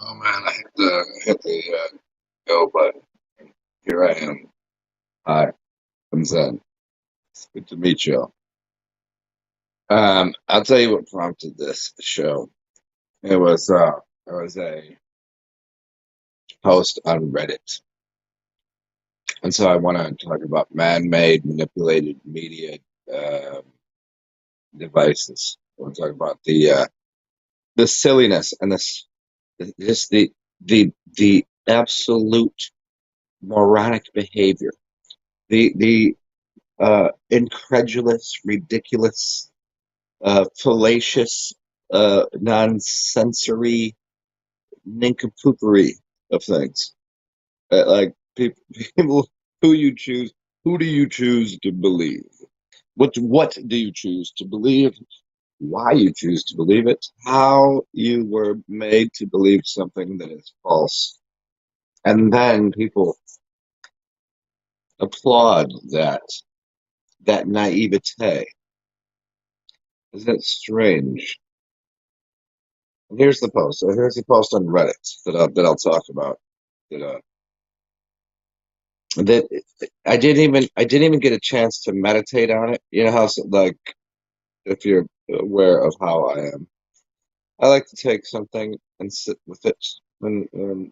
Oh man, I hit the go button. Here I am. Hi, I'm Zen. It's good to meet you. I'll tell you what prompted this show. It was a post on Reddit, and so I want to talk about man-made manipulated media um devices. I want to talk about the silliness and just the absolute moronic behavior, the incredulous, ridiculous, fallacious, nonsensory nincompoopery of things. Like people, people who you choose, who do you choose to believe? What do you choose to believe? Why you choose to believe it? How you were made to believe something that is false, and then people applaud that naivete. Isn't it strange? Here's the post. So here's the post on Reddit that I'll talk about. That I didn't even get a chance to meditate on it. You know how like if you're aware of how I am, I like to take something and sit with it and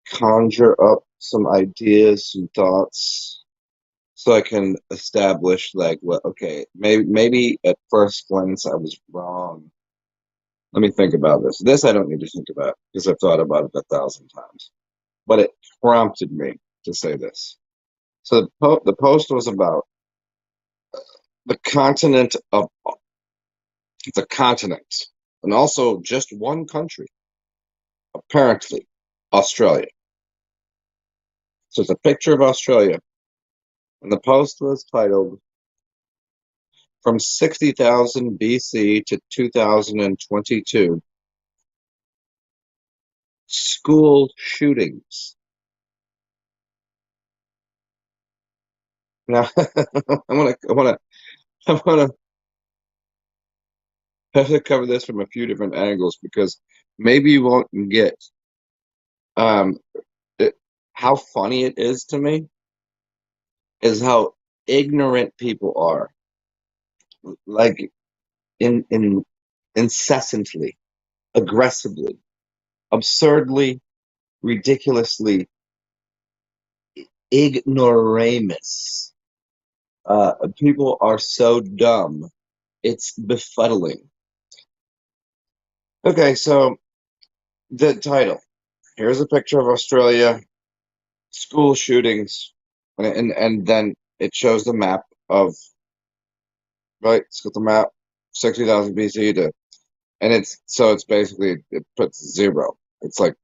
conjure up some ideas, some thoughts, so I can establish like what. Okay, maybe at first glance I was wrong. Let me think about this. This I don't need to think about because I've thought about it 1,000 times. But it prompted me to say this. So the post was about the continent of the continent, and also just one country, apparently Australia. So it's a picture of Australia, and the post was titled "From 60,000 BC to 2022, School Shootings." Now, I want to have to cover this from a few different angles because maybe you won't get um it, how funny it is to me is how ignorant people are, like in incessantly, aggressively, absurdly, ridiculously ignoramus. People are so dumb, it's befuddling. Okay, so the title. Here's a picture of Australia, school shootings, and then it shows the map of, right, it's got the map, 60,000 BC to, and it's basically, it puts zero. It's like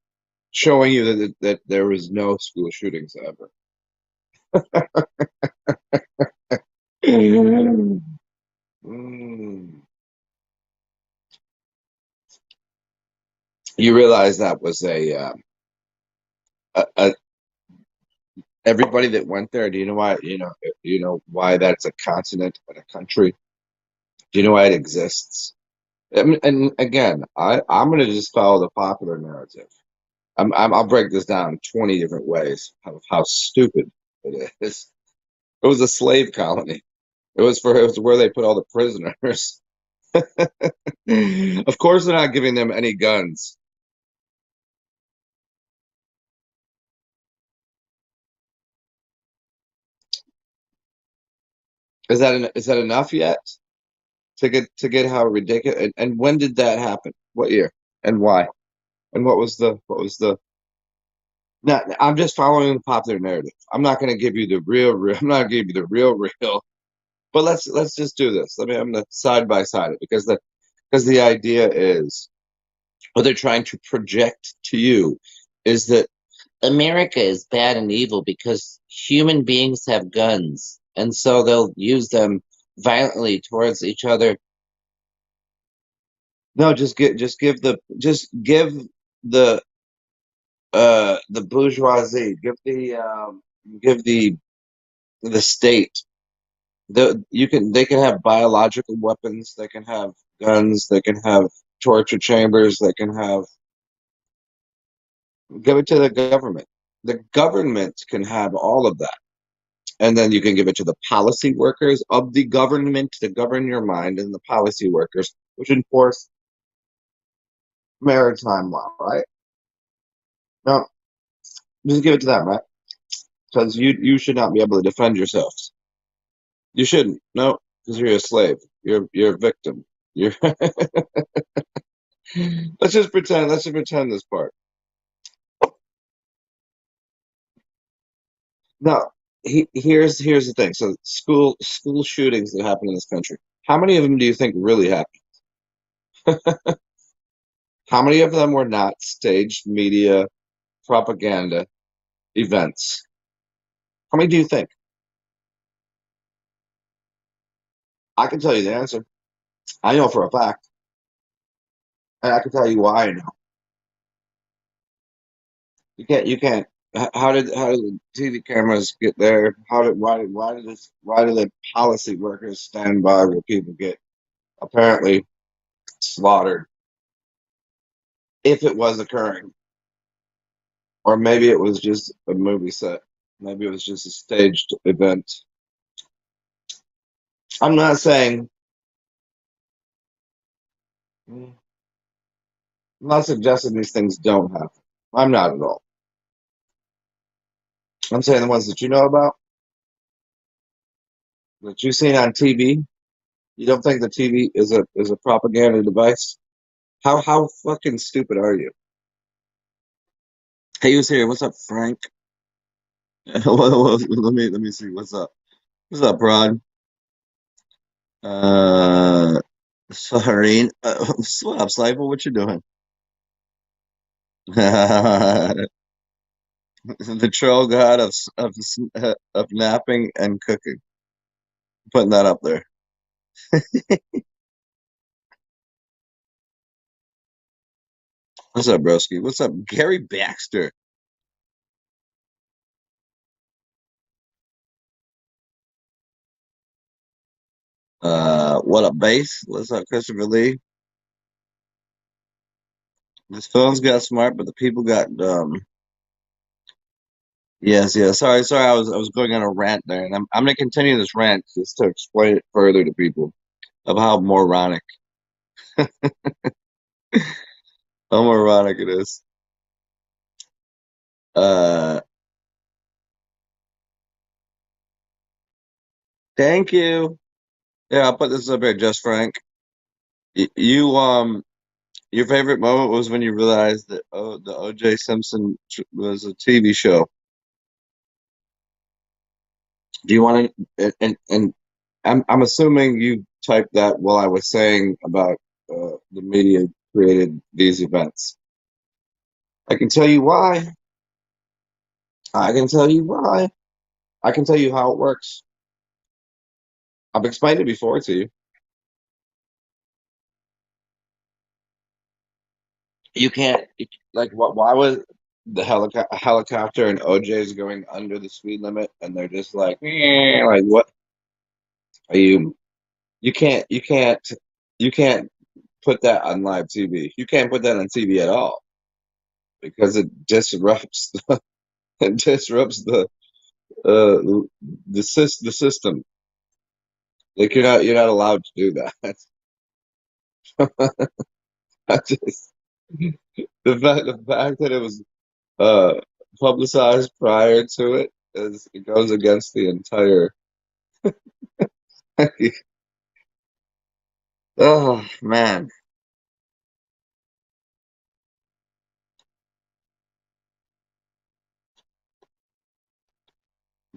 showing you that there was no school shootings ever. Mm. You realize that was a everybody that went there. Do you know why? You know why that's a continent and a country. Do you know why it exists? And again, I'm going to just follow the popular narrative. I'll break this down 20 different ways of how stupid it is. It was a slave colony. It was where they put all the prisoners. Of course, they're not giving them any guns. Is that enough yet to get how ridiculous? And when did that happen? What year? And why? And what was the? No, I'm just following the popular narrative. I'm not going to give you the real. I'm not going to give you the real. But let's just do this. I'm gonna side by side it because the idea is what they're trying to project to you is that America is bad and evil because human beings have guns, and so they'll use them violently towards each other. No, just give the the bourgeoisie, give the state they can have biological weapons, they can have guns, they can have torture chambers, they can have Give it to the government. The government can have all of that. And then you can give it to the policy workers of the government to govern your mind and the policy workers, which enforce maritime law, right? No, just give it to them, right? Because you should not be able to defend yourselves. You shouldn't. No, because you're a slave. You're a victim. You're let's just pretend. Let's just pretend this part. No, here's the thing. So school shootings that happen in this country. How many of them do you think really happened? How many of them were not staged media propaganda events? How many do you think? I can tell you the answer. I know for a fact, and I can tell you why I know. You can't. How did the TV cameras get there? Why did the policy workers stand by where people get apparently slaughtered if it was occurring? Or maybe it was just a movie set. Maybe it was just a staged event. I'm not saying, I'm not suggesting these things don't happen. I'm not at all. I'm saying the ones that you know about, that you've seen on TV. You don't think the TV is a propaganda device? How fucking stupid are you? Hey, who's here? What's up, Frank? Let me see. What's up? What's up, Rod? Uh, sorry. What up, Cypher? What you doing? The troll god of napping and cooking. Putting that up there. What's up, broski? What's up, Gary Baxter? What up, bass? What's up, Christopher Lee? This phone's got smart, but the people got dumb. Yes, yes. Sorry. I was going on a rant there, and I'm gonna continue this rant just to explain it further to people of how moronic it is. Uh, thank you. Yeah, I'll put this up here, just Frank. You your favorite moment was when you realized that the O.J. Simpson was a TV show. Do you want to? And I'm assuming you typed that while I was saying about the media created these events. I can tell you why. I can tell you why. I can tell you how it works. I've explained it before to you. You can't like what? Why was the helicopter and OJ's going under the speed limit, and they're just like, like what are you? You can't put that on live TV. You can't put that on TV at all because it disrupts it disrupts the system. Like you're not allowed to do that. I just the fact that it was uh publicized prior to it goes against the entire. Oh man,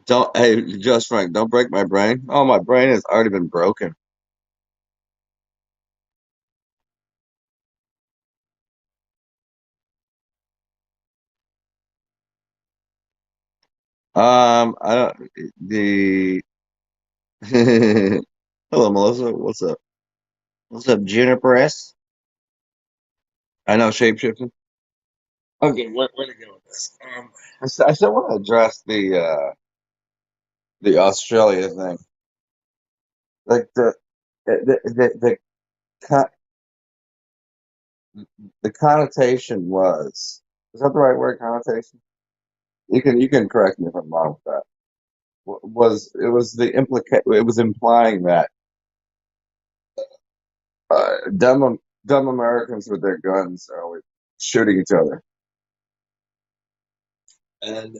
don't hey just Frank, don't break my brain. Oh, my brain has already been broken. I don't the hello Melissa, what's up? What's up, Juniper S? I know shapeshifting. Okay, where to go with this? I still want to address the Australia thing. Like the, co- the connotation was Is that the right word, connotation? You can correct me if I'm wrong with that. Was it was the implica it was implying that dumb Americans with their guns are always shooting each other. And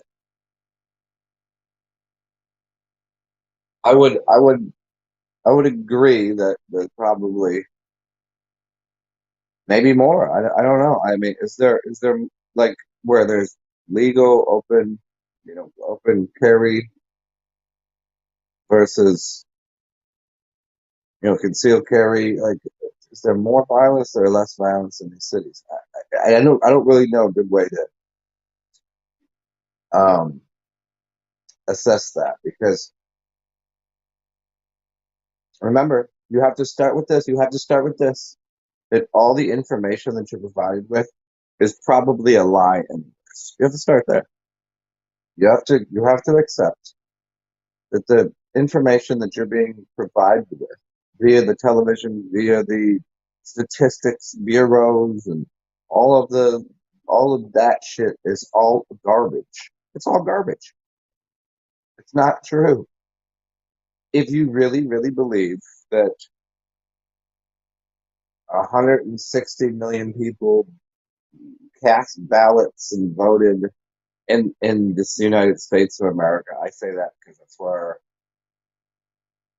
I would agree that probably maybe more. I don't know. I mean, is there like where there's legal open, open carry versus concealed carry? Like, is there more violence or less violence in these cities? I don't really know a good way to um, assess that because remember, you have to start with this. You have to start with this. That all the information that you're provided with is probably a lie. And you have to start there. You have to accept that the information that you're being provided with via the television, via the statistics bureaus, and all of the all of that shit is all garbage. It's all garbage. It's not true. If you really, really believe that 160 million people cast ballots and voted in this United States of America, I say that because that's where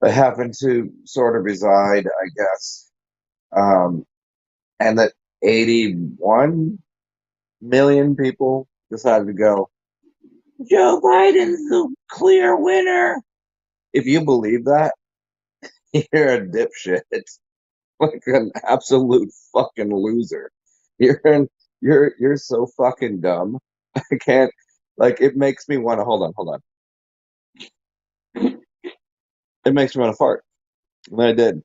I happen to sort of reside, I guess. Um, and that 81 million people decided to go, Joe Biden's the clear winner. If you believe that, you're a dipshit. Like an absolute fucking loser. You're an, you're so fucking dumb. I can't like it makes me want to hold on. It makes me want to fart. And I did.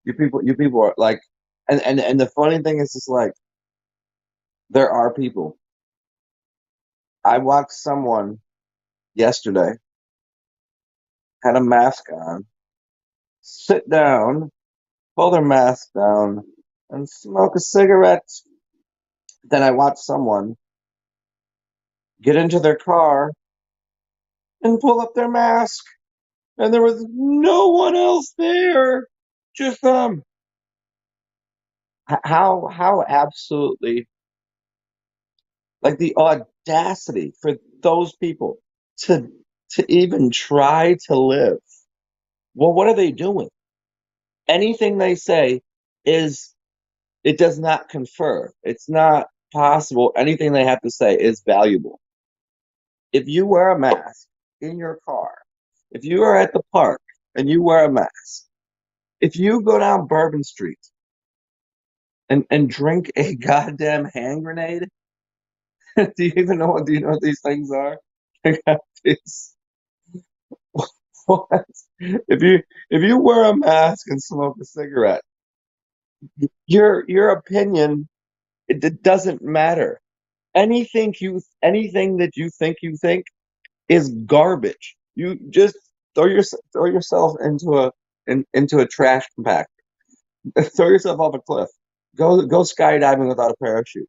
You people are like and the funny thing is just like there are people. I watched someone yesterday had a mask on, sit down, pull their mask down, and smoke a cigarette. Then I watched someone get into their car and pull up their mask, and there was no one else there, just them. How absolutely like the audacity for those people to to even try to live. Well, what are they doing? Anything they say is it does not confer. It's not possible. Anything they have to say is valuable. If you wear a mask in your car, if you are at the park and you wear a mask, if you go down Bourbon Street and drink a goddamn hand grenade, do you know what these things are? It's, what? If you wear a mask and smoke a cigarette, your opinion it doesn't matter. Anything that you think is garbage. You just throw yourself into a trash compactor. Throw yourself off a cliff. Go skydiving without a parachute.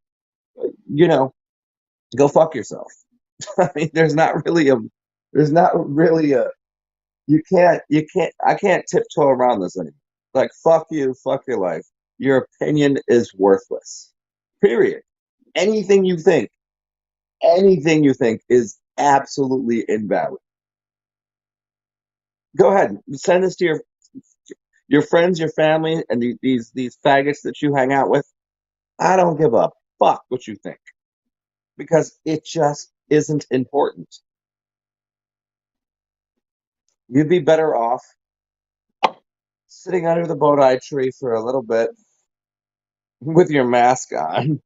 You know, go fuck yourself. I mean, there's not really a you can't I can't tiptoe around this anymore. Like fuck you, fuck your life. Your opinion is worthless. Period. Anything you think, anything you think is absolutely invalid. Go ahead, send this to your friends, your family, and these faggots that you hang out with. I don't give a fuck what you think because it just isn't important. You'd be better off sitting under the Bodhi tree for a little bit with your mask on.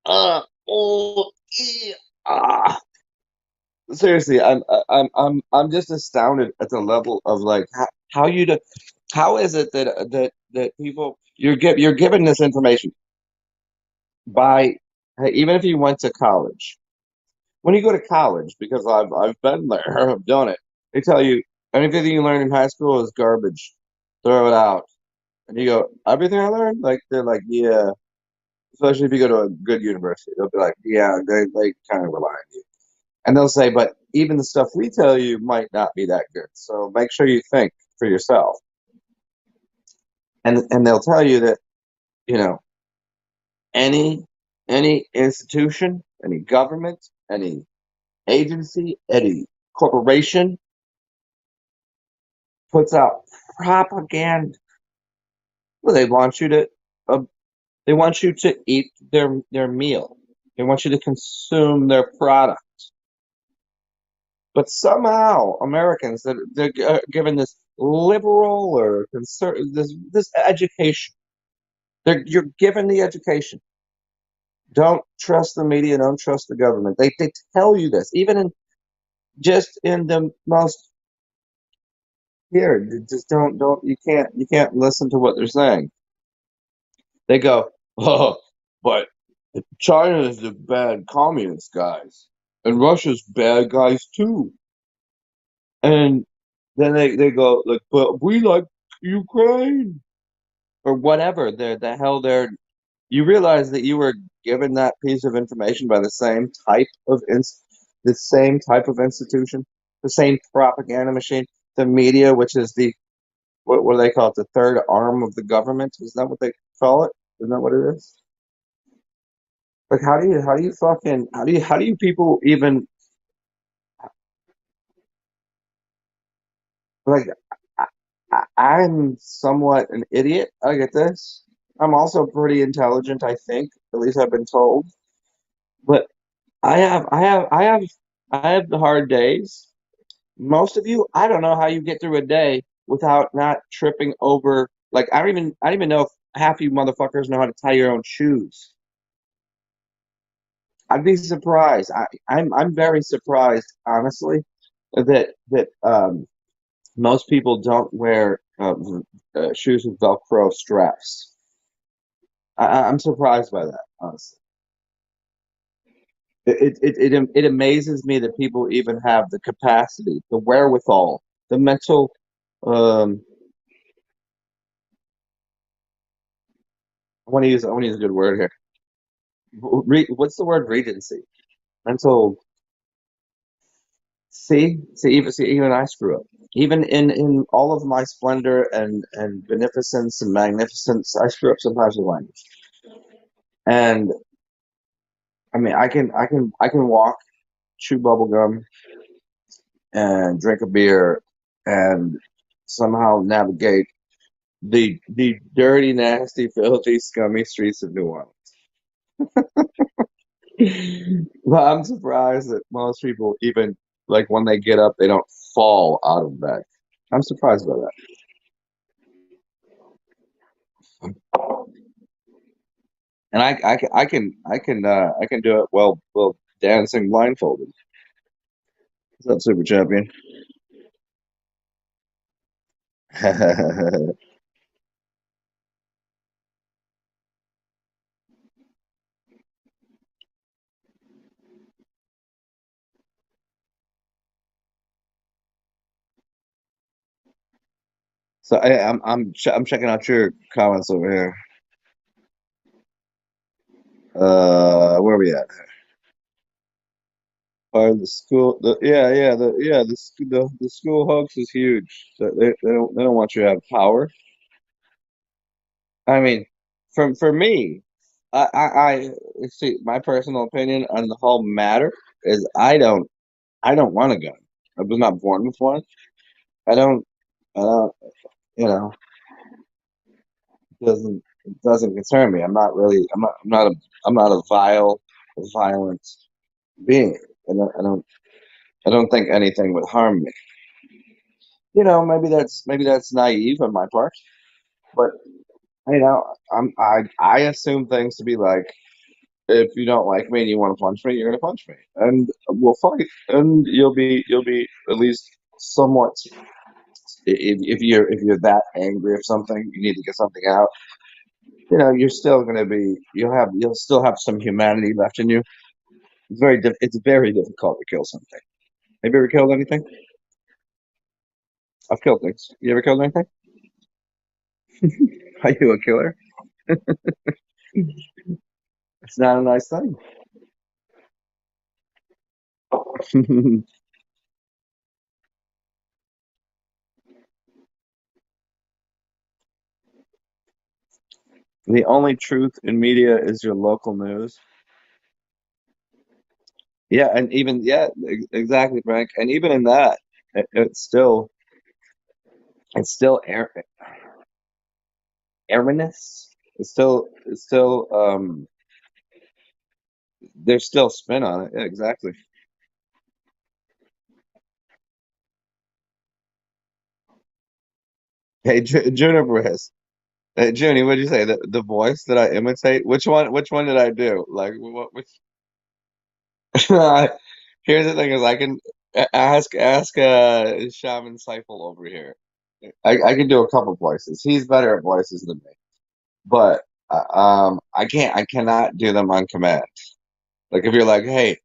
Oh, ah. Seriously, I'm just astounded at the level of like how you do, how is it that people you're given this information by hey, even if you went to college. When you go to college, because I've been there, I've done it, they tell you anything you learn in high school is garbage. throw it out. And you go, everything I learned? Like they're like, yeah. Especially if you go to a good university, they'll be like, yeah, they kind of rely on you. And they'll say, but even the stuff we tell you might not be that good. So make sure you think for yourself. And they'll tell you that, you know, any any institution, any government, any agency, any corporation puts out propaganda. Well, uh, they want you to eat their meal. They want you to consume their product. But somehow Americans that they're given this liberal or this education. You're given the education. Don't trust the media. Don't trust the government. They tell you this even in just in the most here. Just don't you can't listen to what they're saying. They go, oh, but China is the bad communist guys, and Russia's bad guys too. And then they go like, but we like Ukraine or whatever. The hell they're. You realize that you were given that piece of information by the same type of institution, the same propaganda machine, the media, which is the what do they call it? The third arm of the government. Is that what they call it? Isn't that what it is? Like, how do you people even like? I'm somewhat an idiot. I get this. I'm also pretty intelligent, I think. At least I've been told. But I have the hard days. Most of you, I don't know how you get through a day without not tripping over. Like I don't even know if half you motherfuckers know how to tie your own shoes. I'd be surprised. I'm very surprised, honestly, that most people don't wear shoes with Velcro straps. I'm surprised by that, honestly. It amazes me that people even have the capacity, the wherewithal, the mental. Um, I want to use a good word here. What's the word? Regency. Mental. Even I screw up. Even in all of my splendor and beneficence and magnificence, I screw up sometimes with language. And I mean, I can walk, chew bubble gum, and drink a beer, and somehow navigate the dirty, nasty, filthy, scummy streets of New Orleans. But I'm surprised that most people, even like when they get up, they don't fall out of bed. I'm surprised by that. And I can do it well dancing blindfolded. What's up, super champion? So I'm checking out your comments over here. Where are we at? The school, the school hoax is huge. They don't want you to have power. I mean, for me, I see my personal opinion on the whole matter is I don't want a gun. I was not born with one. I don't I don't you know it doesn't concern me. I'm not a violent being. And I don't think anything would harm me. Maybe that's naive on my part, but I assume things to be like, if you don't like me and you want to punch me, you're gonna punch me, and we'll fight, and you'll be at least somewhat. If you're that angry of something, you need to get something out. You're still gonna be you'll still have some humanity left in you. It's very difficult to kill something. Have you ever killed anything? I've killed things. You ever killed anything? Are you a killer? It's not a nice thing. The only truth in media is your local news. Yeah, and even yeah, exactly, Frank. And even in that, it's still erroneous. It's still there's still spin on it. Yeah, exactly. Hey, Juniper has. Hey, Junie, what'd you say? The voice that I imitate? Which one did I do? Like what? Which? Here's the thing: is I can ask Shaman Seifel over here. I can do a couple voices. He's better at voices than me, but I cannot do them on command. Like if you're like, hey,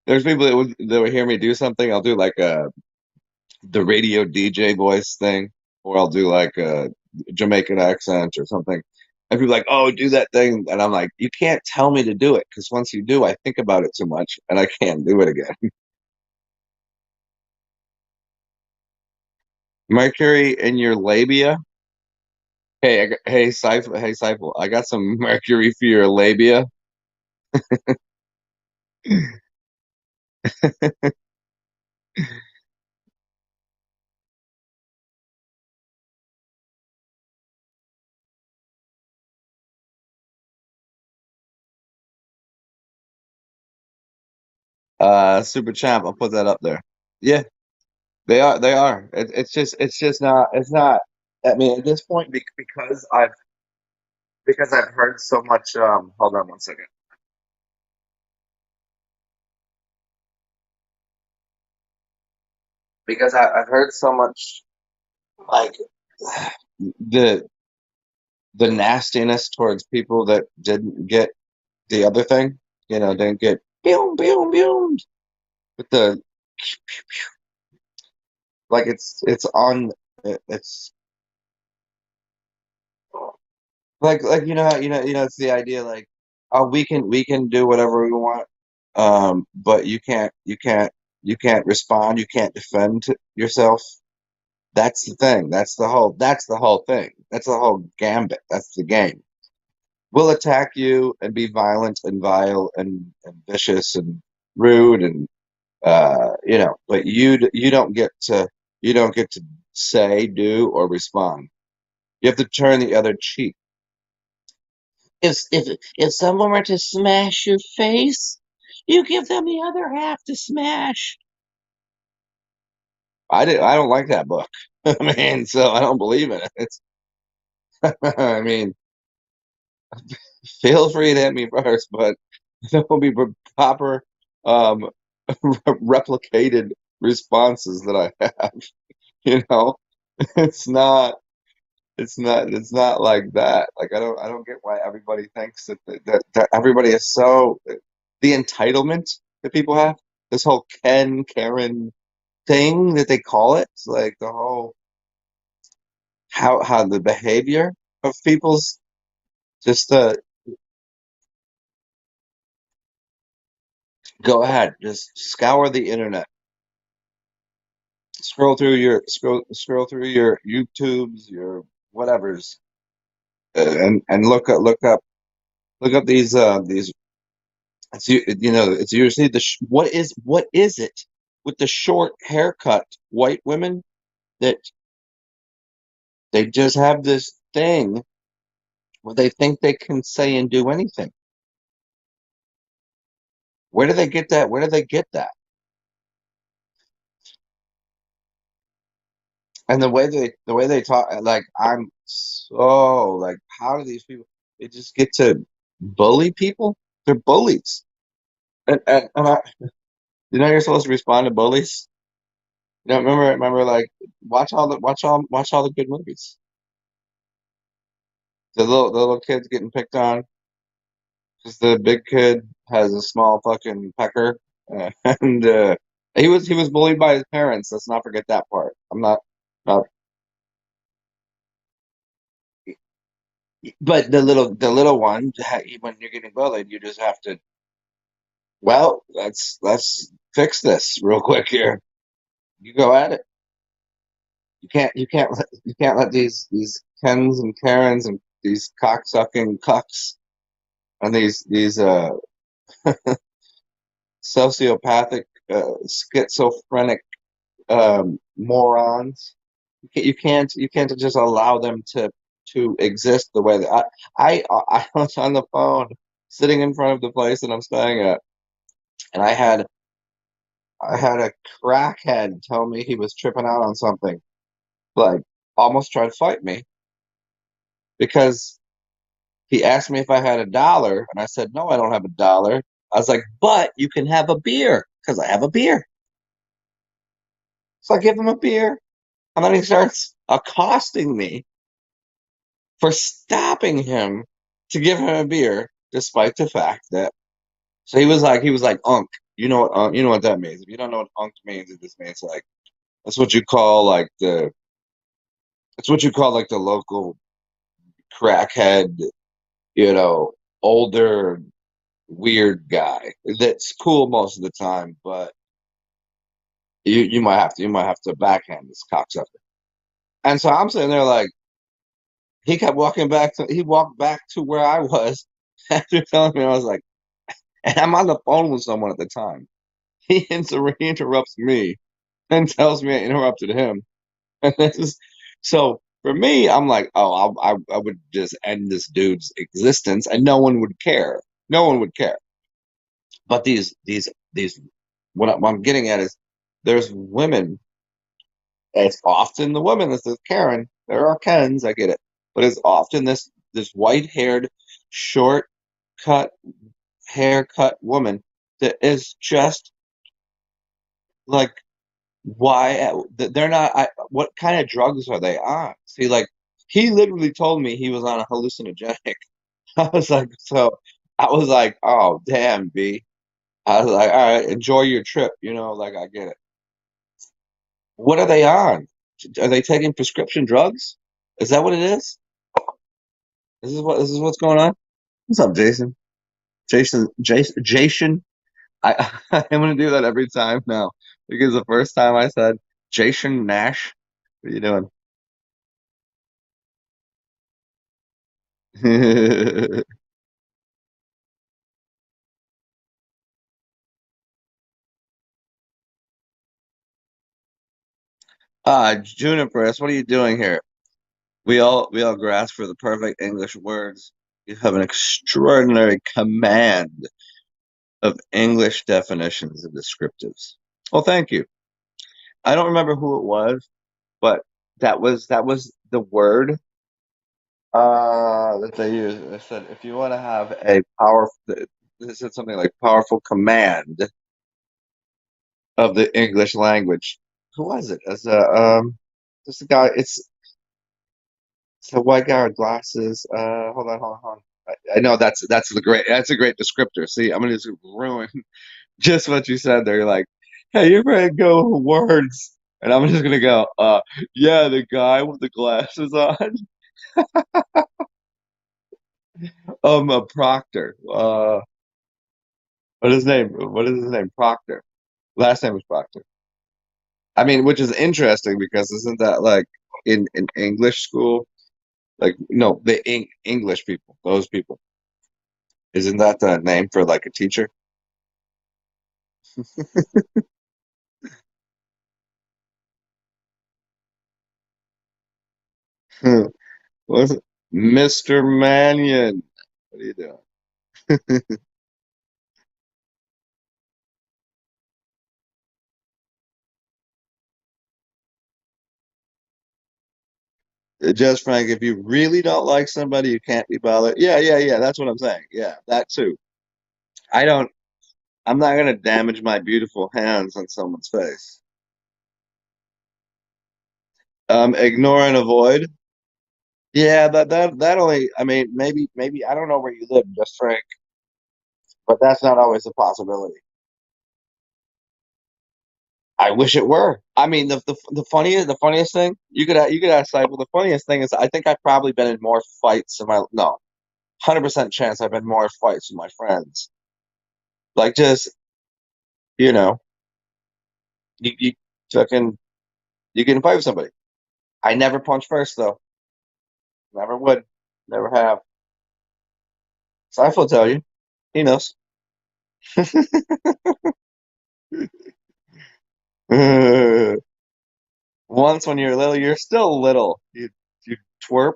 there's people that would hear me do something, I'll do like the radio DJ voice thing, or I'll do like a Jamaican accent or something. And people are like, oh, do that thing, and I'm like, you can't tell me to do it because once you do, I think about it too much and I can't do it again. Mercury in your labia. Hey, Seifel, I got some mercury for your labia. Super champ, I'll put that up there. Yeah, they are. It's just not. It's not. I mean, at this point, because I've heard so much. Hold on one second. Because I've heard so much like the the nastiness towards people that didn't get the other thing. Didn't get boom boom boom with the like it's on it's like it's the idea like, oh, we can do whatever we want, but you can't respond, you can't defend yourself. That's the thing. That's the whole thing. That's the whole gambit. That's the game. We'll attack you and be violent and vile and vicious and rude and but you don't get to say, do, or respond. You have to turn the other cheek. If someone were to smash your face, you give them the other half to smash. I don't like that book. I mean, so I don't believe in it. I mean, feel free to hit me first, but there will be proper um, replicated responses that I have. You know, it's not. It's not like that. Like I don't get why everybody thinks that everybody is so the entitlement that people have. This whole Ken Karen thing that they call it. It's like the whole how the behavior of people's just go ahead, just scour the internet, scroll through your YouTubes, your whatevers, and look up these. It's usually what is it with the short haircut white women that they just have this thing where they think they can say and do anything. Where do they get that? Where do they get that? And the way they talk, like I'm so like, how do these people? They just get to bully people. They're bullies, and you're supposed to respond to bullies. Remember, like watch all the good movies. The little kids getting picked on because the big kid has a small fucking pecker, and he was bullied by his parents. Let's not forget that part. I'm not. But the little one, when you're getting bullied, you just have to. Well, let's fix this real quick here. You go at it. You can't let these Kens and Karens and these cocksucking cucks and these sociopathic schizophrenic morons. You can't just allow them to exist the way that I was on the phone sitting in front of the place that I'm staying at, and I had a crackhead tell me he was tripping out on something, like almost tried to fight me because he asked me if I had $1, and I said no, I don't have $1. I was like, but you can have a beer because I have a beer. So I give him a beer, and then he starts accosting me for stopping him to give him a beer, despite the fact that. So he was like, "Unk." You know what that means. If you don't know what "unk" means, it just means like that's what you call like the it's what you call like the local crackhead, you know, older weird guy. That's cool most of the time, but you might have to backhand this cocksucker. And so I'm sitting there like he walked back to where I was after telling me. I was like, and I'm on the phone with someone at the time. He interrupts me and tells me I interrupted him. And this is so for me, I'm like, oh, I would just end this dude's existence, and no one would care. No one would care. But these what I'm getting at is there's women. It's often the women. This is Karen. There are Kens. I get it, but it's often this white haired, short cut haircut woman that is just like why they're not what kind of drugs are they on? See, like he literally told me he was on a hallucinogenic. I was like, so I was like, oh damn, B. I was like, all right, enjoy your trip, like I get it. What are they on? Are they taking prescription drugs? Is that what it is? This is what's going on? What's up, Jason? Jason. I'm gonna do that every time now because the first time I said Jason Nash. What are you doing? Juniper, what are you doing here? We all grasp for the perfect English words. You have an extraordinary command of English definitions and descriptives. Well, thank you. I don't remember who it was, but that was the word that they used. They said if you want to have a powerful, they said something like powerful command of the English language. Who was it? As a just a guy. It's a white guy with glasses. Hold on. I know that's a great descriptor. See, I'm gonna just ruin just what you said there. You're like, hey, you're gonna go words, and I'm just gonna go, yeah, the guy with the glasses on, Proctor. What is his name? What is his name? Proctor. Last name was Proctor. I mean, which is interesting because isn't that like in English school? Like, no, the English people, those people. Isn't that the name for like a teacher? What's it? Mr. Mannion. What are you doing? Just Frank, if you really don't like somebody, you can't be bothered. Yeah. That's what I'm saying. Yeah, that too. I don't. I'm not gonna damage my beautiful hands on someone's face. Ignore and avoid. Yeah, that only. I mean, maybe I don't know where you live, just Frank, but that's not always a possibility. I wish it were. I mean, the funniest thing you could ask Cypher. The funniest thing is I think I've probably been in more fights in my no 100% chance I've been more fights with my friends. Like just you know you fucking you get in a fight with somebody. I never punch first though. Never would. Never have. Cypher will tell you. He knows. Once when you're little, you're still little. You twerp.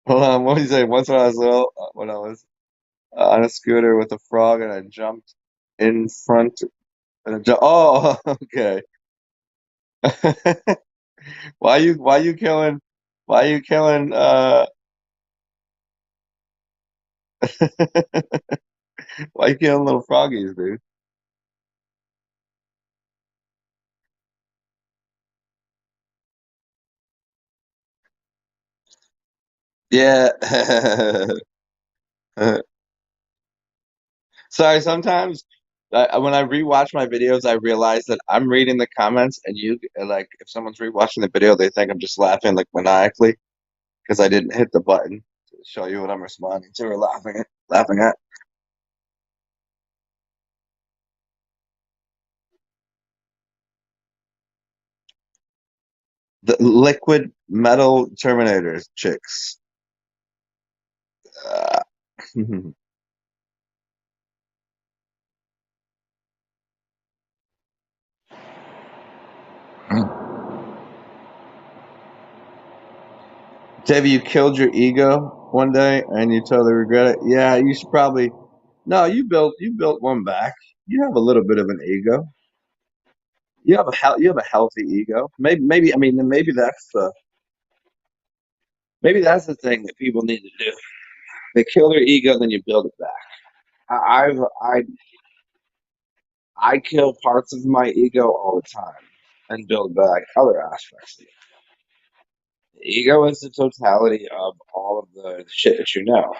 Hold on, what did you say? Once when I was little, when I was on a scooter with a frog and I jumped in front and oh, okay. Why you killing why you killing little froggies, dude? Yeah. Sorry, sometimes when I rewatch my videos, I realize that I'm reading the comments and you like if someone's rewatching the video, they think I'm just laughing like maniacally because I didn't hit the button to show you what I'm responding to or laughing at. The liquid metal Terminators chicks. Uh, Have you killed your ego one day and you totally regret it? Yeah, you should probably. No, you built one back. You have a little bit of an ego. You have a healthy ego. Maybe I mean maybe that's the thing that people need to do. They kill their ego, then you build it back. I kill parts of my ego all the time and build back other aspects of it. Ego is the totality of all of the shit that you know.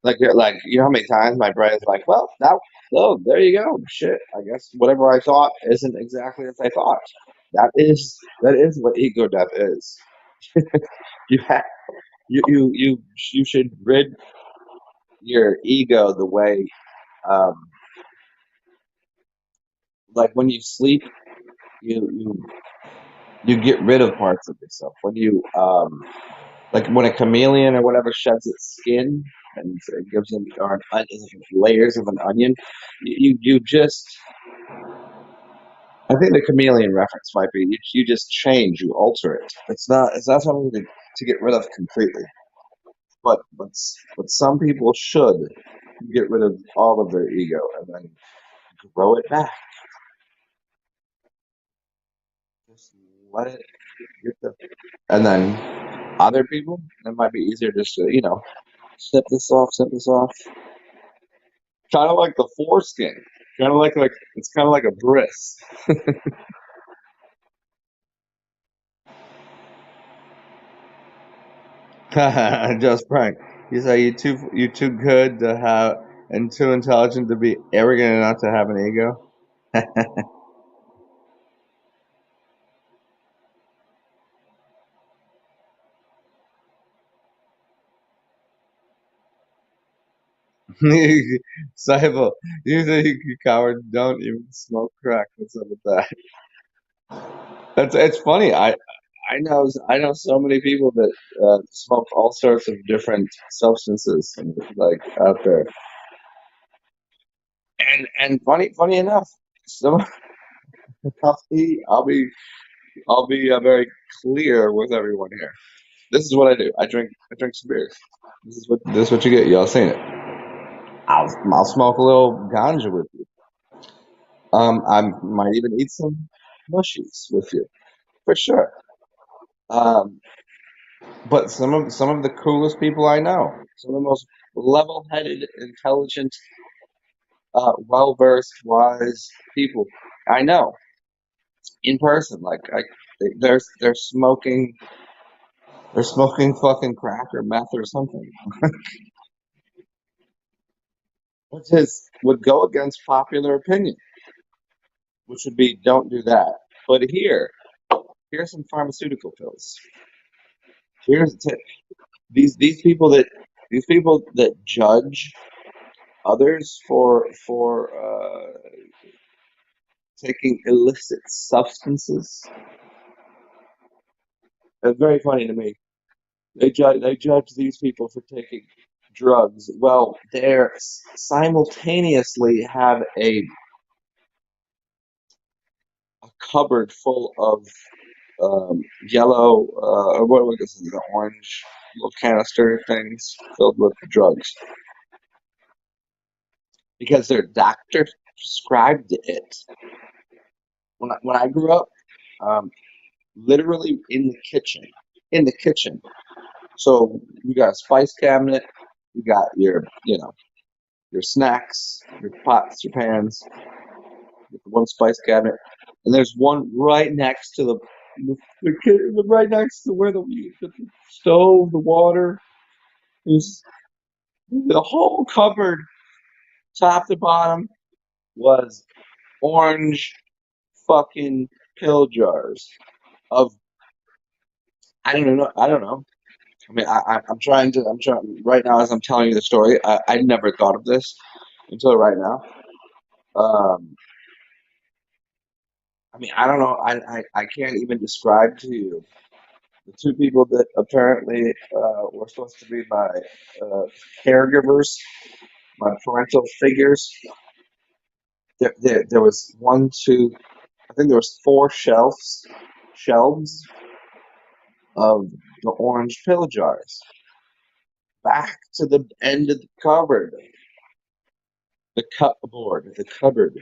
Like you know how many times my brain's like, well, now, oh, there you go. Shit, I guess whatever I thought isn't exactly as I thought. That is what ego death is. You have you should rid your ego the way, um, like when you sleep, you get rid of parts of yourself. When you like when a chameleon or whatever sheds its skin and it gives them or layers of an onion, you just I think the chameleon reference might be you just change, you alter it. It's not something to get rid of completely. But some people should get rid of all of their ego and then grow it back. Just let it get the and then other people, it might be easier just to, snip this off. Kind of like the foreskin. Kind of like it's kind of like a bris. Just prank. You say you too good to have and too intelligent to be arrogant enough to have an ego. Cybo, you say you coward don't even smoke crack. What's up with that? That's it's funny. I know so many people that smoke all sorts of different substances like out there. And funny enough, some I'll be very clear with everyone here. This is what I do. I drink some beers. This is what you get. Y'all seen it. I'll smoke a little ganja with you. I might even eat some mushies with you for sure. Um, but some of the coolest people I know, some of the most level-headed, intelligent, well-versed, wise people I know in person, they're smoking fucking crack or meth or something, which would go against popular opinion. which would be don't do that. But here's some pharmaceutical pills. Here's the tip. These people that judge others for taking illicit substances. It's very funny to me. They judge these people for taking drugs. Well, they're simultaneously have a cupboard full of yellow or what is it, the orange little canister things filled with drugs because their doctor prescribed it. When I grew up, um, literally in the kitchen. So you got a spice cabinet, you got your snacks, your pots, your pans, one spice cabinet, and there's one right next to right next to where the stove, the water. There's the whole cupboard, top to bottom, was orange fucking pill jars of I don't know. I mean, I'm trying right now as I'm telling you the story. I never thought of this until right now. Um, I mean, I don't know. I can't even describe to you the two people that apparently were supposed to be my uh, caregivers, my parental figures. There was one, two, I think there was four shelves of the orange pill jars back to the end of the cupboard, the cupboard.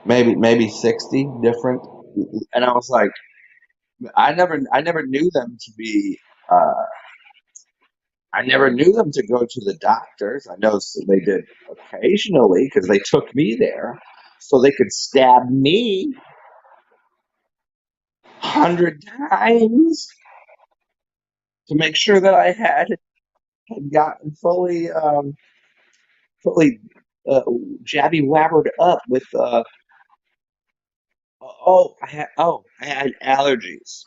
Maybe 60 different, and I was like, I never knew them to be. I never knew them to go to the doctors. I know they did occasionally because they took me there so they could stab me 100 times to make sure that I had gotten fully uh, jabby wabbered up with I had allergies.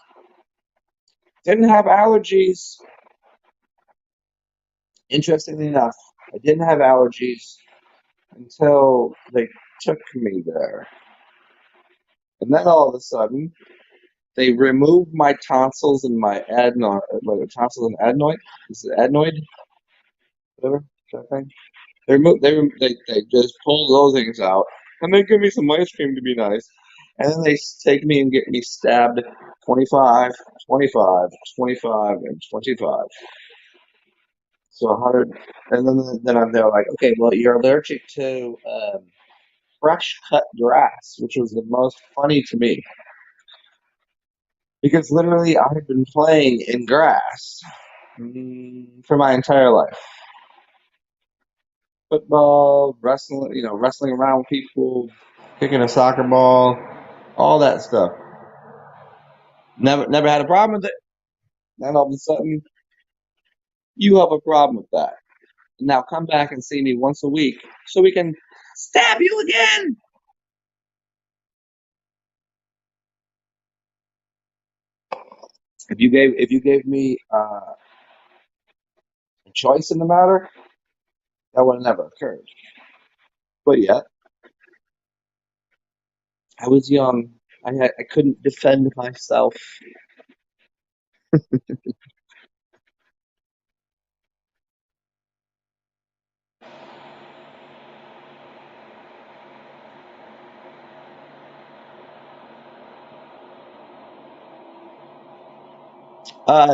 Didn't have allergies. Interestingly enough, I didn't have allergies until they took me there. And then all of a sudden, they removed my tonsils and my adenoid, tonsils and adenoid. Is it adenoid? Whatever that thing. They just pulled those things out, and they give me some ice cream to be nice, and then they take me and get me stabbed 25, 25, 25, and 25. So 100, and then they're like, okay, well, you're allergic to fresh cut grass, which was the most funny to me because literally I had been playing in grass for my entire life. Football, wrestling, wrestling around with people, kicking a soccer ball, all that stuff. Never had a problem with it. Then all of a sudden, you have a problem with that. Now come back and see me once a week so we can stab you again. If you gave me a choice in the matter, that would have never occurred. But yet, I was young. I couldn't defend myself.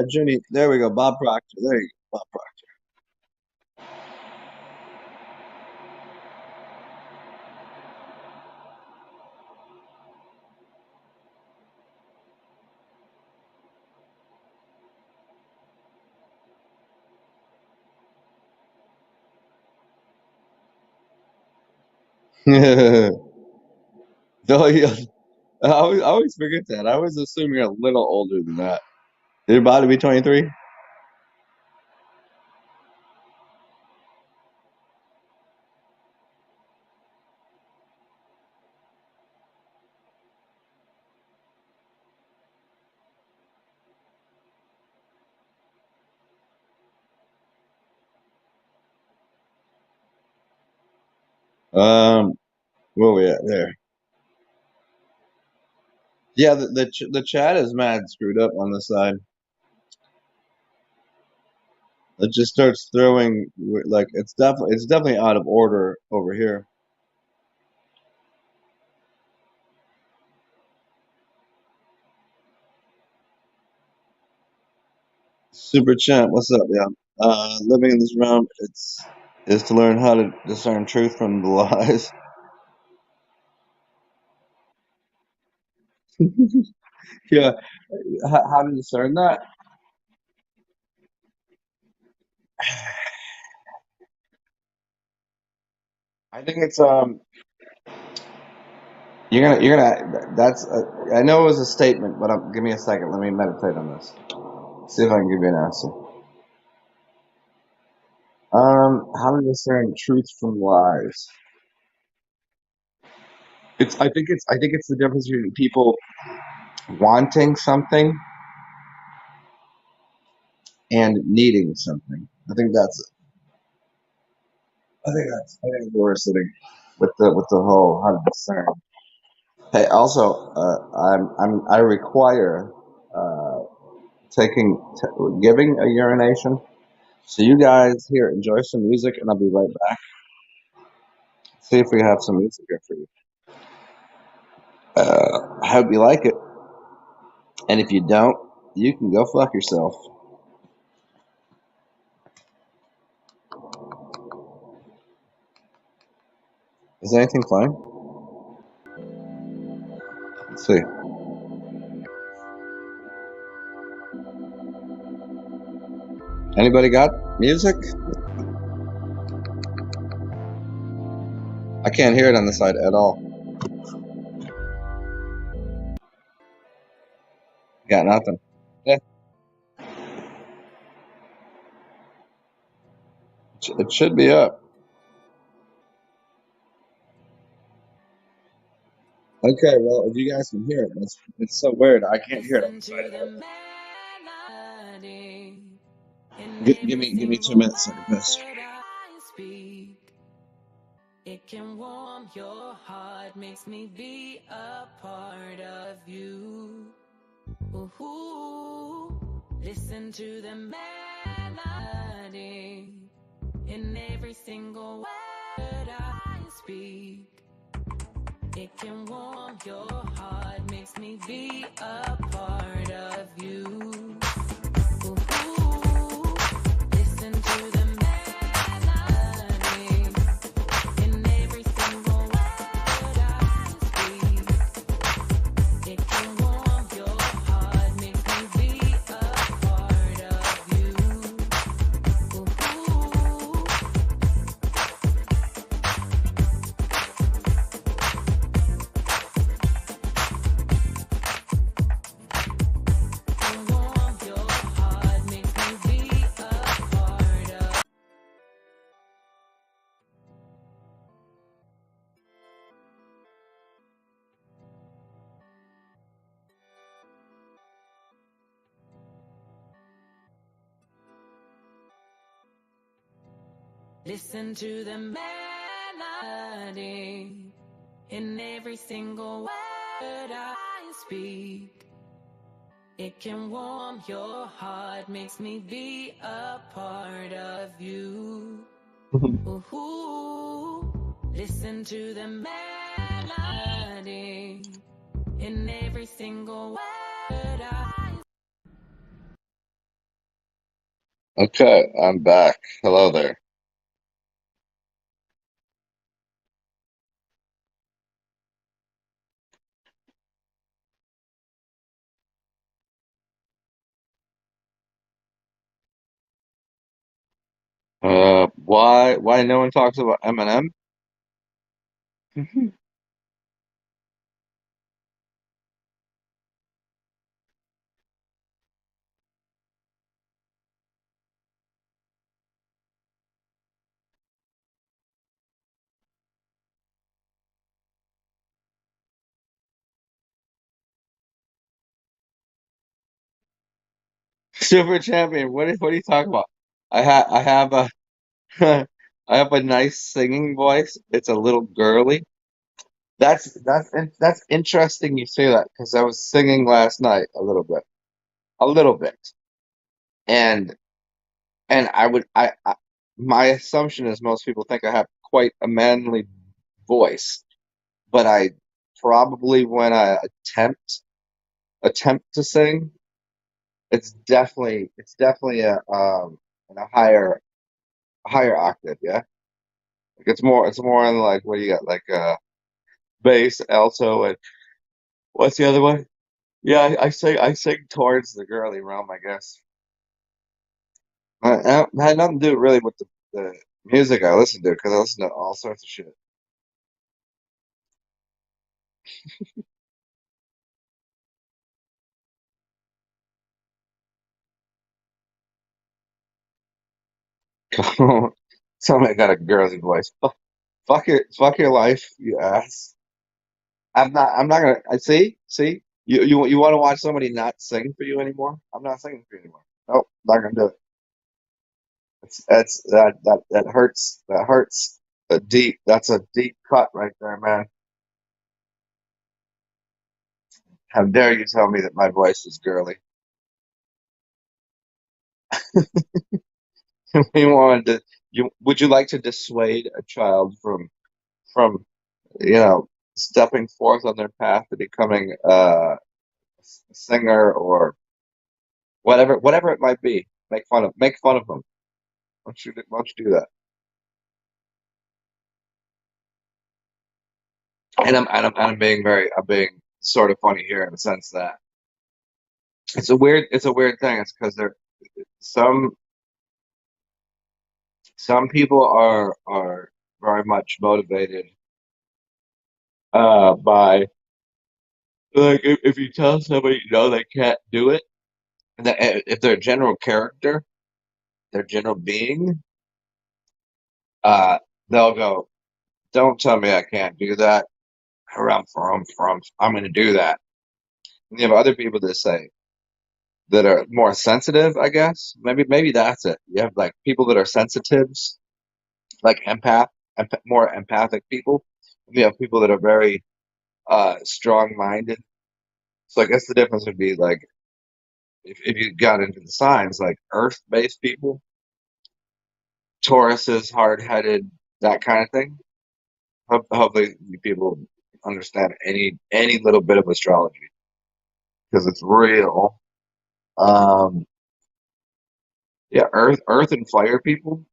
Jimmy, there we go. Bob Proctor. There you go, Bob Proctor. No, yeah, I always forget that. I always assume you're a little older than that. You're about to be 23? Where we at there? Yeah, the chat is mad screwed up on the side. It just starts throwing like it's definitely out of order over here. Super champ, what's up, yeah? Living in this realm, it's is to learn how to discern truth from the lies. Yeah, how to discern that? I think it's you're gonna that's I know it was a statement, but give me a second. Let me meditate on this. See if I can give you an answer. How to discern truth from lies? I think it's the difference between people wanting something and needing something. I think that's where we're sitting with the whole how to discern. Hey, also, I require uh, giving a urination. So you guys here enjoy some music, and I'll be right back. See if we have some music here for you. I hope you like it, and if you don't, you can go fuck yourself. Is anything fine? Let's see. Anybody got music? I can't hear it on the side at all. Got nothing. Yeah, it should be up. Okay, well, if you guys can hear it, it's so weird. I can't hear it on the side at all. Give me 2 minutes, I can piss. It can warm your heart, makes me be a part of you. Ooh, listen to the melody in every single word I speak. It can warm your heart, makes me be a part of you. Ooh, listen to the melody in every single word I speak. It can warm your heart, makes me be a part of you. Ooh, can warm your heart, makes me be a part of. Listen to the melody in every single word I speak. It can warm your heart, makes me be a part of you. Ooh, listen to the melody in every single word I. Okay, I'm back. Hello there. Why no one talks about Eminem? Super champion. What are you talking about? I have a I have a nice singing voice. It's a little girly. That's interesting you say that because I was singing last night a little bit, and I my assumption is most people think I have quite a manly voice, but I probably when I attempt to sing, it's definitely in a higher octave, yeah. Like it's more in like what do you got like bass, alto, and what's the other one? Yeah, I sing towards the girly realm, I guess. It had nothing to do really with the music I listen to because I listen to all sorts of shit. Somebody got a girly voice. Fuck your life, you ass. I'm not gonna. I see. You want to watch somebody not sing for you anymore? I'm not singing for you anymore. Nope, not gonna do it. That hurts. That hurts. A deep. That's a deep cut right there, man. How dare you tell me that my voice is girly? You wanted to. You would you like to dissuade a child from you know stepping forth on their path to becoming a singer or whatever it might be? Make fun of them. Why don't you do that? I'm being sort of funny here in the sense that it's a weird thing. It's because there some some people are very much motivated by like if you tell somebody no they can't do it, and that, if their general character, their general being, uh, they'll go, "Don't tell me I can't do that. I'm going to do that." And you have other people that say that are more sensitive, I guess. Maybe that's it. You have like people that are sensitives, like more empathic people. And you have people that are very strong-minded. So I guess the difference would be like if you got into the signs, like Earth-based people, Taurus is hard-headed, that kind of thing. Hopefully, you people understand any little bit of astrology because it's real. Um, yeah, Earth and Fire people.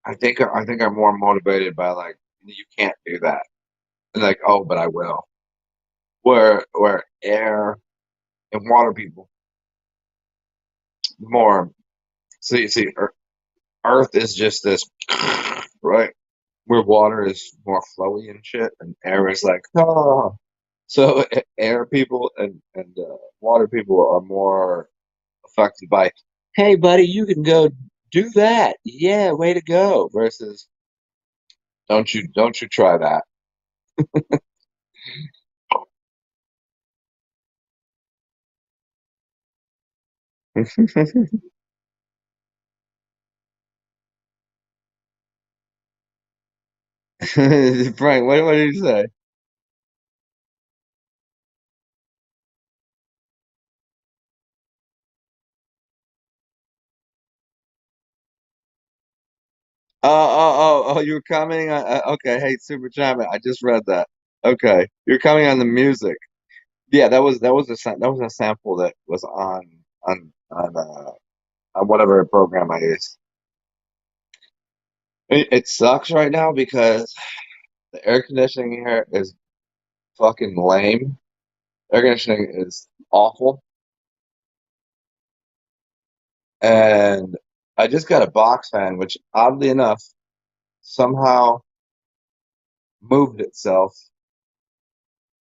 I think I'm more motivated by like you can't do that. And like, oh, but I will. Where air and water people more. See, Earth is just this, right? Where water is more flowy and shit, and air is like, oh. So air people and water people are more affected by, hey, buddy, you can go do that. Yeah, way to go. Versus, don't you try that. Frank, what did you say? You were commenting on. Okay, hey, Super Chapman, I just read that. Okay, you're commenting on the music. Yeah, that was a sample that was on whatever program I use. It sucks right now because the air conditioning here is fucking lame. Air conditioning is awful, and I just got a box fan, which oddly enough somehow moved itself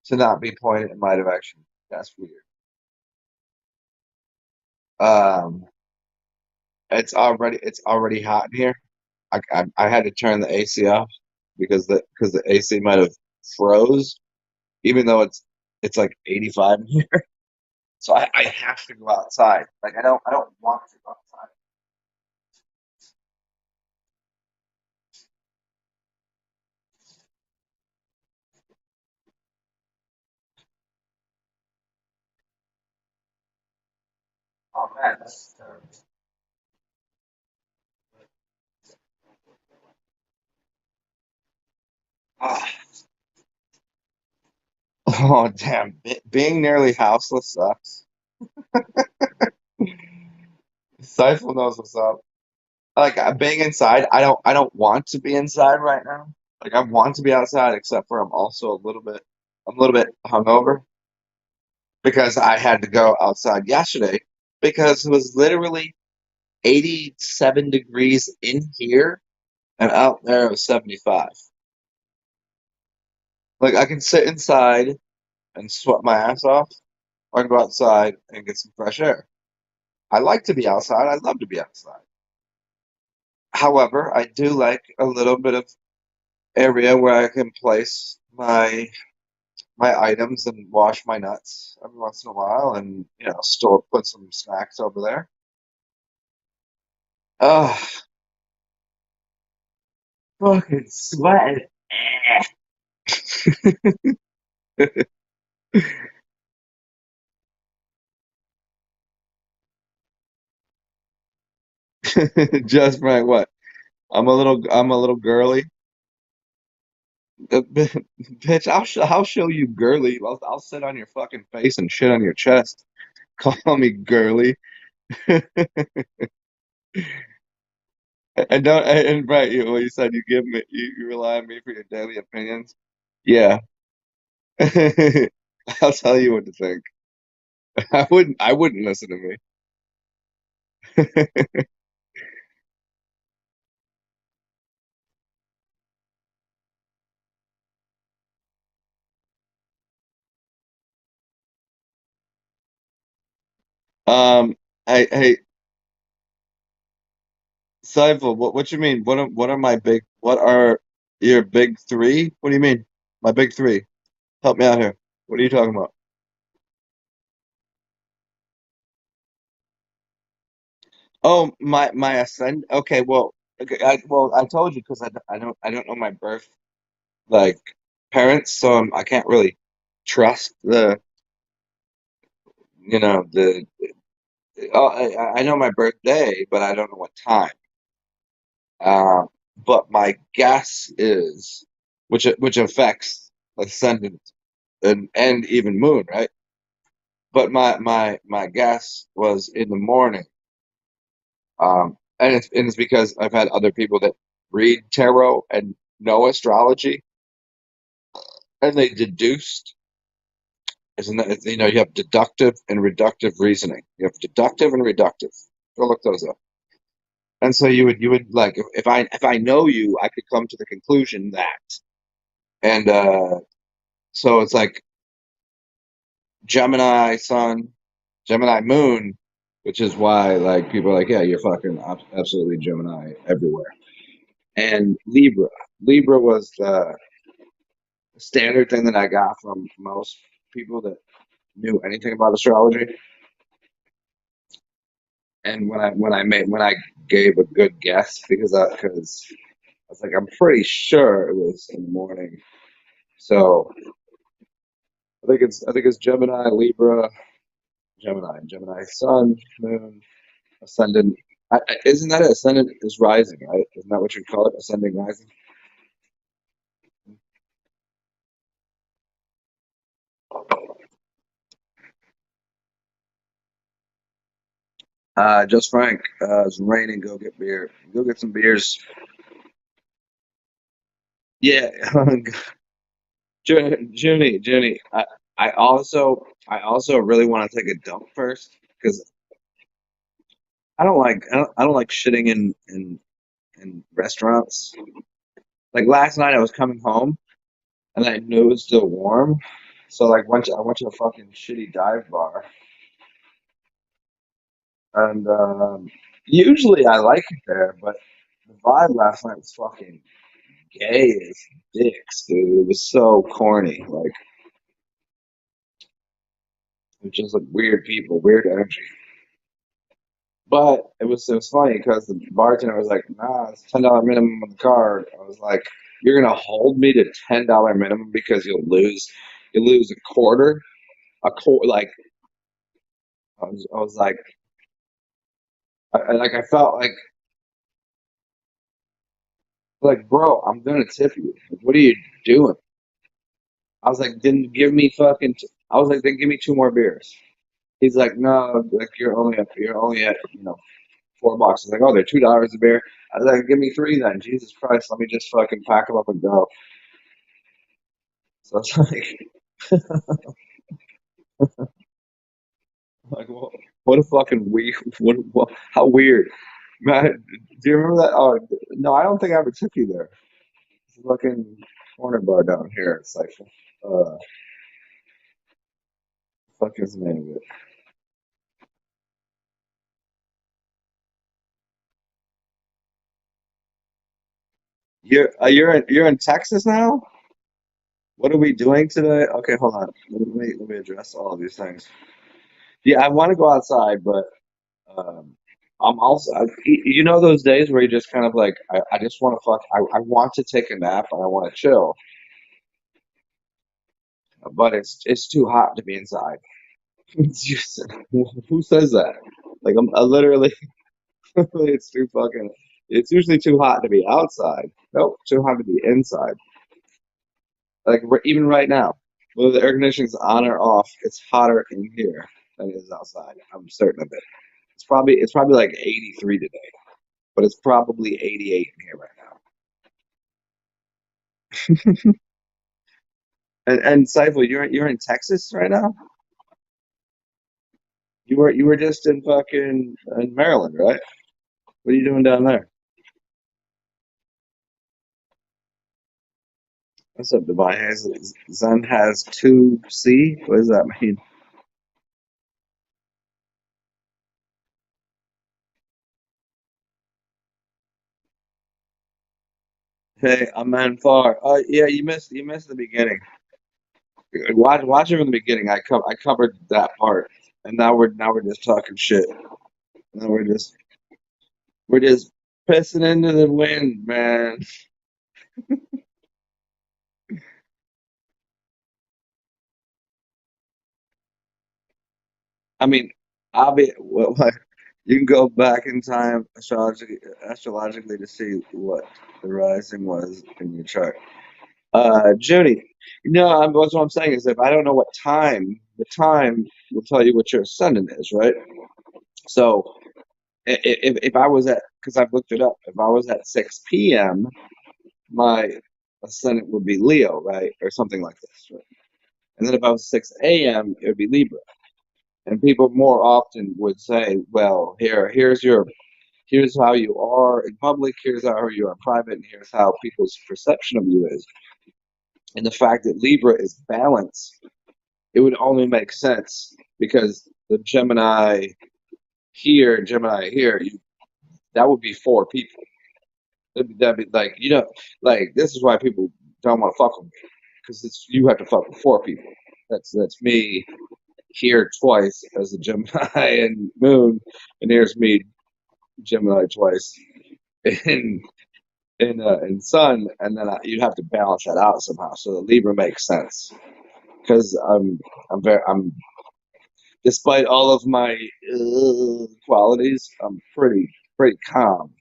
to not be pointed in my direction. That's weird. Um, it's already hot in here. I had to turn the AC off because the AC might have froze, even though it's like 85 in here. So I have to go outside. Like I don't want to go outside. Oh man, that's terrible. Ah. Oh damn, being nearly houseless sucks. Seifel knows what's up. Like being inside, I don't want to be inside right now. Like I want to be outside, except for I'm a little bit hungover because I had to go outside yesterday because it was literally 87 degrees in here and out there it was 75. Like I can sit inside and sweat my ass off, or I can go outside and get some fresh air. I like to be outside. I love to be outside. However, I do like a little bit of area where I can place my items and wash my nuts every once in a while, and store put some snacks over there. Oh, fucking sweating. Just right. What? I'm a little girly. Bitch, I'll show you girly. I'll sit on your fucking face and shit on your chest. Call me girly. And don't and right, well, you said you rely on me for your daily opinions. Yeah. I'll tell you what to think. I wouldn't listen to me. Um, hey, Seifel, what you mean? What are your big three? What do you mean? My big three. Help me out here. What are you talking about? Oh, my ascend. Okay, I told you because I don't know my birth like parents, so I can't really trust the. Oh, I know my birthday, but I don't know what time. Uh, but my guess is, which affects ascendant and even moon, right? But my guess was in the morning, and it's because I've had other people that read tarot and know astrology, and they deduced. Isn't that you have deductive and reductive reasoning. You have deductive and reductive. Go look those up. And so you would like if I know you, I could come to the conclusion that. And so it's like Gemini Sun, Gemini Moon, which is why like people are like, yeah, you're fucking absolutely Gemini everywhere. And Libra. Libra was the standard thing that I got from most people that knew anything about astrology. And when I gave a good guess because I was like, I'm pretty sure it was in the morning. So I think it's Gemini, Libra, Gemini Sun, Moon, Ascendant. Isn't that Ascendant is rising, right? Isn't that what you call it? Ascending rising. Just Frank. It's raining. Go get beer. Go get some beers. Yeah, Junie. I also really want to take a dump first because I don't like shitting in restaurants. Like last night, I was coming home and I knew it was still warm, so like I went to a fucking shitty dive bar, and usually I like it there, but the vibe last night was fucking gay as dicks, dude. It was so corny, like it was just like weird people, weird energy. But it was funny because the bartender was like, "Nah, it's $10 minimum on the card." I was like, "You're gonna hold me to $10 minimum because you lose a quarter, like." I was like. I felt like, bro, I'm gonna tip you. Like, what are you doing? I was like, then give me fucking. I was like, then give me two more beers. He's like, no, like you're only at 4 bucks. I was like, oh, they're $2 a beer. I was like, give me three then. Jesus Christ, let me just fucking pack them up and go. So it's like, well, what a fucking weird. How weird, man. Do you remember that? Oh no, I don't think I ever took you there. It's a fucking corner bar down here. It's like, fuck is the name of it? You're in Texas now. What are we doing today? Okay, hold on. Let me address all of these things. Yeah, I want to go outside, but um, I'm also those days where you just kind of like I just want to I want to take a nap and I want to chill, but it's too hot to be inside. It's just, who says that? Like I literally, it's too fucking. It's usually too hot to be outside. Nope, too hot to be inside. Like even right now, whether the air conditioning's on or off, it's hotter in here than it is outside. I'm certain of it. It's probably like 83 today, but it's probably 88 in here right now. And Saiful, you're in Texas right now. You were just in fucking in Maryland, right? What are you doing down there? What's up, Dubai? Zen has two C. What does that mean? Hey, I'm man far. Yeah, you missed the beginning. Watch it from the beginning. I covered that part, and now we're just talking shit. Now we're just pissing into the wind, man. I mean, I'll be well. You can go back in time astrologically to see what the rising was in your chart. Judy, what I'm saying is if I don't know what time, the time will tell you what your ascendant is, right? So if I was at, because I've looked it up, if I was at 6 p.m., my ascendant would be Leo, right? Or something like this, right? And then if I was 6 a.m., it would be Libra. And people more often would say, well, here's how you are in public, here's how you are in private, and here's how people's perception of you is. And the fact that Libra is balance, it would only make sense because the Gemini here, that would be four people. That'd be like, like this is why people don't want to fuck with me because it's you have to fuck with four people. That's me here twice as a Gemini and Moon, and here's me Gemini twice in in Sun, and then you'd have to balance that out somehow. So the Libra makes sense because I'm despite all of my qualities, I'm pretty calm.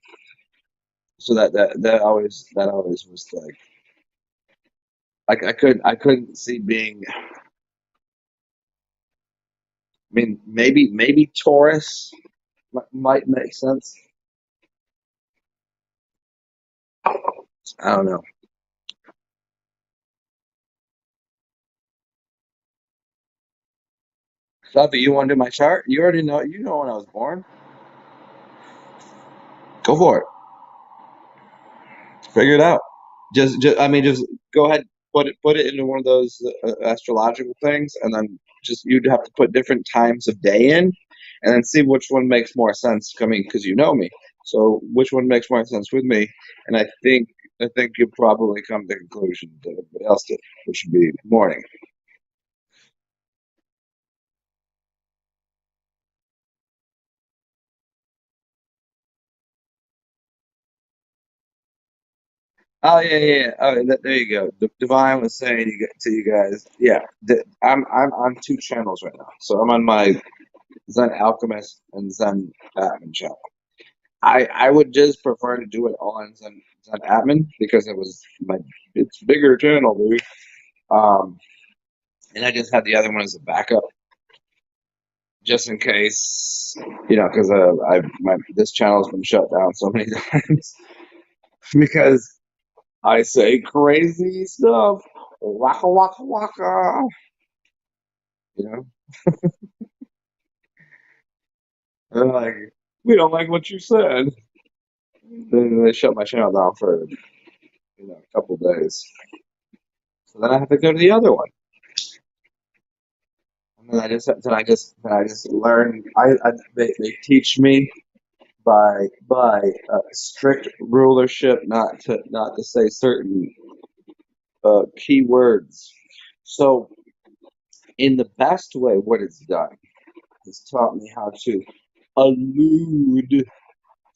So that always was like I couldn't see being. I mean, maybe Taurus might make sense. I don't know. Stuff that you want to do my chart? You already know. You know when I was born. Go for it. Figure it out. I mean, just go ahead, put it into one of those astrological things, and then just you'd have to put different times of day in, and then see which one makes more sense. Coming because you know me, so which one makes more sense with me? And I think you'll probably come to the conclusion that everybody else did, which would be morning. Oh yeah, yeah, yeah. Oh, there you go. Divine was saying to you guys, yeah. I'm on two channels right now, so I'm on my Zen Alchemist and Zen Batman channel. I would just prefer to do it on Zen Atman because it's bigger channel, dude. Um, and I just had the other one as a backup, just in case, because I my this channel's been shut down so many times because I say crazy stuff, waka waka waka, you know. And they're like, we don't like what you said. Then they shut my channel down for a couple days. So then I have to go to the other one. And then I just learn. They teach me by strict rulership not to say certain key words. So in the best way, what it's done has taught me how to allude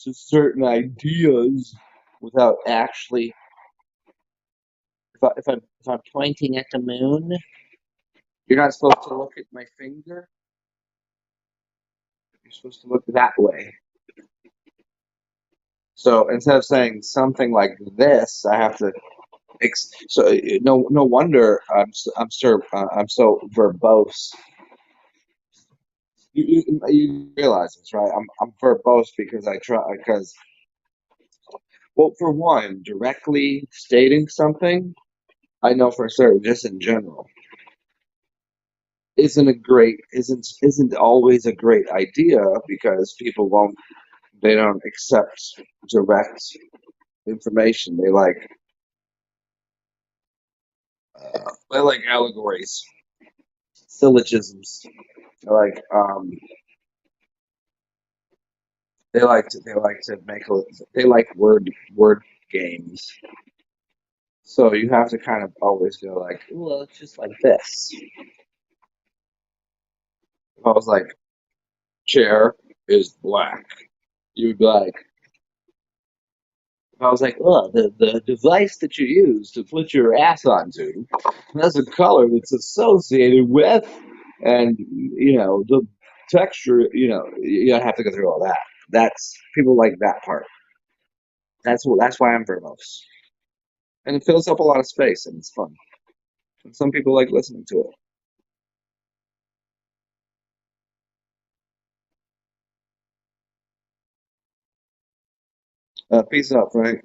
to certain ideas without actually. If I'm pointing at the moon, you're not supposed to look at my finger. You're supposed to look that way. So instead of saying something like this, I have to. So no wonder I'm so verbose. You realize this, right? I'm verbose because I try because well, for one, directly stating something, I know for certain, just in general, isn't always a great idea because people won't they don't accept direct information. They like allegories, syllogisms. They like um they like to they like word games. So you have to kind of always go like, well, it's just like this. If I was like, chair is black, you'd be like, if I was like, oh, the device that you use to put your ass onto has a color that's associated with, and the texture. You don't have to go through all that. That's people like that part. That's why I'm verbose, and it fills up a lot of space, and it's fun. And some people like listening to it. Peace out, Frank.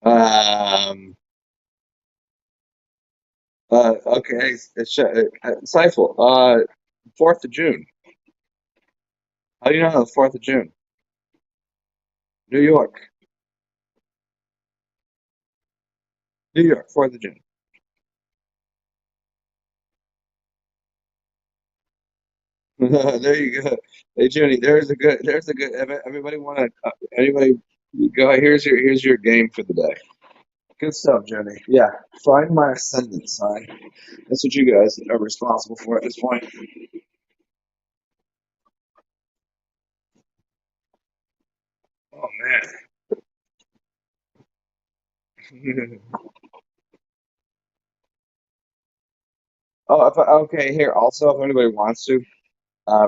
um. Okay. Seifel. 4th of June. How do you know the 4th of June? New York. New York. 4th of June. There you go. Hey, Junie. There's a good. There's a good. Everybody want to? Anybody? Go. Here's your game for the day. Good stuff, Junie. Yeah. Find my ascendant sign. That's what you guys are responsible for at this point. Oh man. Okay. Here. Also, if anybody wants to,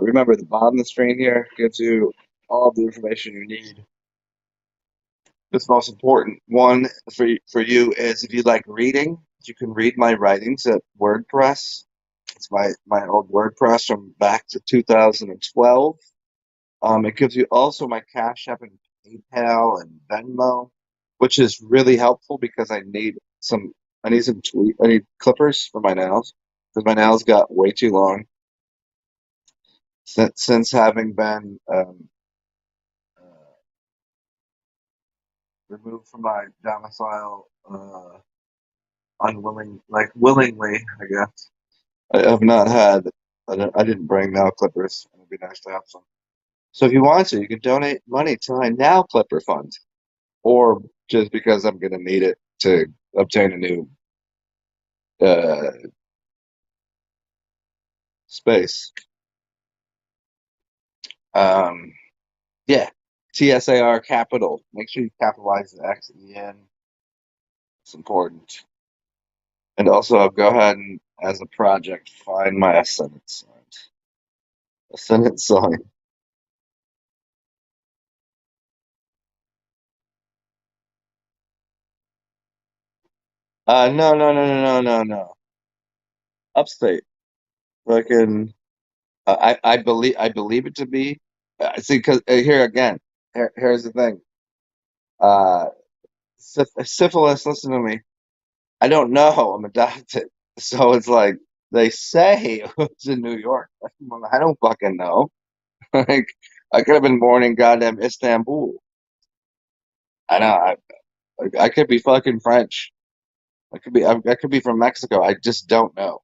remember the bottom of the screen here gives you all the information you need. This most important one for you is if you like reading, you can read my writings at WordPress. It's my old WordPress from back to 2012. It gives you also my Cash App and PayPal and Venmo, which is really helpful because I need clippers for my nails because my nails got way too long since having been removed from my domicile willingly, I guess. I have not had. I didn't bring nail clippers. It'd be nice to have some. So if you want to, you can donate money to my nail clipper fund, or just because I'm going to need it to obtain a new uh, space. Um, yeah, TSAR capital. Make sure you capitalize the X at the end. It's important. And also, I'll go ahead and, as a project, find my ascendant sign. Ascendant sign. No, no, no, no, no, no, no. Upstate. Fucking. I believe it to be. See, because here again, here's the thing. Uh, syphilis. Listen to me. I don't know. I'm adopted, so it's like they say it's in New York. I don't fucking know. Like I could have been born in goddamn Istanbul. I know. I could be fucking French. I could be from Mexico. I just don't know.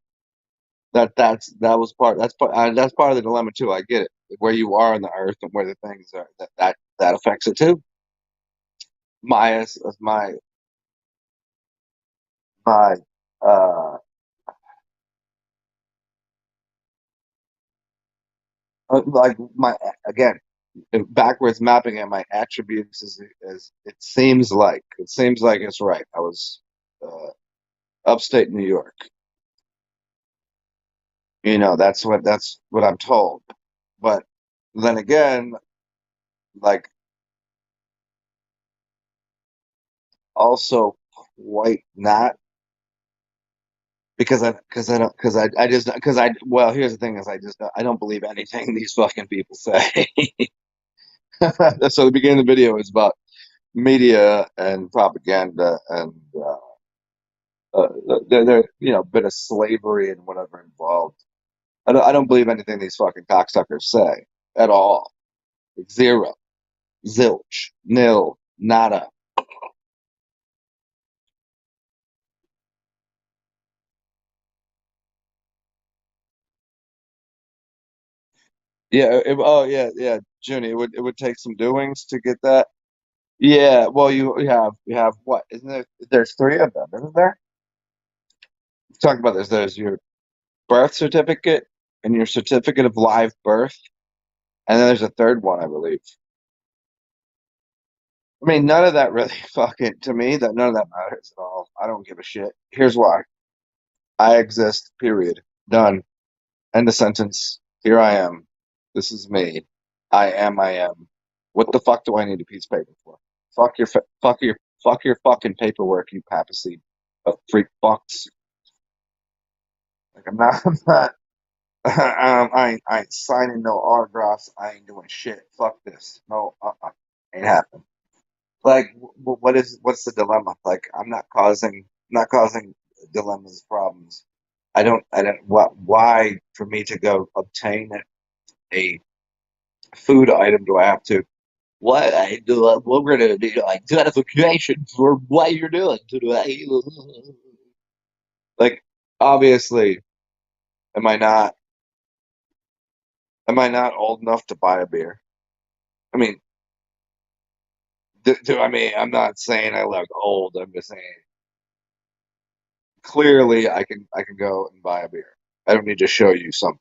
That was part. That's part of the dilemma too. I get it. Where you are on the earth and where the things are. That affects it too. My uh like my again backwards mapping at my attributes is it seems like it's right. I was uh, upstate New York. That's what I'm told. But then again, like also quite not because I well here's the thing is I don't believe anything these fucking people say. So the beginning of the video is about media and propaganda and uh, there a bit of slavery and whatever involved. I don't believe anything these fucking cocksuckers say at all. Zero, zilch, nil, nada. Yeah. Oh yeah, yeah, Junie. It would take some doings to get that. Yeah. Well, you have what? Isn't there? There's three of them, isn't there? Talk about this. There's your birth certificate and your certificate of live birth, and then there's a third one, I believe. I mean, none of that really fucking to me. That none of that matters at all. I don't give a shit. Here's why. I exist. Period. Done. End of sentence. Here I am. This is me. I am. I am. What the fuck do I need a piece of paper for? Fuck your fucking paperwork, you papacy of freak fucks. Like I'm not. I'm not. I ain't signing no autographs. I ain't doing shit. Fuck this. No. Ain't happening. Like, what's the dilemma? Like, I'm not causing dilemmas, problems. I don't. Why for me to go obtain a food item do I have to? What I do? We're gonna do like identification for what you're doing today. Like, obviously, am I not? Am I not old enough to buy a beer? I mean, I mean? I'm not saying I look old. I'm just saying clearly I can go and buy a beer. I don't need to show you something.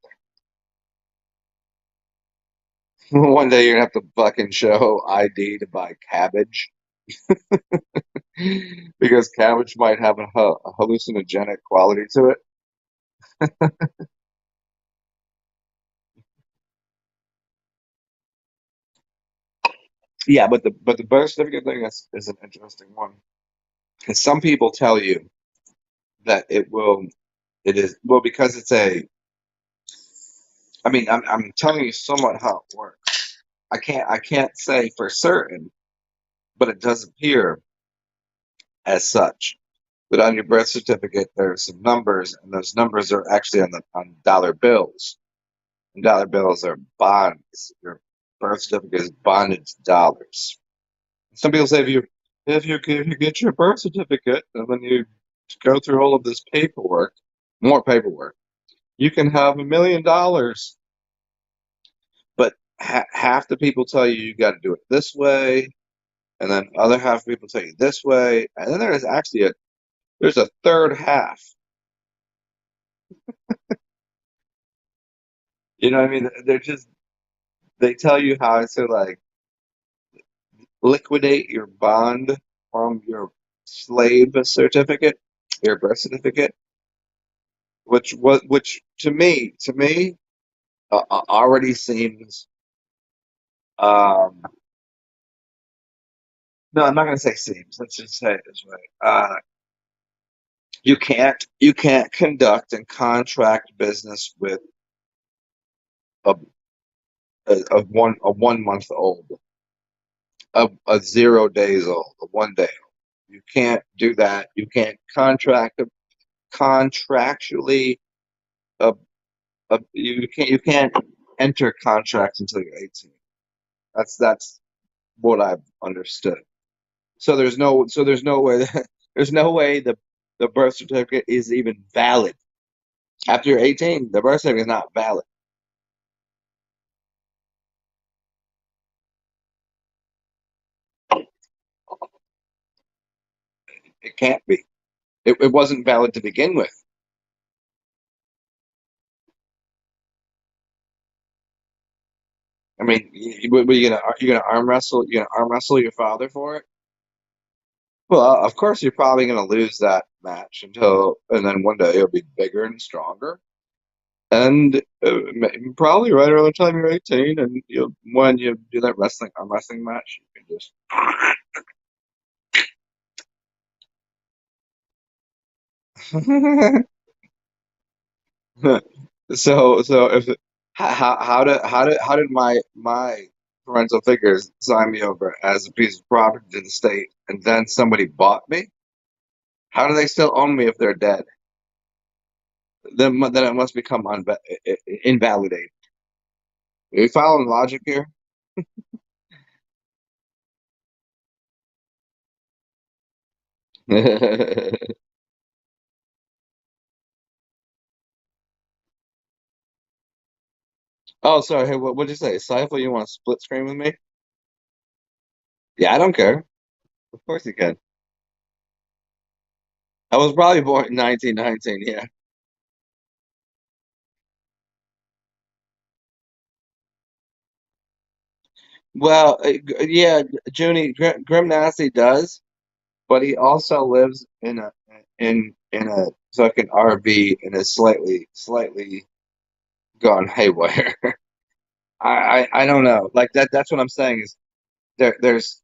One day you're gonna have to fucking show ID to buy cabbage because cabbage might have a hallucinogenic quality to it. Yeah, but the birth certificate thing is an interesting one. 'Cause some people tell you that it is well because it's a. I mean, I'm telling you somewhat how it works. I can't say for certain, but it does appear as such. But on your birth certificate, there's some numbers, and those numbers are actually on dollar bills. And dollar bills are bonds. Your birth certificate is bonded to dollars. Some people say if you get your birth certificate and then you go through all of this paperwork, more paperwork, you can have $1 million. But half the people tell you got to do it this way, and then other half of people tell you this way, and then there's a third half You know what I mean? They're just they tell you how to like liquidate your bond from your slave certificate, your birth certificate, which to me already seems um no, I'm not going to say seems. Let's just say it this way. You can't conduct and contract business with a a 1 month old, a 0 days old, a 1 day old. You can't do that. You can't contractually you can't enter contracts until you're 18. That's what I've understood. So there's no way there's no way the birth certificate is even valid. After you're 18, the birth certificate is not valid. It can't be. It wasn't valid to begin with. I mean, what are you gonna arm wrestle? You gonna arm wrestle your father for it? Well, of course you're probably gonna lose that match and then one day you'll be bigger and stronger. And probably right around the time you're 18, and when you do that arm wrestling match, you can just so if how did my parental figures sign me over as a piece of property to the state, and then somebody bought me? How do they still own me if they're dead? Then it must become invalidated. Are you following logic here? Oh, sorry. Hey, what'd you say? Cypher, you want to split screen with me? Yeah, I don't care. Of course you can. I was probably born in 1919. Yeah. Well, yeah, Grim Nasty does, but he also lives in a fucking RV and is slightly gone haywire. I don't know. Like that's what I'm saying is there's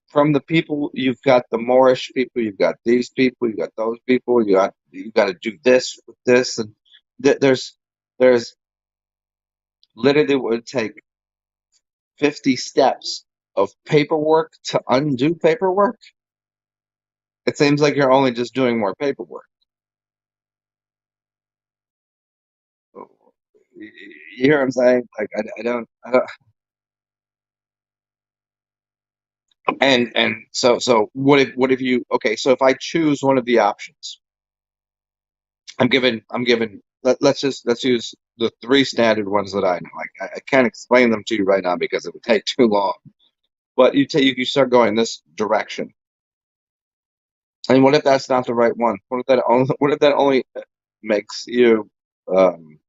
from the people you've got the Moorish people, you've got these people, you've got those people, you got to do this with this, and there's literally would take 50 steps of paperwork to undo paperwork. It seems like you're only just doing more paperwork. You hear what I'm saying? Like I don't. And so what if you okay? So if I choose one of the options, I'm given. Let's use the three standard ones that I know. I can't explain them to you right now because it would take too long. But you start going this direction. And what if that's not the right one? What if that only makes you um,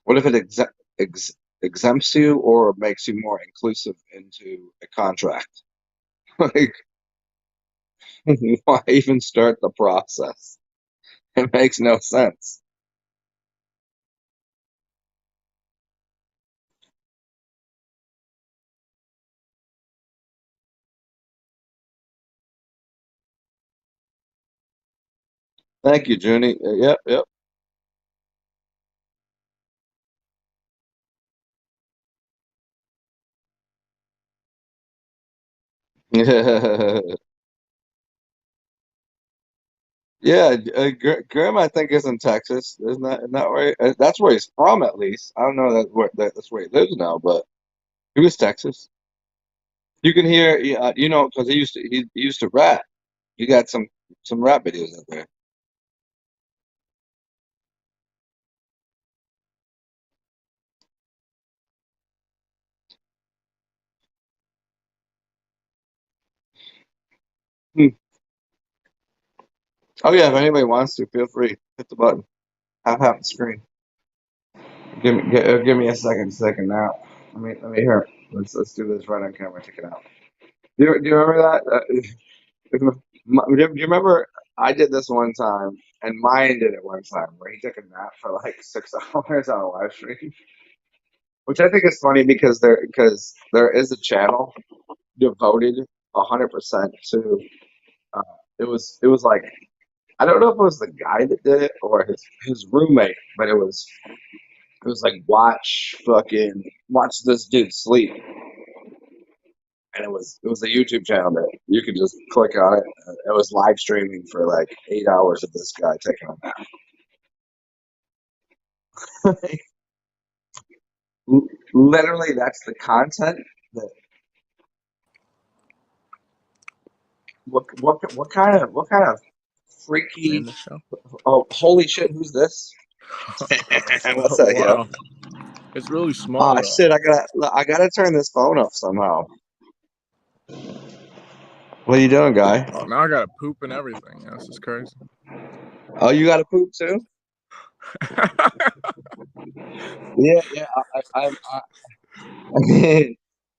what if it exempts you or makes you more inclusive into a contract? Like, why even start the process? It makes no sense. Thank you, Junie. Yep, yep. Yeah, Grim, I think is in Texas, isn't that where that's where he's from at least. I don't know that's where he lives now, but he was Texas. You can hear, yeah, because he used to rap. You got some rap videos out there. Hmm. Oh yeah, if anybody wants to, feel free. Hit the button. Have half the screen. Give me a second now. Let me hear. Let's do this right on camera. Take it out. Do you remember that? Do you remember I did this one time, and mine did it one time where he took a nap for like 6 hours on a live stream, which I think is funny because there is a channel devoted 100% to. Uh, it was like I don't know if it was the guy that did it or his roommate, but it was like watch this dude sleep, and it was a YouTube channel that you could just click on it. It was live streaming for like 8 hours of this guy taking a nap. Literally, that's the content. That what kind of In freaky? the show. Oh, holy shit! Who's this? What's that, yo? Wow. It's really small Ah, though. shit! I gotta turn this phone off somehow. What are you doing, guy? Oh, now I gotta poop and everything. Yeah, this is crazy. Oh, you gotta poop too? Yeah, yeah.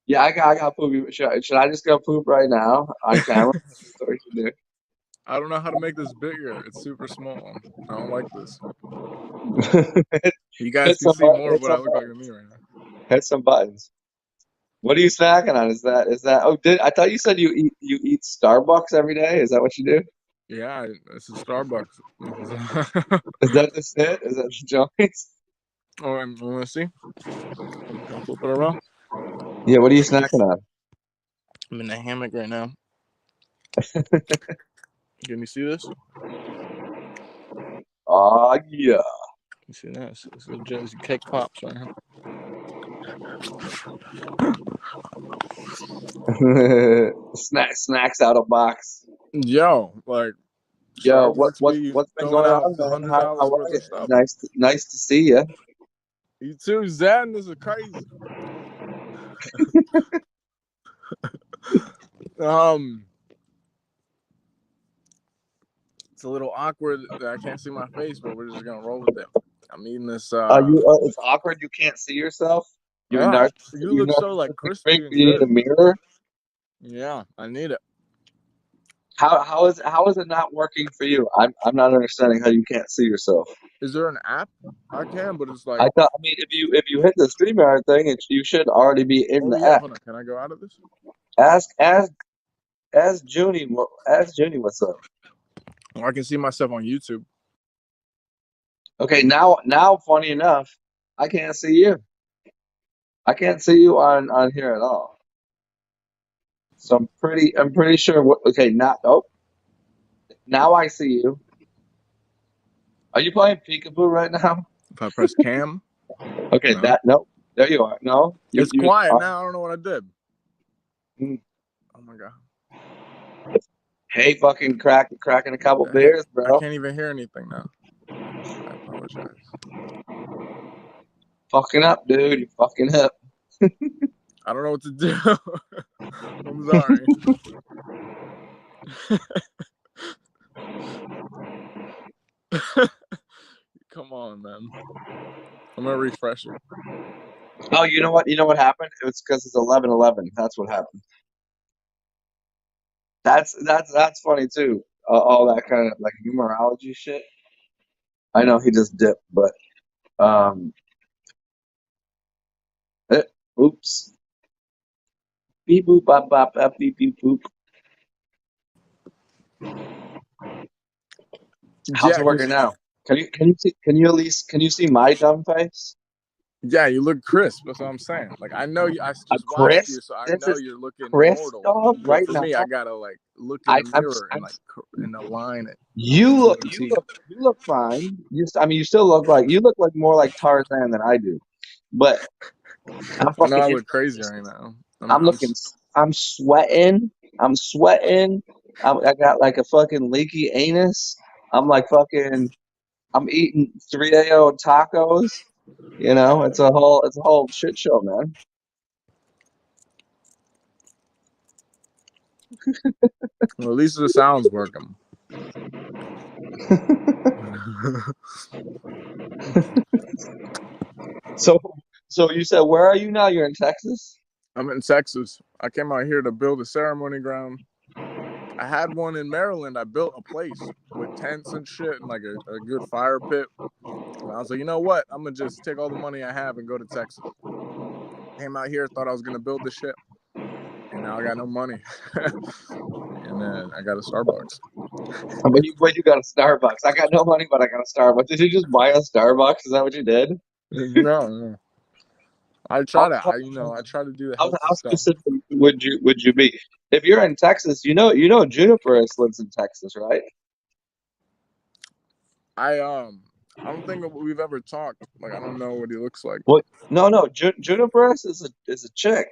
Yeah, I got poop. Should I just go poop right now on camera? That's what we should I don't know how to make this bigger. It's super small. I don't like this. do. You guys can see more of Hit what I some look like to me right now. hit some buttons. What are you snacking on? Is that? Oh, I thought you said you eat Starbucks every day. Is that what you do? Yeah, this is Starbucks. Is that the it? Is that the joints? Oh, I'm gonna see. Can I flip it around? Yeah. What are you snacking on? I'm in the hammock right now. Can you see this? Oh yeah. You see this? This is just cake pops right now. Snacks out of box. Yo, like Yo, Starbucks be what's been throwing going out on, man? How $100 are worth you? of stuff. Nice to see you. You too, Zen. This is crazy. Um, it's a little awkward that I can't see my face, but we're just gonna roll with it. I'm eating this. It's awkward. You can't see yourself. You Yeah, narciss. you You look so like narcissistic freak. crispy and You need a good. mirror. Yeah, I need it. How is it not working for you? I'm not understanding how you can't see yourself. Is there an app? I can, but it's like, I mean, if you hit the StreamYard thing, you should already be in oh the yeah, app. hold on. Can I go out of this? Ask Junie. Ask Junie what's up. Oh, I can see myself on YouTube. Okay, now, funny enough, I can't see you. I can't see you on here at all. So I'm pretty sure. Okay, now I see you. Are you playing peekaboo right now? If I press cam, Okay, no. no, there you are. No, It's you quiet are. now. I don't know what I did. Mm. Oh my god. Hey, fucking cracking a couple What the heck? beers, I bro. can't even hear anything now. I apologize. Fucking up, dude. You fucking up. I don't know what to do. I'm sorry. Come on, man. I'm gonna refresh it. Oh, you know what? You know what happened? It was because it's 11:11. That's what happened. That's funny too. All that kind of like numerology shit. I know he just dipped, but um, eh, oops. Beep boop bop bop bop beep beep boop. How's Yeah, it working now? Can you see my dumb face? yeah, you look crisp. That's what I'm saying. Like I know you. I A just watched you, Chris? so I This know is you're looking Chris immortal. dog But right for now. me, I gotta like look in I the I'm mirror and I'm like and align it. you See look what I'm you seeing. look you look fine. I mean, you still look like more like Tarzan than I do. But I'm I know fucking I in look crazy right now. I'm looking. I'm sweating. I'm sweating. I got like a fucking leaky anus. I'm like fucking. I'm eating 3 old tacos. It's a whole shit show, man. Well, at least the sound's working. So, so you said, where are you now? You're in Texas? I'm in Texas. I came out here to build a ceremony ground. I had one in Maryland. I built a place with tents and shit and like a good fire pit. And I was like, you know what? I'm gonna just take all the money I have and go to Texas. Came out here, thought I was gonna build this shit, and now I got no money. And then I got a Starbucks. But you got a Starbucks. I got no money, but I got a Starbucks. Did you just buy a Starbucks? Is that what you did? No. I try How, to, how, I try to do the how healthy stuff. specific would you be? If you're in Texas, you know Juniper lives in Texas, right? I don't think we've ever talked. Like I don't know what he looks like. Well, no. Juniper is a chick.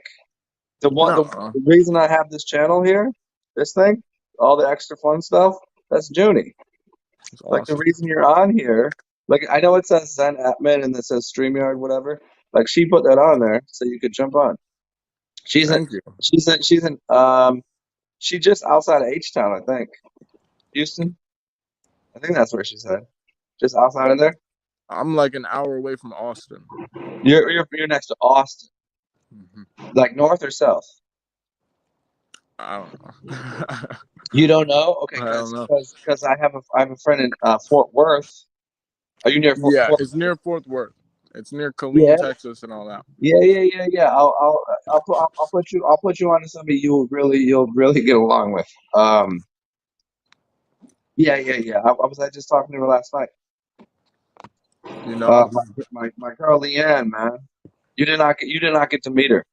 No, The reason I have this channel here, this thing, all the extra fun stuff, that's Junie. it's Like the awesome. reason you're on here, like I know it says Zen Atman and it says StreamYard, whatever. Like she put that on there so you could jump on. She's in Thank you. she's just outside of H Town, I think. Houston? I think that's where she's at. Just outside of there? I'm like an hour away from Austin. You're next to Austin. Mm-hmm. Like north or south? I don't know. You don't know? Okay, I don't know. because I have a friend in Fort Worth. Are you near Yeah, Fort it's Worth? near Fort Worth. It's near Yeah, Killeen, Texas, and all that. yeah. I'll put you on to somebody you'll really get along with. Yeah. I was just talking to her last night. You know, My girl Leanne, man. You did not get to meet her.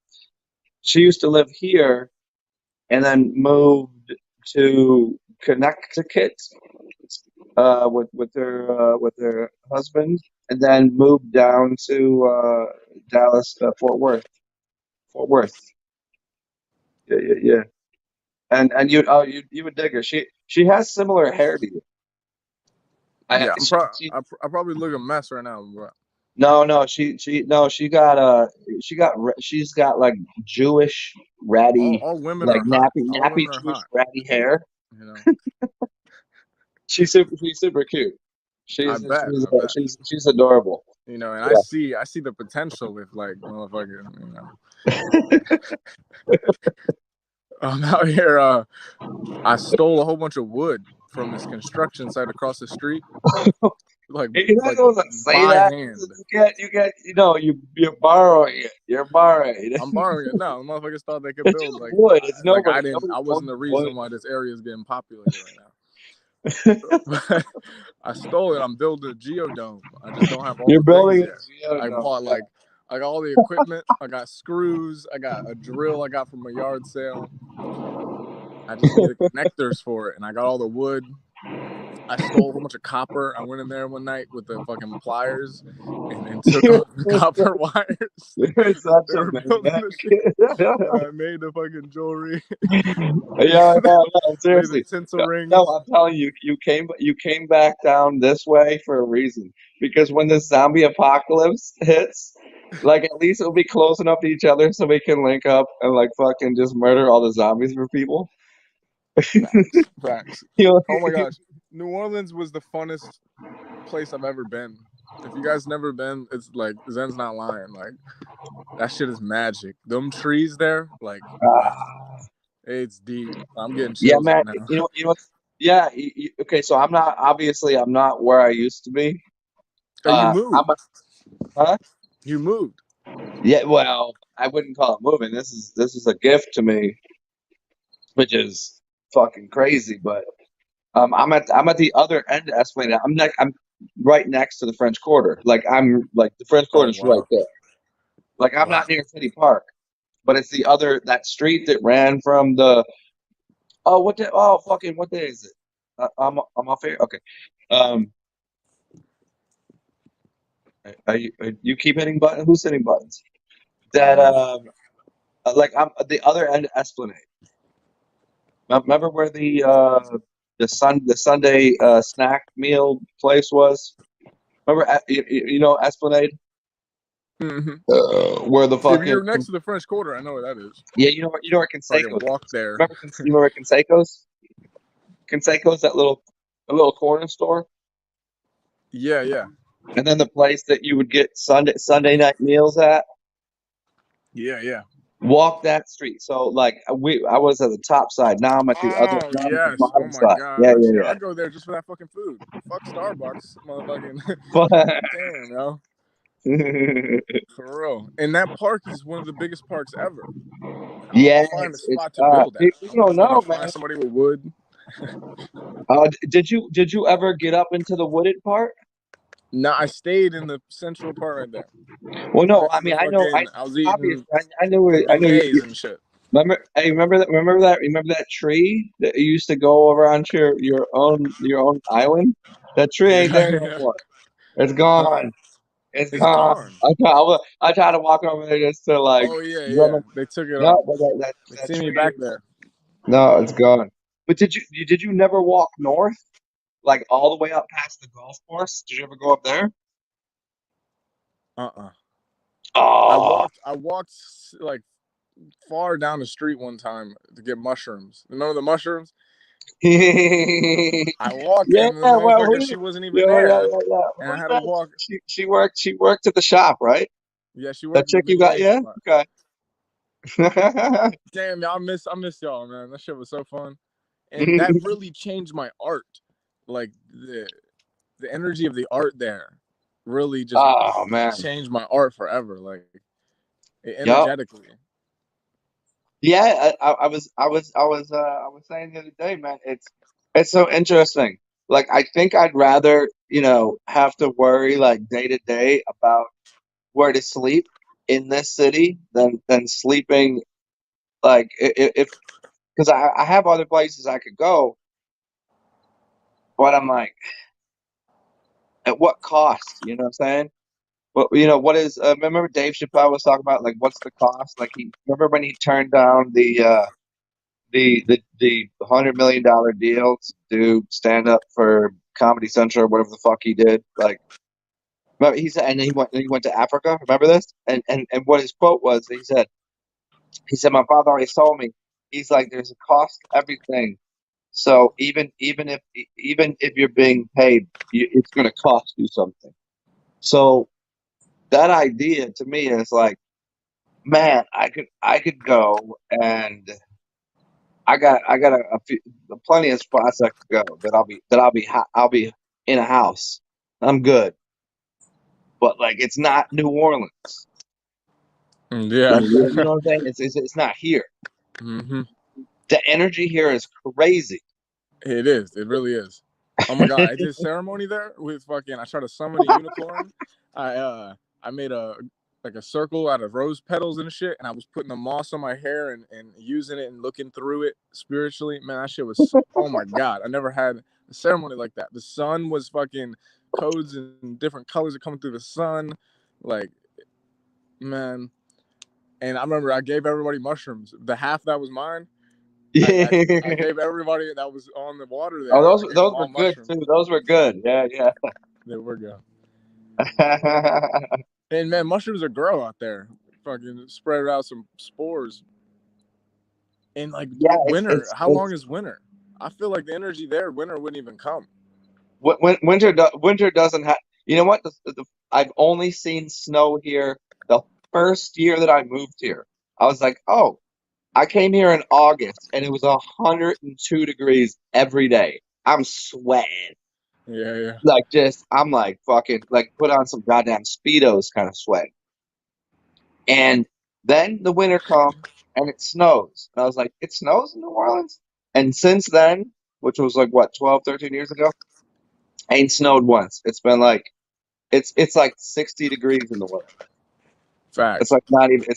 She used to live here and then moved to Connecticut with her husband, and then moved down to Dallas, Fort Worth. Fort Worth. Yeah. And you would dig her. She has similar hair to you. I yeah, I probably look a mess right now, but no she's got like Jewish ratty, all women like are hot. All nappy women are Jewish hot. ratty hair. You know, She's super cute. I She's bet, she's I bet. she's adorable. You know, and Yeah. I see the potential if like motherfucker. You know, I'm out here. I stole a whole bunch of wood from this construction site across the street, like You're not like supposed to say by that. hand. You're borrowing it. You're borrowing it. I'm borrowing it. No, motherfuckers thought they could It's build just wood. It's I nobody. didn't. Nobody I wasn't owns the wood. reason why this area is getting populated right now. But I stole it. I'm building a geodome. I just don't have all You're the things building yet. a I geodome. bought I got all the equipment. I got screws. I got a drill I got from a yard sale. I just need the connectors for it, and I got all the wood. I stole a whole bunch of copper. I went in there one night with the fucking pliers and took You're, off the copper wires. you're such They a were building maniac. the shit. I made the fucking jewelry, Yeah, no, made the seriously. tinsel No, rings. I'm telling you, you came back down this way for a reason. Because when the zombie apocalypse hits, like at least it'll be close enough to each other so we can link up and like fucking just murder all the zombies for people. Facts, facts. You Oh my gosh, New Orleans was the funnest place I've ever been. If you guys never been, it's like Zen's not lying. Like that shit is magic. Them trees there, like wow, it's deep. I'm getting yeah, chills man. right now. Yeah. Okay, so I'm not where I used to be. Oh, you I'm moved. huh? You moved. Yeah. Well, I wouldn't call it moving. This is a gift to me, which is fucking crazy. But I'm at the other end of Esplanade. I'm right next to the French Quarter. Like I'm like the French Oh Quarter's right wow, there. Like I'm wow. not near City Park, but it's the other that street that ran from the fucking what day is it? I'm off here. Okay. Um, are you keep hitting buttons? Who's hitting buttons? That Me. like I'm at the other end of Esplanade. Remember where the Sunday snack meal place was? Remember you know Esplanade? Mm-hmm. Where the If fucking you're next to the French Quarter, I know where that is. yeah, you know where So I can Conseco's walk is. there. Remember where Conseco's? Conseco's that little corner store. Yeah, yeah, And then the place that you would get Sunday night meals at, yeah, yeah. walk that street. So like I was at the top side. Oh Now I'm at the yes. Oh bottom my side. Yeah, gosh. Yeah, yeah, I go there just for that fucking food. Fuck Starbucks, motherfucking. yeah. Damn, yo, for real. And that park is one of the biggest parks ever. I'll Yeah, find a it's spot to build at. people don't Fucking know, find man. somebody with wood. Did you ever get up into the wooded part? Nah, I stayed in the central part right there. Well, no, I Past the mean, I know, fucking, I was eating obviously, I know beignets and shit. remember, hey, remember that tree that you used to go over onto your own island? That tree ain't Yeah, there no yeah. more. It's Huh? gone. It's It's gone. gone. I try to walk over there just to like, Oh yeah, run yeah. They took it no, all. but They that see me tree back is, there. no, it's gone. But did you never walk north, like all the way up past the golf course? Did you ever go up there? Uh-uh. I Oh, walked. I walked like far down the street one time to get mushrooms. Remember the mushrooms? yeah. I walked and the Well, motherfucker, she wasn't even there, and I Who's had to that? walk. She worked at the shop, right? Yeah, she That worked at the chick you got, beignet yeah. spot. Okay. Damn, y'all, I miss y'all, man. That shit was so fun, and that really changed my art. Like the energy of the art there really just Oh man. changed my art forever. Like Yup. energetically. Yeah, I was saying the other day, man. It's so interesting. Like I think I'd rather, have to worry like day to day about where to sleep in this city than sleeping like if because I have other places I could go, but I'm like, at what cost? You know what I'm saying? But what is? Remember Dave Chappelle was talking about like what's the cost? Like he remember when he turned down the $100 million deal to do stand up for Comedy Central or whatever the fuck he did. Like remember he said, and then he went to Africa. Remember this? And what his quote was? He said my father always told me. He's like there's a cost to everything. So even if you're being paid, it's going to cost you something. So that idea to me is like, man, I could go and I got plenty of spots I could go I'll be in a house. I'm good, but like it's not New Orleans. Yeah. Like you know what I'm saying? It's not here. Hmm. The energy here is crazy. It is. It really is. Oh my god! I did ceremony there with fucking. I tried to summon a unicorn. I made a like a circle out of rose petals and shit, and I was putting the moss on my hair and using it and looking through it spiritually. Man, that shit was. Oh my god! I never had a ceremony like that. The sun was fucking codes and different colors are coming through the sun, like man. And I remember I gave everybody mushrooms. The half that was mine, I, I, I Yeah. gave everybody that was on the water Oh, there. those I gave them those were all good mushrooms. too. Those were good. Yeah, yeah. There we go. And man, mushrooms are grow out there. Fucking spread out some spores. And like Yeah, it's winter, it's how long it's is winter? I feel like the energy there, winter wouldn't even come. winter doesn't have. You know what? I've only seen snow here the first year that I moved here. I was like, oh, I came here in August and it was 102 degrees every day. I'm sweating. Yeah, yeah. Like just I'm like fucking like put on some goddamn speedos kind of sweat. And then the winter comes and it snows. And I was like, it snows in New Orleans? And since then, which was like what, 12, 13 years ago, ain't snowed once. It's been like it's like 60 degrees in the winter. It's Facts. like not even a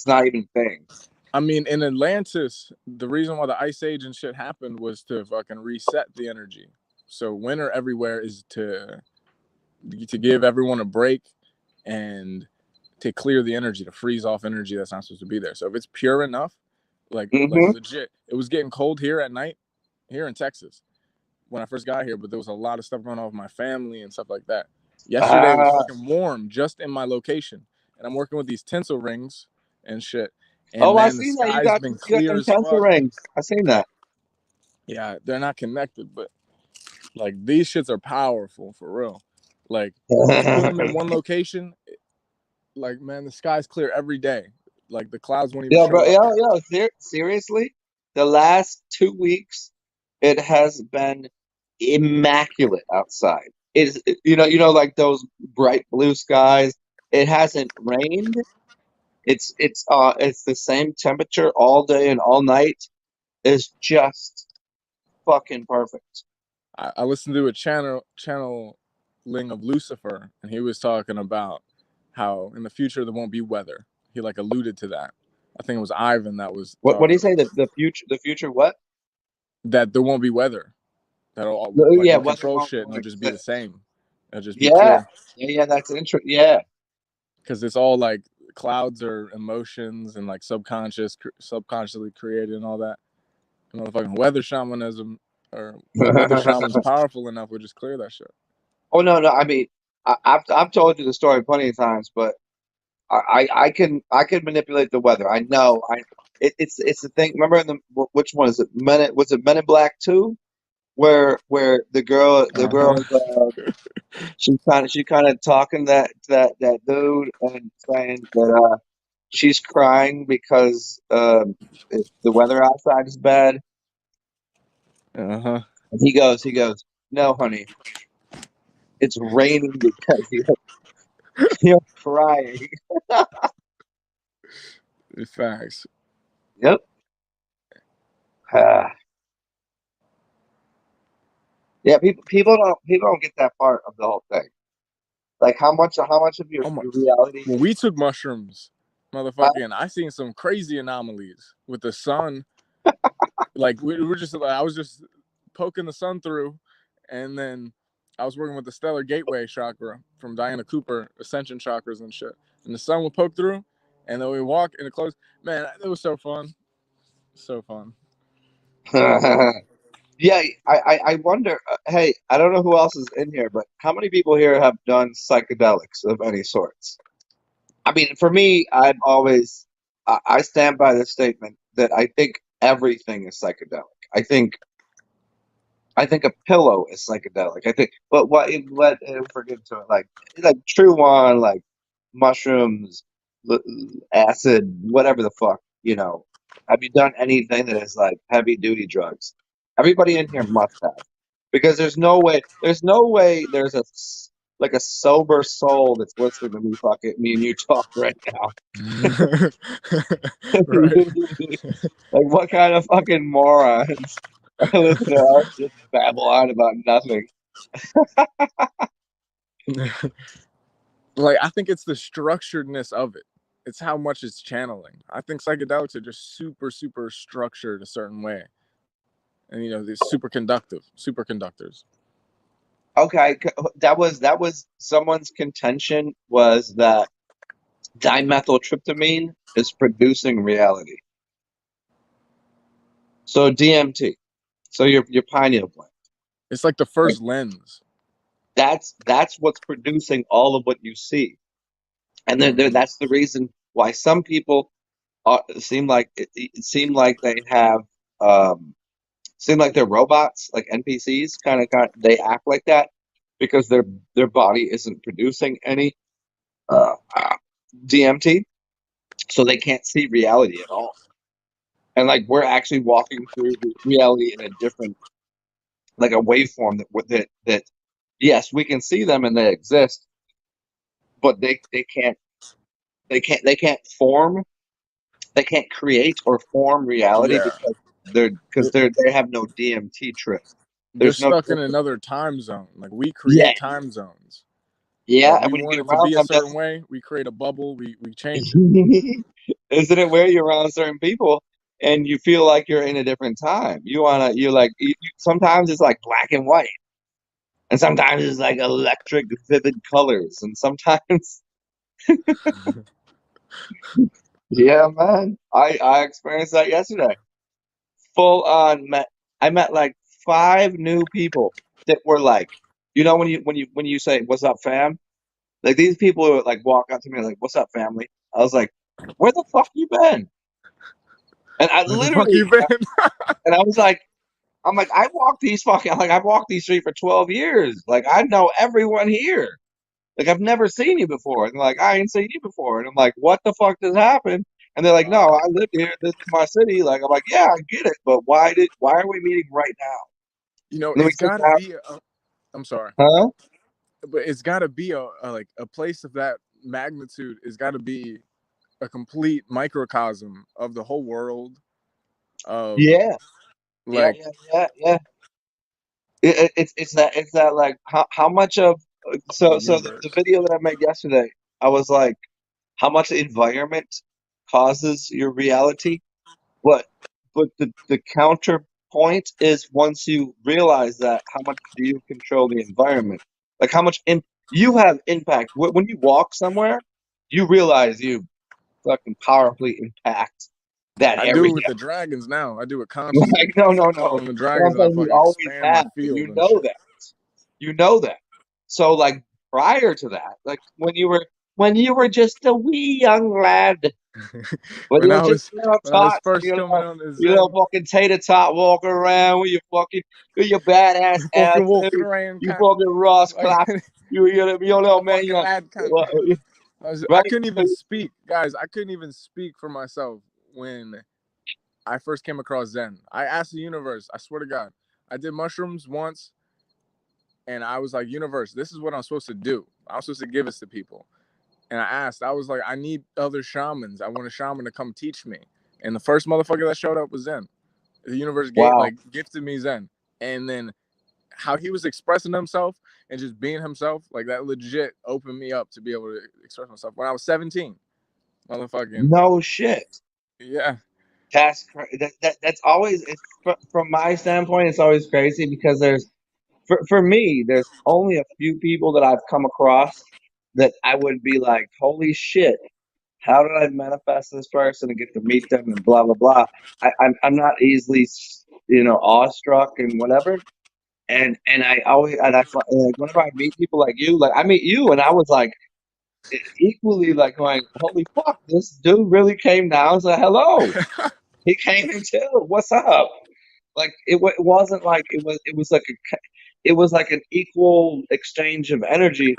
thing. I mean, in Atlantis, the reason why the ice age and shit happened was to fucking reset the energy. So winter everywhere is to give everyone a break and to clear the energy, to freeze off energy that's not supposed to be there. So if it's pure enough, like Hmm. legit, it was getting cold here at night, here in Texas when I first got here, but there was a lot of stuff going on with my family and stuff like that. Yesterday it was Ah. fucking warm just in my location, and I'm working with these tinsel rings and shit. And Oh, I man, the seen that. You sky's got been you got clear them as pencil fuck. rings. I seen that. Yeah, they're not connected, but like these shits are powerful for real. Like, just put them in one location. Like, man, the sky's clear every day. Like, the clouds won't even Yeah, show bro. up Yo, yet. yo, seriously, the last 2 weeks, it has been immaculate outside. It's like those bright blue skies. It hasn't rained. It's the same temperature all day and all night. It's just fucking perfect. I listened to a channeling of Lucifer, and he was talking about how in the future there won't be weather. He like alluded to that. I think it was Ivan that was What do you talking say? about The future what? that there won't be weather. That'll all, No, like yeah, we'll weather control shit and won't it'll just be the exist. same. It'll just be Yeah, clear yeah, that's interesting. Yeah. because it's all like clouds are emotions and like subconsciously created and all that. And motherfucking weather shamanism or weather shamans powerful enough would just clear that shit. Oh no, no. I mean, I've told you the story plenty of times, but I can manipulate the weather. I know. It's the thing. Remember which one is it? Was it Men in Black 2? Where the girl Uh-huh. she kind of talking that dude and saying that she's crying because the weather outside is bad. Uh-huh. And he goes, no, honey, it's raining because you're crying. Facts. Yep. Yeah, people don't get that part of the whole thing. Like how much of your, Oh my, your reality when is we took mushrooms, uh, motherfucking, I seen some crazy anomalies with the sun. Like we were just like I was just poking the sun through, and then I was working with the stellar gateway chakra from Diana Cooper, ascension chakras and shit. And the sun would poke through, and then we walk and it closed. Man, it was so fun, so fun. yeah, I wonder. Hey, I don't know who else is in here, but how many people here have done psychedelics of any sorts? I mean, for me, I stand by the statement that I think everything is psychedelic. I think I think a pillow is psychedelic. I think, but what if we get to it, like true one, like mushrooms, l- acid, whatever the fuck, you know. Have you done anything that is like heavy duty drugs? Everybody in here must have, because there's no way there's like a sober soul that's listening to me and you talk right now. Right. Like, what kind of fucking morons are listening to us just babble on about nothing? Like I think it's the structuredness of it. It's how much it's channeling. I think psychedelics are just super, super structured a certain way, and these superconductors. Okay, that was someone's contention was that dimethyltryptamine is producing reality. So DMT. So your pineal gland. It's like the Right? first lens. That's what's producing all of what you see, and Hmm. that's the reason why some people it seem like they have um, seem like they're robots, like NPCs. Kind of, they act like that because their body isn't producing any DMT, so they can't see reality at all. And like we're actually walking through reality in a different, like a waveform that yes, we can see them and they exist, but they can't form, they can't create or form reality Yeah, because they have no DMT trip. they're There's no stuck in trip. another time zone. Like we Yeah, create time zones. yeah. Like And we when you want get it to around be a them, certain way. We create a bubble. We change it. isn't it where you're around certain people and you feel like you're in a different time? Sometimes it's like black and white, and sometimes it's like electric, vivid colors, and sometimes, yeah, man. I experienced that yesterday. Full on I met like five new people that were like, when you say "What's up, fam?" Like these people would like walk up to me like, "What's up, family?" I was like, "Where the fuck you been?" And I Where the fuck literally, you been? and I was like, I'm like, I walk these fucking like I've walked these streets for 12 years. Like I know everyone here. Like I've never seen you before. And they're like, I ain't seen you before. And I'm like, what the fuck just happened? And they're like, no, I live here. This is my city. Like I'm like, yeah, I get it, but why are we meeting right now? You know, And then we it's sit got to down, be. I'm sorry, huh? but it's got to be like a place of that magnitude. It's got to be a complete microcosm of the whole world. Of Yeah, yeah, like yeah, yeah, yeah. It's that like how much of the so the universe. video that I made yesterday, I was like, how much the environment causes your reality. But the counterpoint is once you realize that, how much do you control the environment? Like how much you have impact when you walk somewhere, you realize you fucking powerfully impact that I do area. it with the dragons now. I do it Like consciously. no, I no, call no. on the But I'm dragons and I saying you fucking always expand my have, and field and shit. you know that. So like prior to that, like when you were just a wee young lad. When when you were I just was little when I was tots, first coming on the you little Zen, fucking tater tot walking around with your badass fucking walking attitude, around, you fucking Ross like class, you like little a man, fucking lad cunt. I right? couldn't even speak, guys. I couldn't even speak for myself when I first came across Zen. I asked the universe. I swear to God, I did mushrooms once, and I was like, "Universe, this is what I'm supposed to do. I'm supposed to give this to people." And I asked, I was like, "I need other shamans. I want a shaman to come teach me." And the first motherfucker that showed up was Zen. The universe Wow. gifted me Zen, and then how he was expressing himself and just being himself, like that legit opened me up to be able to express myself when I was 17. Motherfucking No shit. yeah. That's always from my standpoint. It's always crazy because for me, there's only a few people that I've come across that I would be like, holy shit. How did I manifest this person and get to meet them and blah blah blah? I'm not easily awestruck and whatever. And I always and I like whenever I meet people like you, like I meet you and I was like equally like going, holy fuck, this dude really came down. So hello, he came in too. What's up? Like it wasn't like it was like an equal exchange of energy.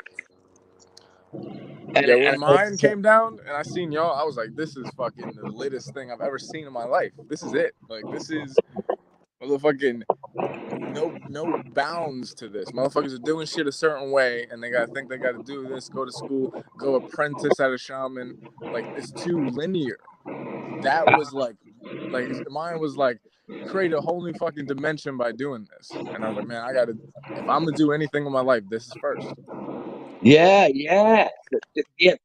Yeah, And when I was mine just like, came down and I seen y'all, I was like, this is fucking the latest thing I've ever seen in my life. This is it. Like this is motherfucking no bounds to this. Motherfuckers are doing shit a certain way and they gotta think they gotta do this, go to school, go apprentice at a shaman. Like it's too linear. That was like mine was like create a whole new fucking dimension by doing this. And I was like, man, I gotta if I'm gonna do anything in my life, this is first. yeah, yeah, yeah.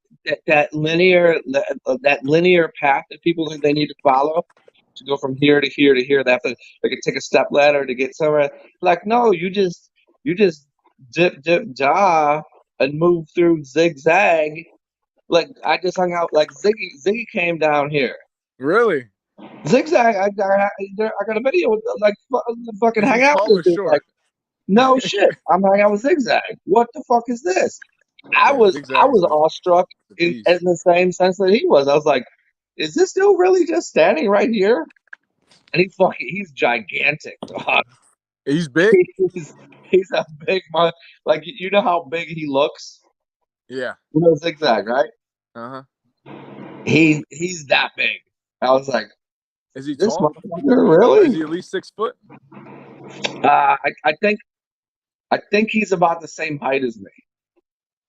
That linear path that people think they need to follow to go from here to here to here. They could take a step ladder to get somewhere. Like, no, you just dip da and move through zigzag. Like I just hung out. Like Ziggy came down here. Really? Zigzag. I got a video with like fucking Is he hang out tall with or this dude. Like short? no shit. I'm hanging out with Zigzag. What the fuck is this? Yeah, I zigzags was is awestruck a in beast. the same sense that he was. I was like, is this dude really just standing right here? And he's gigantic, dog. He's big? He's he's a big man. Like you know how big he looks? Yeah. You know Zigzag, right? Uh-huh. He's that big. I was like, Is he this tall? motherfucker Is really? he at least 6 foot? I think he's about the same height as me,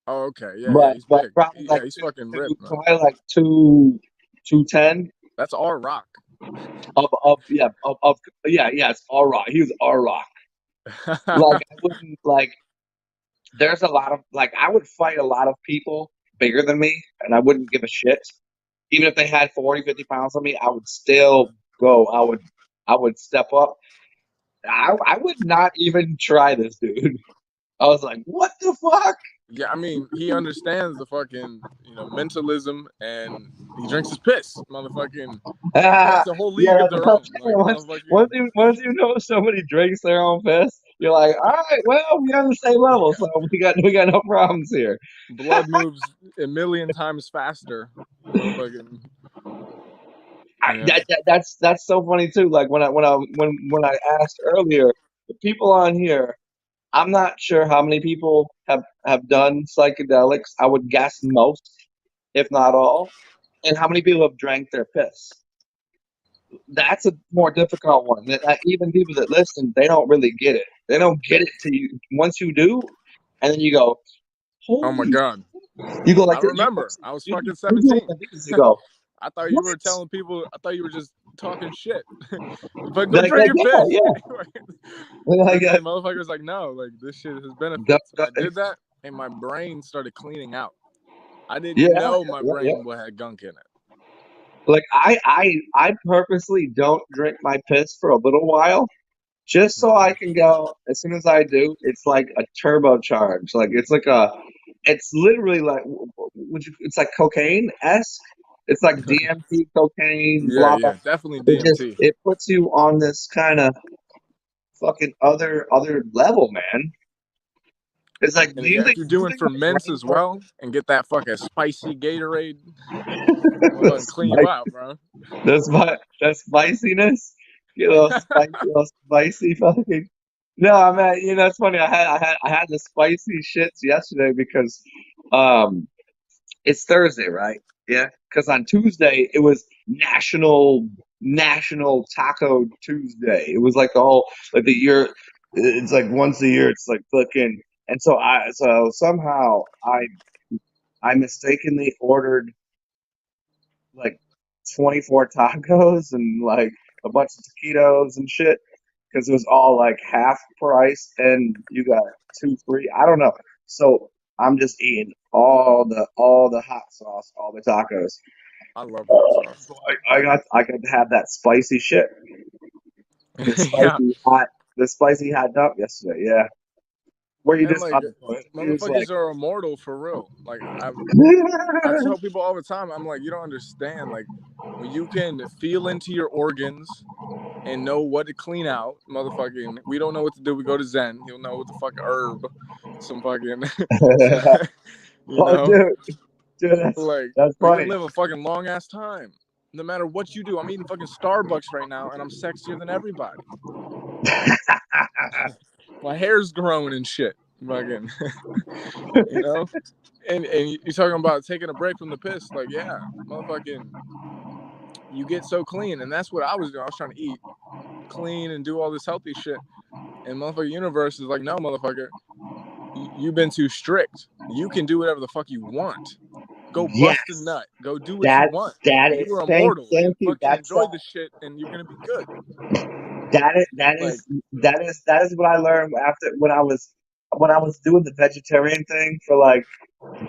Oh, okay. Yeah, yeah, he's but big. probably Yeah, like he's fucking ripped, man. probably like 210. That's our rock. Yeah, it's all rock. He was all rock. Like I wouldn't like. There's a lot of like I would fight a lot of people bigger than me, and I wouldn't give a shit. Even if they had 40, 50 pounds on me, I would still go. I would step up. I would not even try this dude. I was like, what the fuck? Yeah, I mean, he understands the fucking, mentalism and he drinks his piss. Motherfucking Yeah, that's a whole league of that's their what I'm own. saying. Like motherfucking Once you know somebody drinks their own piss, you're like, all right, well, we on the same level, yeah. so we got no problems here. Blood moves a million times faster. Motherfucking Yeah. That's so funny too. Like when I asked earlier, the people on here, I'm not sure how many people have done psychedelics. I would guess most, if not all, and how many people have drank their piss. That's a more difficult one. Even people that listen, they don't really get it. They don't get it till you once you do, and then you go, Oh my holy! God. You go I like that. remember. I was fucking You do 17. one of these. You go, I thought you what? were telling people. I thought you were just talking shit. But go drink Like your yeah, piss. yeah. Like And motherfuckers like, no, like this shit has benefits. And I did that, and my brain started cleaning out. I yeah, didn't know my yeah, yeah. brain had gunk in it. Like I purposely don't drink my piss for a little while just so I Mm-mm. can go. As soon as I do, it's like a turbocharge. Like it's like a, it's literally like, it's like cocaine esque. It's like DMT, cocaine, Yeah, blah blah. yeah, definitely It just DMT. it puts you on this kind of fucking other level, man. It's like, And do you yeah, if think you're do you doing think my ferments brain as works? well and get that fucking spicy Gatorade, I'm gonna That's clean you out, bro. that spiciness, little spicy fucking. No, I mean, it's funny. I had the spicy shits yesterday because, um, it's Thursday, right? Yeah, because on Tuesday it was National Taco Tuesday. It was like the whole like the year. It's like once a year. It's like fucking. And so somehow I mistakenly ordered like 24 tacos and like a bunch of taquitos and shit because it was all like half price and you got two free. I don't know. So I'm just eating all the hot sauce, all the tacos. I love hot sauce. So I got to have that spicy shit, the Yeah, spicy hot dog yesterday. Yeah, where you and just like on the toilet, you're just like, motherfuckers are immortal for real. Like I tell people all the time, I'm like, you don't understand. Like when you can feel into your organs and know what to clean out, motherfucking. We don't know what to do. We go to Zen. He'll know what the fuck herb, some fucking, you oh, know, dude, like that's we can funny. live a fucking long ass time. No matter what you do, I'm eating fucking Starbucks right now, and I'm sexier than everybody. My hair's growing and shit. Fucking, you know. And you're talking about taking a break from the piss, like yeah, motherfucking, you get so clean, and that's what I was doing. I was trying to eat clean and do all this healthy shit, and motherfucker universe is like, no, motherfucker, you've been too strict. You can do whatever the fuck you want. Go bust a Yes, nut. Go do what you that want. that You is. are Thank immortal thank and you. fucking enjoy the shit, and you're gonna be good. That is that Like, is that is what I learned after when I was doing the vegetarian thing for like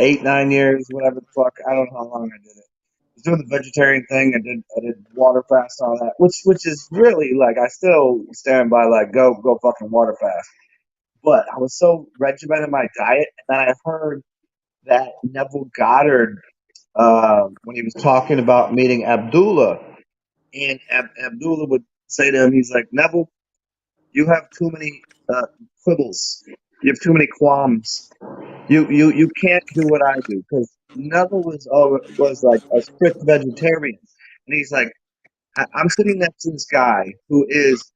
8 9 years, whatever the fuck. I don't know how long I did it. I was doing the vegetarian thing. I did water fast and all that, which is really like I still stand by like go fucking water fast. But I was so regimented in my diet, and then I heard that Neville Goddard when he was talking about meeting Abdullah, and Abdullah would say to him, he's like, Neville, you have too many quibbles. You have too many qualms. You can't do what I do because Neville was like a strict vegetarian, and he's like, I'm sitting next to this guy who is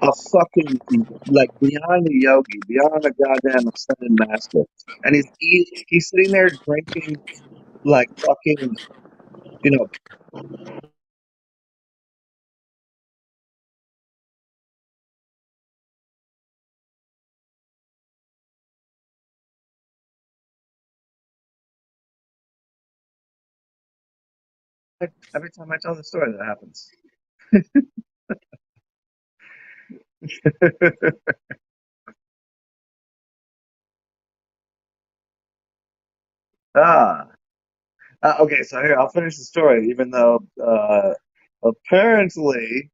a fucking like beyond a yogi, beyond a goddamn ascended master, and he's sitting there drinking like fucking you know. Every time I tell the story, that happens. ah, okay. So here, I'll finish the story, even though apparently,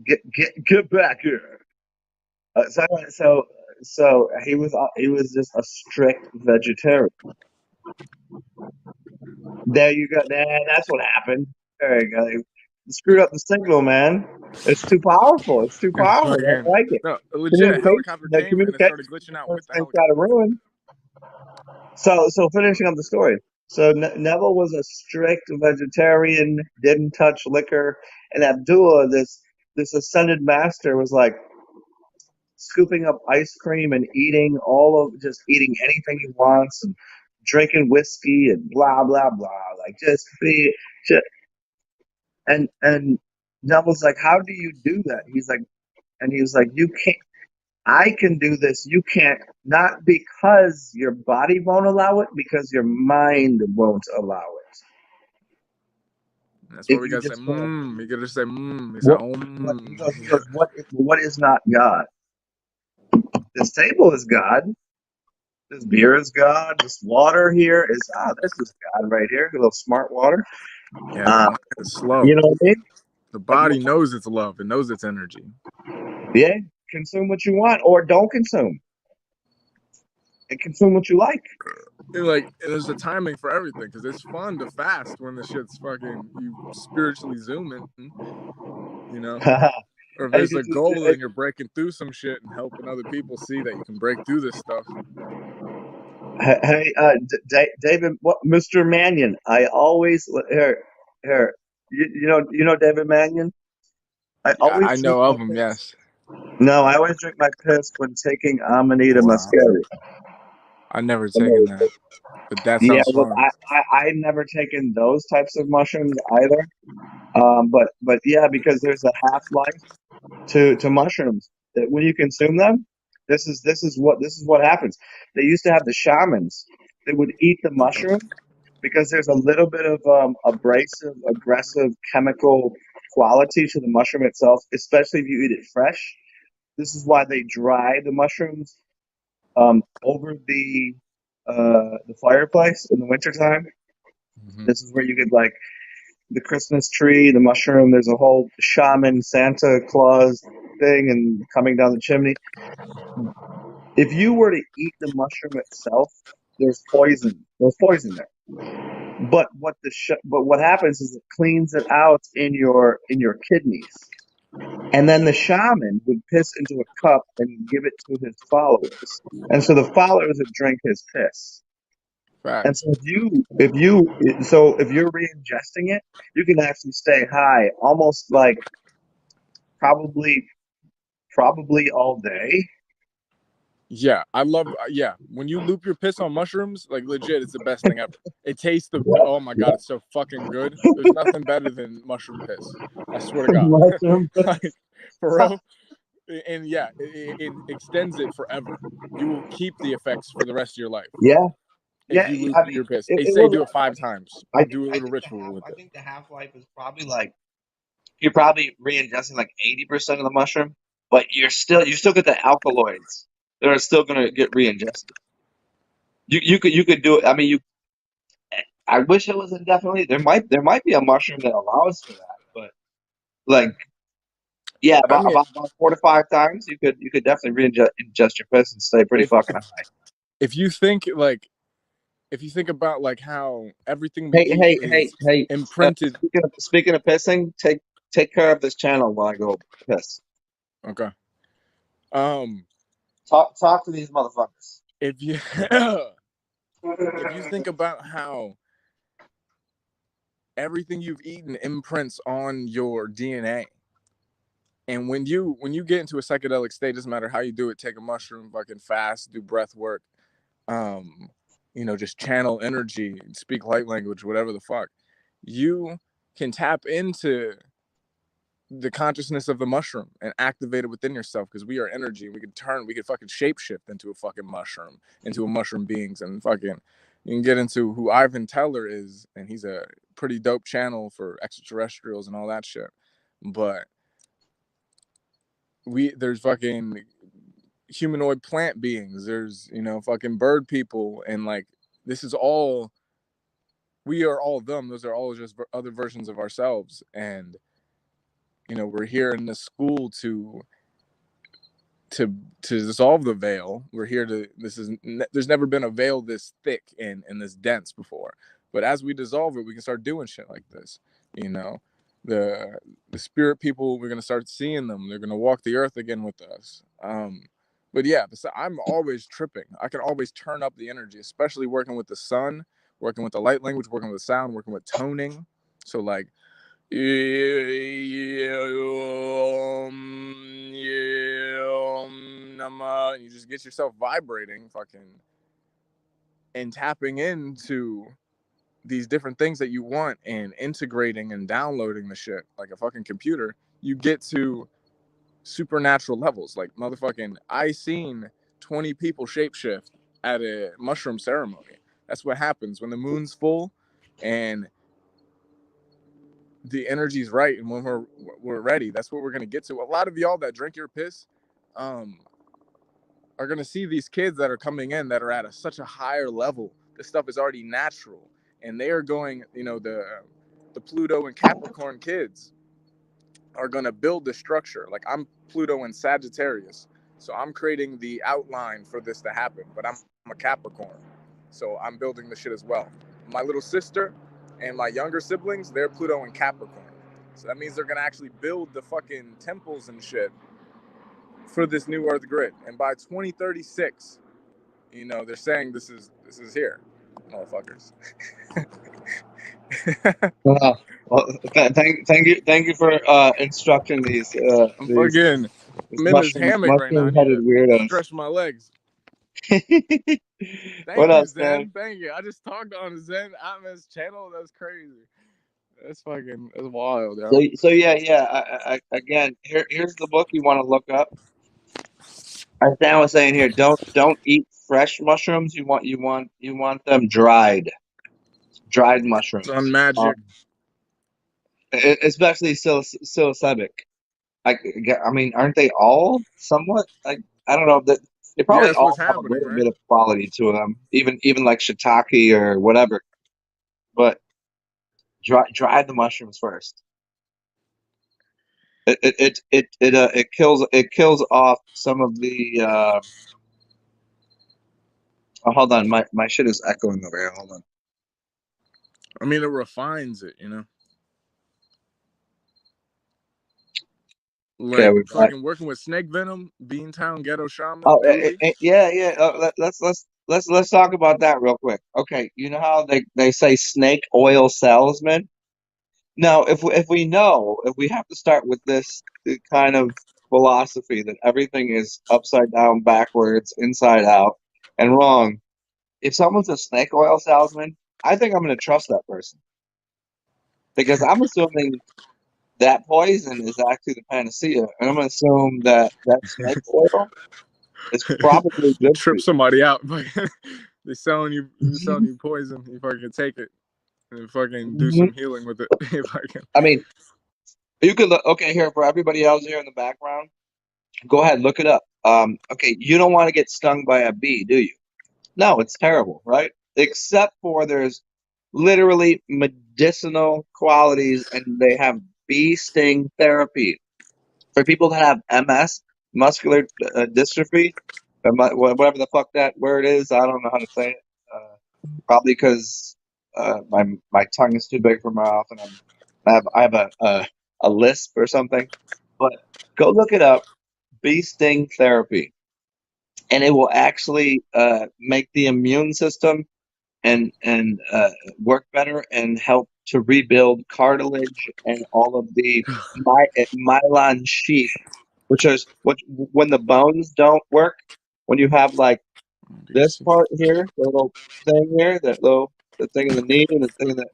get back here. So he was just a strict vegetarian. There you go. That's what happened. There you go. They screwed up the signal, man. It's too powerful. It's too powerful. I don't fucking, like it. no, legit. Communication, Helicopter the came and it started communication glitching out with the has been kind of helicopter. ruined. So finishing up the story. So Neville was a strict vegetarian, didn't touch liquor, and Abdullah, this ascended master, was like scooping up ice cream and eating just eating anything he wants and drinking whiskey and blah blah blah, like just and Neville's like, how do you do that? He was like, you can't. I can do this. You can't. Not because your body won't allow it, because your mind won't allow it. That's where If we you gotta say, just go, You gotta say, You say, what? oh, What he goes, what is not God? This table is God. This beer is God. This water here is this is God right here. A little smart water. Yeah, the Uh, mind is slow. you know what I mean? The Like, body knows it's love. It knows it's energy. yeah, consume what you want or don't consume, and consume what you like. And like, there's a timing for everything because it's fun to fast when the shit's fucking you spiritually zooming, you know. Or if Hey, there's a goal and you're breaking through some shit and helping other people see that you can break through this stuff. hey, David, what, Mr. Mannion? I always here. You know David Mannion. I always I drink know my of them, piss. yes. No, I always drink my piss when taking Amanita Wow. muscaria. I've never taken that, but that Yeah, sounds well, fun. I've never taken those types of mushrooms either. But yeah, because there's a half life to mushrooms. That when you consume them, this is what happens. They used to have the shamans. They would eat the mushroom because there's a little bit of abrasive, aggressive chemical quality to the mushroom itself, especially if you eat it fresh. This is why they dry the mushrooms over the fireplace in the wintertime. Mm-hmm. This is where you get like the Christmas tree, the mushroom. There's a whole shaman Santa Claus thing and coming down the chimney. If you were to eat the mushroom itself, there's poison. There's poison there. But what happens is it cleans it out in your kidneys, and then the shaman would piss into a cup and give it to his followers, and so the followers would drink his piss. And Facts. so if you're re-ingesting it, you can actually stay high almost like probably probably all day. Yeah, I love. Yeah, when you loop your piss on mushrooms, like legit, it's the best thing ever. It tastes the. Yep, Oh my god, yep. it's so fucking good. There's nothing better than mushroom piss. I swear to God, Mushroom. like for real. And yeah, it extends it forever. You will keep the effects for the rest of your life Yeah, if yeah. you loop I mean, your piss. They it say was. do it 5 times. Do a little ritual with I it. think the half life is probably like you're probably re-ingesting like 80% of the mushroom, but you still get the alkaloids that are still gonna get re-ingested. You could do it. I mean, you. I wish it was indefinitely. There might be a mushroom that allows for that, but like yeah, I mean, about 4 to 5 times you could definitely ingest your piss and stay pretty if fucking high. if you think like if you think about like how everything we Hey, eat hey, hey, is hey. imprinted. Speaking of pissing, take care of this channel while I go piss. Okay. Um, Talk to these motherfuckers. if you if you think about how everything you've eaten imprints on your DNA, and when you get into a psychedelic state, doesn't matter how you do it, take a mushroom, fucking fast, do breath work, um, just channel energy, speak light language, whatever the fuck, you can tap into the consciousness of the mushroom and activate it within yourself because we are energy. We could fucking shapeshift into a fucking mushroom, into a mushroom beings, and fucking you can get into who Ivan Teller is, and he's a pretty dope channel for extraterrestrials and all that shit. But there's fucking humanoid plant beings. There's fucking bird people, and like this is all we are all them. Those are all just other versions of ourselves, and we're here in this school to dissolve the veil. We're here to there's never been a veil this thick and this dense before. But as we dissolve it, we can start doing shit like this. You know, the the spirit people, we're gonna start seeing them. They're gonna walk the earth again with us. But yeah, I'm always tripping. I can always turn up the energy, especially working with the sun, working with the light language, working with sound, working with toning. So like, you just get yourself vibrating, fucking, and tapping into these different things that you want and integrating and downloading the shit like a fucking computer. You get to supernatural levels. Like motherfucking, I seen 20 people shapeshift at a mushroom ceremony. That's what happens when the moon's full and the energy's right, and when we're ready, that's what we're gonna get to. A lot of y'all that drink your piss, um, are gonna see these kids that are coming in that are at such a higher level. This stuff is already natural, and they are going. You know, the Pluto and Capricorn kids are going to build the structure. Like I'm Pluto and Sagittarius, so I'm creating the outline for this to happen. But I'm a Capricorn, so I'm building the shit as well. My little sister and my younger siblings, they're Pluto and Capricorn, so that means they're going to actually build the fucking temples and shit for this new Earth grid. And by 2036, you know, they're saying this is here, motherfuckers. Well, thank you for instructing I'm these fucking. these I'm in this hammock right now. I mushroom need headed to weirdos. stretch my legs. What Thank you, else, man? Zen. Thank you. I just talked on Zen Atman's channel. That's crazy. That's wild, yo. So again, here's the book you want to look up. As Dan was saying here, don't eat fresh mushrooms. You want them dried Sun mushrooms. magic. Especially psilocybic. Like, I mean, aren't they all somewhat like, I don't know, that they Yeah, probably that's what's all have a happening, little right? bit of quality to them, even like shiitake or whatever. But dry the mushrooms first. It kills off some of the. Oh, hold on, my shit is echoing over here. Hold on. I mean, it refines it, you know. Okay, Like we're back. fucking working with snake venom, Beantown Ghetto Shaman, Oh, groovy. yeah, yeah. Let's talk about that real quick. Okay, you know how they say snake oil salesman? Now, if we have to start with this kind of philosophy that everything is upside down, backwards, inside out, and wrong, if someone's a snake oil salesman, I think I'm going to trust that person because I'm assuming that poison is actually the panacea, and I'm going to assume that that snake oil is probably good for Trip you. somebody out. They're selling you poison. You fucking take it and fucking do Mhm. some healing with it. If I can. I mean, you could look, okay, here for everybody else here in the background. Go ahead, look it up. Okay, you don't want to get stung by a bee, do you? No, it's terrible, right? Except for there's literally medicinal qualities, and they have bee sting therapy for people that have MS, muscular dystrophy, or whatever the fuck that word is. I don't know how to say it. Probably because my tongue is too big for my mouth, and I have a lisp or something. But go look it up. Bee sting therapy, and it will actually make the immune system and work better and help to rebuild cartilage and all of the myelin sheath, which is what when the bones don't work, when you have like this part here, the little thing here, the thing in the knee and the thing in the,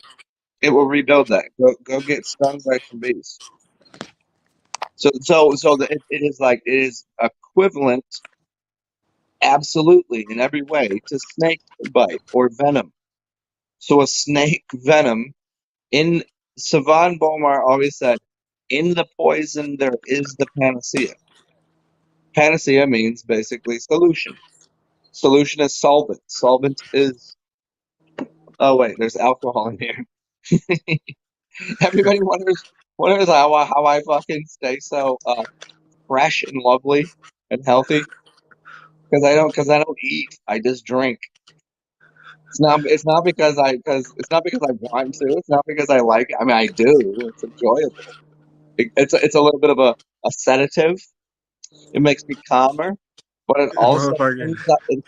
it will rebuild that. Go get stung by some bees. It is like it is equivalent, absolutely in every way, to snake bite or venom. So a snake venom in Savan Bomar always said, in the poison there is the panacea. Panacea means basically solution. Solution is solvent. Solvent is, oh wait, there's alcohol in here. Everybody wonders how I fucking stay so fresh and lovely and healthy because I don't eat. I just drink. It's not because I want to. It's not because I like it. I mean, I do. It's enjoyable. It's a little bit of a sedative. It makes me calmer, but it also Motherfucking.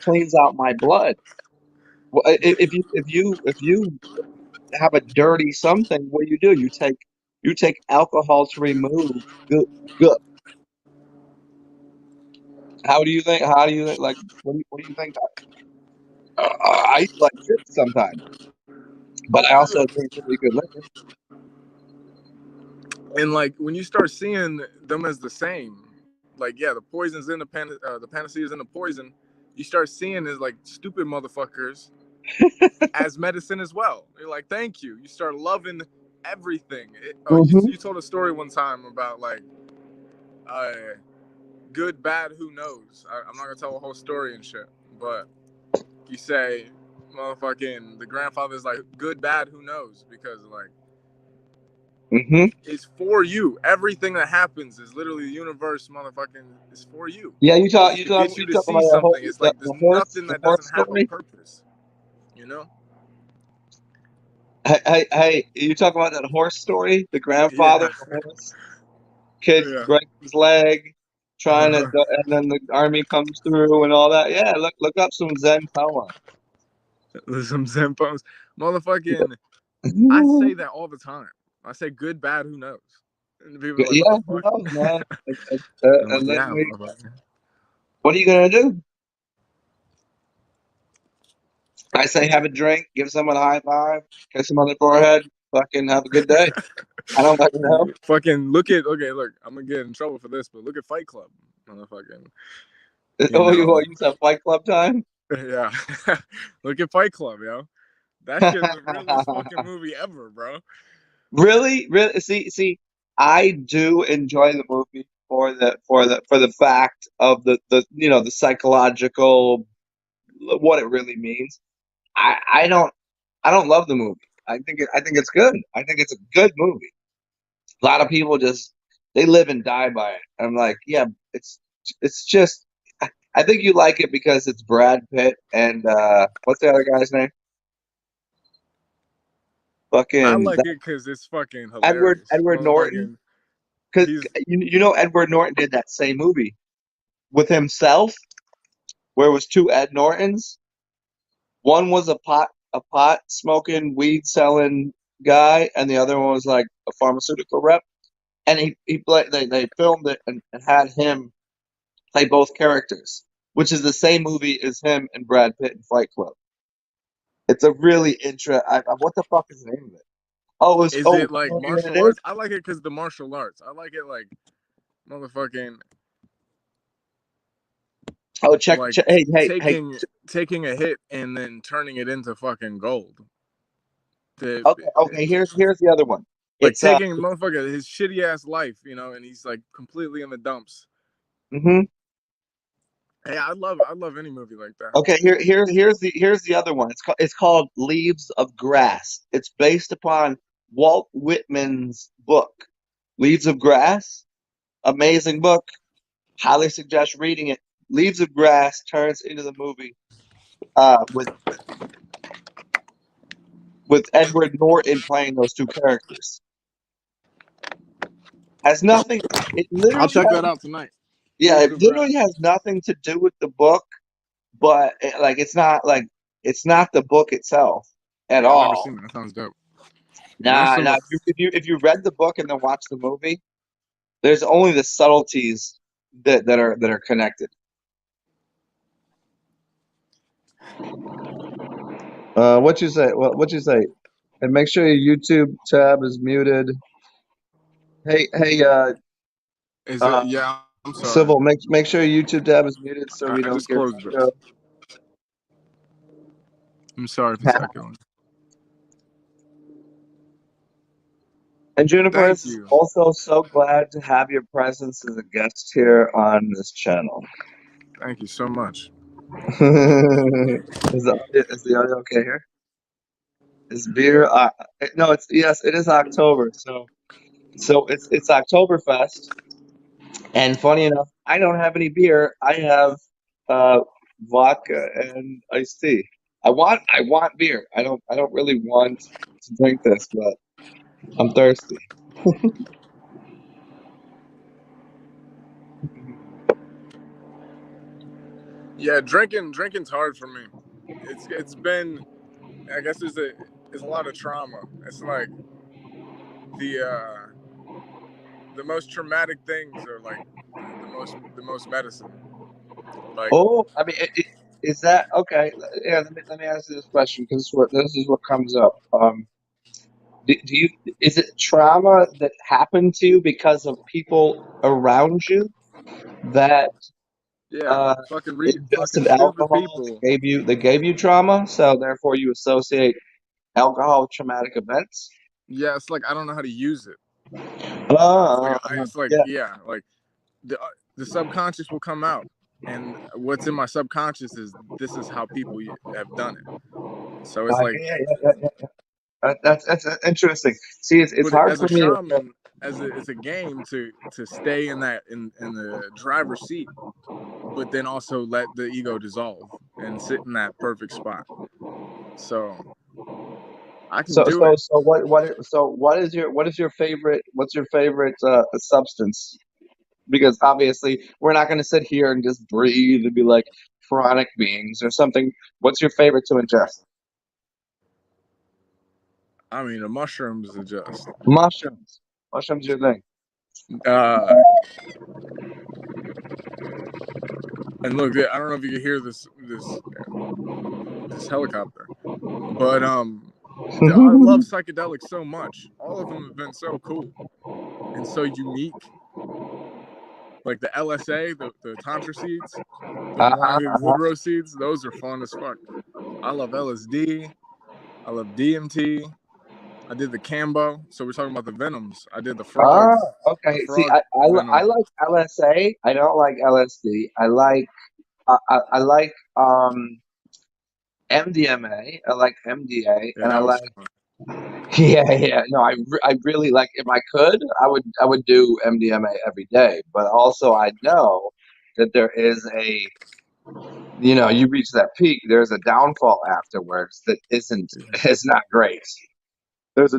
cleans out my blood. Well, if you have a dirty something, what do? You take alcohol to remove good. How do you think? Like, what do you think? I used to like trips sometimes, but I also drink really good liquor. And like when you start seeing them as the same, like yeah, the poison's in the panacea is in the poison. You start seeing as like stupid motherfuckers as medicine as well. You're like, thank you. You start loving everything. Hmm. You told a story one time about like uh, good, bad, who knows. I'm not gonna tell a whole story and shit, but you say, motherfucking, the grandfather's like, good, bad, who knows, because like Hmm. it's for you. Everything that happens is literally the universe, motherfucking, is for you. Yeah, you talk It's you to talk get you you to talk see about something. It's like there's nothing the that horse doesn't have a story. purpose. You know? Hey, you talk about that horse story? The grandfather, Yeah. the horse kid Yeah. breaks his leg, and then the army comes through and all that. Yeah, look up some Zen poem. There's some Zen poems. Motherfucking, I say that all the time. I say good, bad, who knows? And people are like, what Yeah, the who fuck? knows, man? And I'm And like, then yeah, motherfucker. what are you gonna do? I say have a drink, give someone a high five, kiss them on the forehead, fucking have a good day. I don't fucking know. Fucking look at, okay, look, I'm gonna get in trouble for this, but look at Fight Club. Motherfucking, you Oh, know, you use that Fight Club time? yeah. Look at Fight Club, yo. That shit's the realest fucking movie ever, bro. Really, really. See, I do enjoy the movie for the fact of the psychological what it really means. I don't love the movie. I think it's good. I think it's a good movie. A lot of people just they live and die by it. I'm like, yeah, it's just. I think you like it because it's Brad Pitt and what's the other guy's name? I Fucking like it because it's fucking Edward hilarious. Edward Norton. Motherfucking, Because he's you know Edward Norton did that same movie with himself, where it was two Ed Nortons. One was a pot smoking, weed selling guy, and the other one was like a pharmaceutical rep. And they filmed it and had him play both characters, which is the same movie as him and Brad Pitt in Fight Club. It's a really what the fuck is the name of it? is it You like know what it martial is? arts? I like it because the martial arts. I like it like motherfucking Oh, like check. Hey. taking a hit and then turning it into fucking gold. The Okay. Here's the other one. like It's taking motherfucker his shitty ass life, you know, and he's like completely in the dumps. mhm. Hey, I love any movie like that. Okay, here's the other one. It's called Leaves of Grass. It's based upon Walt Whitman's book, Leaves of Grass. Amazing book. Highly suggest reading it. Leaves of Grass turns into the movie with Edward Norton playing those two characters. Has nothing. It I'll literally check has. that out tonight. Yeah, Leaves it of literally Grass. has nothing to do with the book, but it's not the book itself at Yeah, I've never all. seen that. That sounds dope. That's Nah, some. nah. If you read the book and then watch the movie, there's only the subtleties that are connected. What you say? What you say? And make sure your YouTube tab is muted. Hey, Is it? uh, Yeah, I'm sorry. Civil. Make sure your YouTube tab is muted so we I don't just get closed it. echo. I'm sorry if it's echoing. And Juniper Thank is you. also so glad to have your presence as a guest here on this channel. Thank you so much. Is the audio okay here? Is beer? No, it's yes, it is October. So it's Oktoberfest, and funny enough, I don't have any beer. I have uh, vodka and iced tea. I want beer. I don't really want to drink this, but I'm thirsty. Yeah, drinking's hard for me. it's been, I guess there's a lot of trauma. It's like the most traumatic things are like the most medicine. Like, Oh, I mean, is that okay? Yeah, let me ask you this question because this is what comes up. Do you is it trauma that happened to you because of people around you that yeah, fucking ingested stupid alcohol people. that gave you trauma, so therefore you associate alcohol with traumatic events? Yeah, it's like I don't know how to use it. It's like Yeah. yeah, like the subconscious will come out, and what's in my subconscious is this is how people have done it. So it's like, Yeah. That's interesting. See, it's but hard as a for me to. shaman, it's a game to stay in that in the driver's seat, but then also let the ego dissolve and sit in that perfect spot. So I can So do so it. so what is your favorite substance? Because obviously we're not going to sit here and just breathe and be like chronic beings or something. What's your favorite to ingest? I mean, the mushrooms are just. Mushrooms. Mushrooms, your thing. Uh, and look, I don't know if you can hear this helicopter, but I love psychedelics so much. All of them have been so cool and so unique. Like the LSA, the Tantra seeds, the Uh-huh, Malanga uh-huh. Woodrow seeds, those are fun as fuck. I love LSD. I love DMT. I did the Cambo. So we're talking about the venoms. I did Ah, the okay. See, frog I venom. like LSA. I don't like LSD. I like MDMA. I like MDA, Yeah, and I that was like fun. yeah. No, I really like. If I could, I would do MDMA every day. But also, I know that there is you reach that peak. There's a downfall afterwards that isn't Yeah, is not great. There's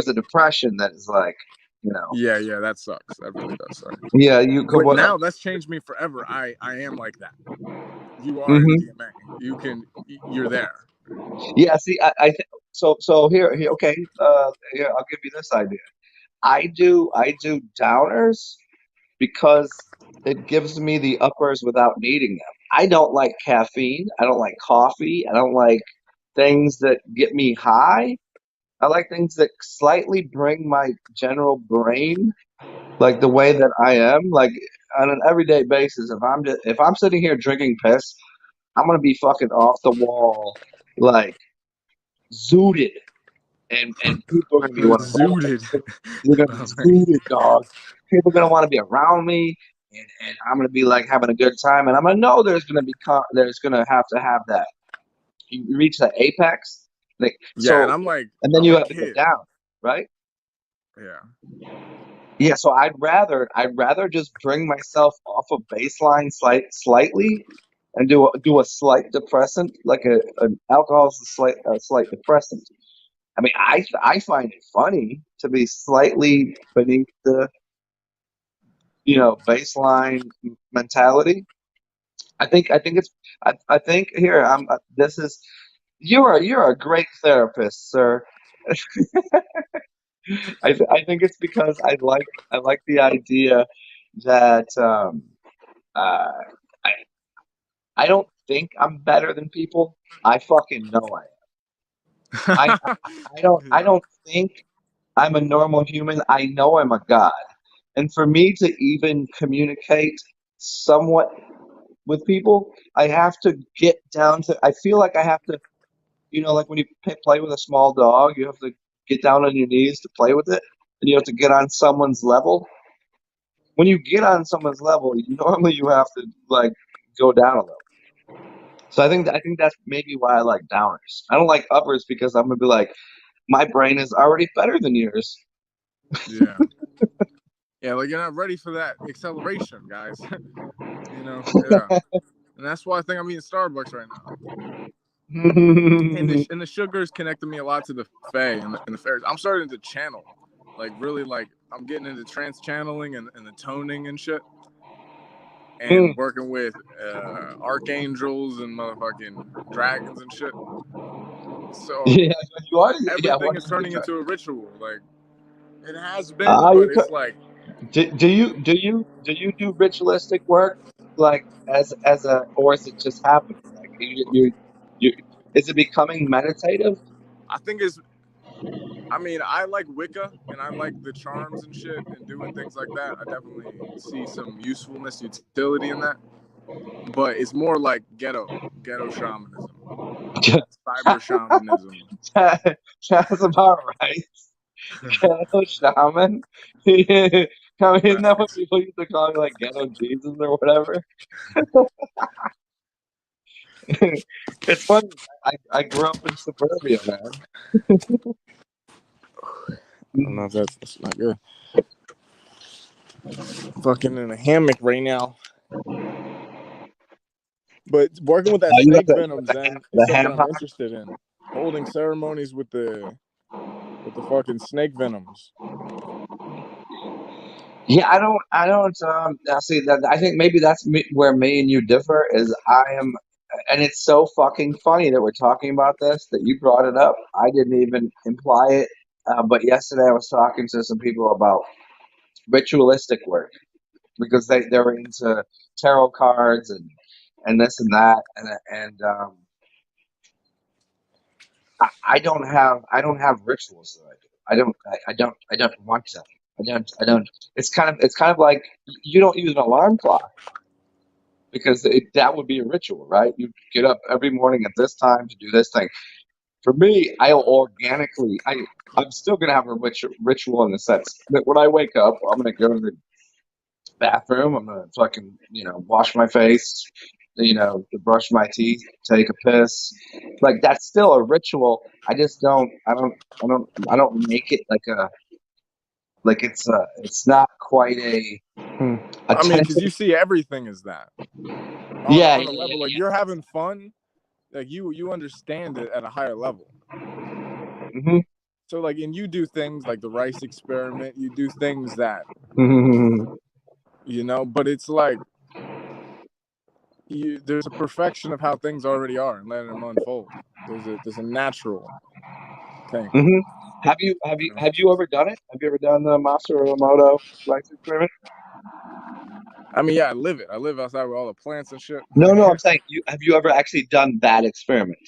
a depression that is like, you know, yeah, that sucks. That really does suck. yeah. You could But what? now that's changed me forever. I am like that. You are Hmm. MDMA. You're there. Yeah. See, so here. Okay. Here, I'll give you this idea. I do downers because it gives me the uppers without needing them. I don't like caffeine. I don't like coffee. I don't like things that get me high. I like things that slightly bring my general brain, like the way that I am, like on an everyday basis. If I'm sitting here drinking piss, I'm gonna be fucking off the wall, like zooted, and people are gonna be want to. Zooted. You're gonna be zooted, dog. People are gonna want to be around me, and I'm gonna be like having a good time, and I'm gonna know there's gonna have to have that. You reach that apex, like Yeah, and so, and then I'm you a have to go kid. down, right? Yeah. Yeah, so I'd rather just bring myself off of baseline slightly and do a slight depressant, like an alcohol is a slight depressant. I mean, I find it funny to be slightly beneath the baseline mentality. I think I think here this is you're a great therapist, sir. I think it's because I like the idea that uh, I I don't think I'm better than people. I fucking know I am. I Yeah. don't think I'm a normal human. I know I'm a god. And for me to even communicate somewhat with people, I have to get down to. I feel like I have to. Like when you play with a small dog, you have to get down on your knees to play with it, and you have to get on someone's level. When you get on someone's level, normally you have to like go down a little. So I think that's maybe why I like downers. I don't like uppers because I'm gonna be like, my brain is already better than yours. Yeah. Yeah, like you're not ready for that acceleration, guys. Yeah. And that's why I think I'm eating Starbucks right now. And the sugars connected me a lot to the Fae and the fairies. I'm starting to channel. Like really like I'm getting into trance channeling and the toning and shit. and working with archangels and motherfucking dragons and shit. So Yeah, you are. Yeah, everything what is is the turning into a ritual. Like it has been, Ah, but it's like do you do ritualistic work like as a or is it just happening? Like you is it becoming meditative? I think it's. I mean, I like Wicca and I like the charms and shit and doing things like that. I definitely see some usefulness, utility in that. But it's more like ghetto shamanism, cyber shamanism. That's about right. Ghetto shaman. I mean, isn't that what Facts. people used to call me, like ghetto Jesus or whatever? It's funny. I grew up in suburbia, man. I don't know if that's not good. Fucking in a hammock right now. But working with that You got snake venom, Zen, is the something ham I'm hock? interested in. Holding ceremonies with the fucking snake venoms. Yeah, I don't. Now see that I think maybe that's where me and you differ. Is I am, and it's so fucking funny that we're talking about this that you brought it up. I didn't even imply it, but yesterday I was talking to some people about ritualistic work because they're into tarot cards and this and that and I don't have rituals that I do. I don't want to. I don't. It's kind of like you don't use an alarm clock because that would be a ritual, right? You get up every morning at this time to do this thing. For me, I'll organically. I'm still gonna have a ritual in the sense that when I wake up, I'm gonna go to the bathroom. I'm gonna fucking wash my face, to brush my teeth, take a piss. Like that's still a ritual. I just don't. I don't make it like it's not quite a I mean, because tentative. you see everything as that Yeah, on a level like you're having fun, like you understand it at a higher level. yeah. So like, and you do things like the rice experiment. You do things that Hmm. but it's like there's a perfection of how things already are and letting them unfold. There's a natural thing. Hmm. Have you ever done it? Have you ever done the Master Emoto rice experiment? I mean, yeah, I live it. I live outside with all the plants and shit. No, no, I'm saying have you ever actually done that experiment?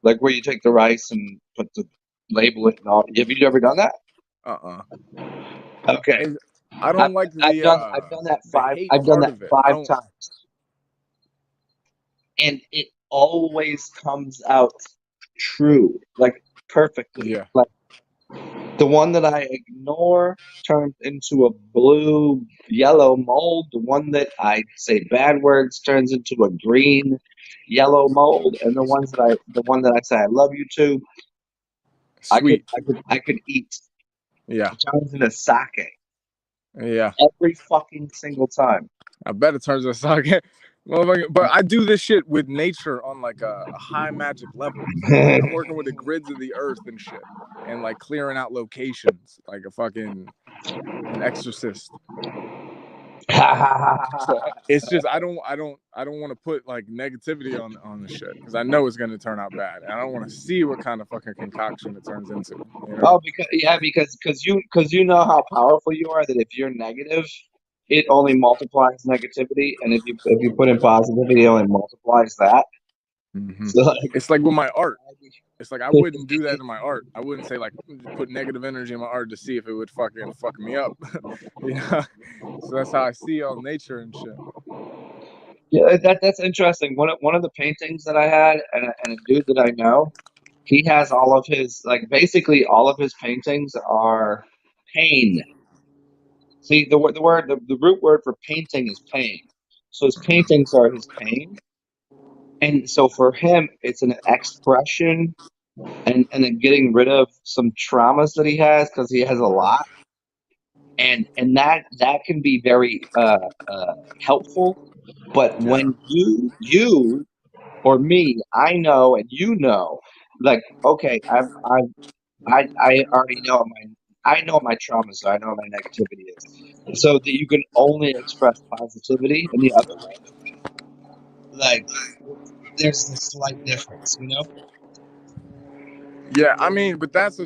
Like where you take the rice and put the label it and all. Have you ever done that? uh-uh. Okay. And I I've don't like I've done I've done that the five hate I've done part that of it. I five don't. times. And it always comes out true, like perfectly. Yeah. Like the one that I ignore turns into a blue yellow mold. The one that I say bad words turns into a green yellow mold. And the one that I say I love you to, I could Sweet. I could I could eat. Yeah. It turns into sake Yeah. every fucking single time. I bet it turns us out. But I do this shit with nature on like a high magic level. So like I'm working with the grids of the earth and shit, and like clearing out locations like a fucking an exorcist. So it's just I don't want to put like negativity on the shit because I know it's gonna turn out bad, and I don't want to see what kind of fucking concoction it turns into. You know? Oh, because you know how powerful you are. That if you're negative, it only multiplies negativity, and if you put in positivity, it only multiplies that. Mm-hmm. So like, It's like with my art. It's like I wouldn't do that in my art. I wouldn't say like put negative energy in my art to see if it would fucking fuck me up. So that's how I see all nature and shit. yeah, that's interesting. One of the paintings that I had, and a dude that I know, he has all of his like basically all of his paintings are pain. See the root word for painting is pain. So his paintings are his pain, and so for him, it's an expression and then getting rid of some traumas that he has because he has a lot, and that can be very helpful. But Yeah. when you or me, I know and you know, like okay, I already know I know what my traumas are. I know what my negativity is. so that you can only express positivity in the other way. Like there's a slight difference, you know? Yeah, I mean, but that's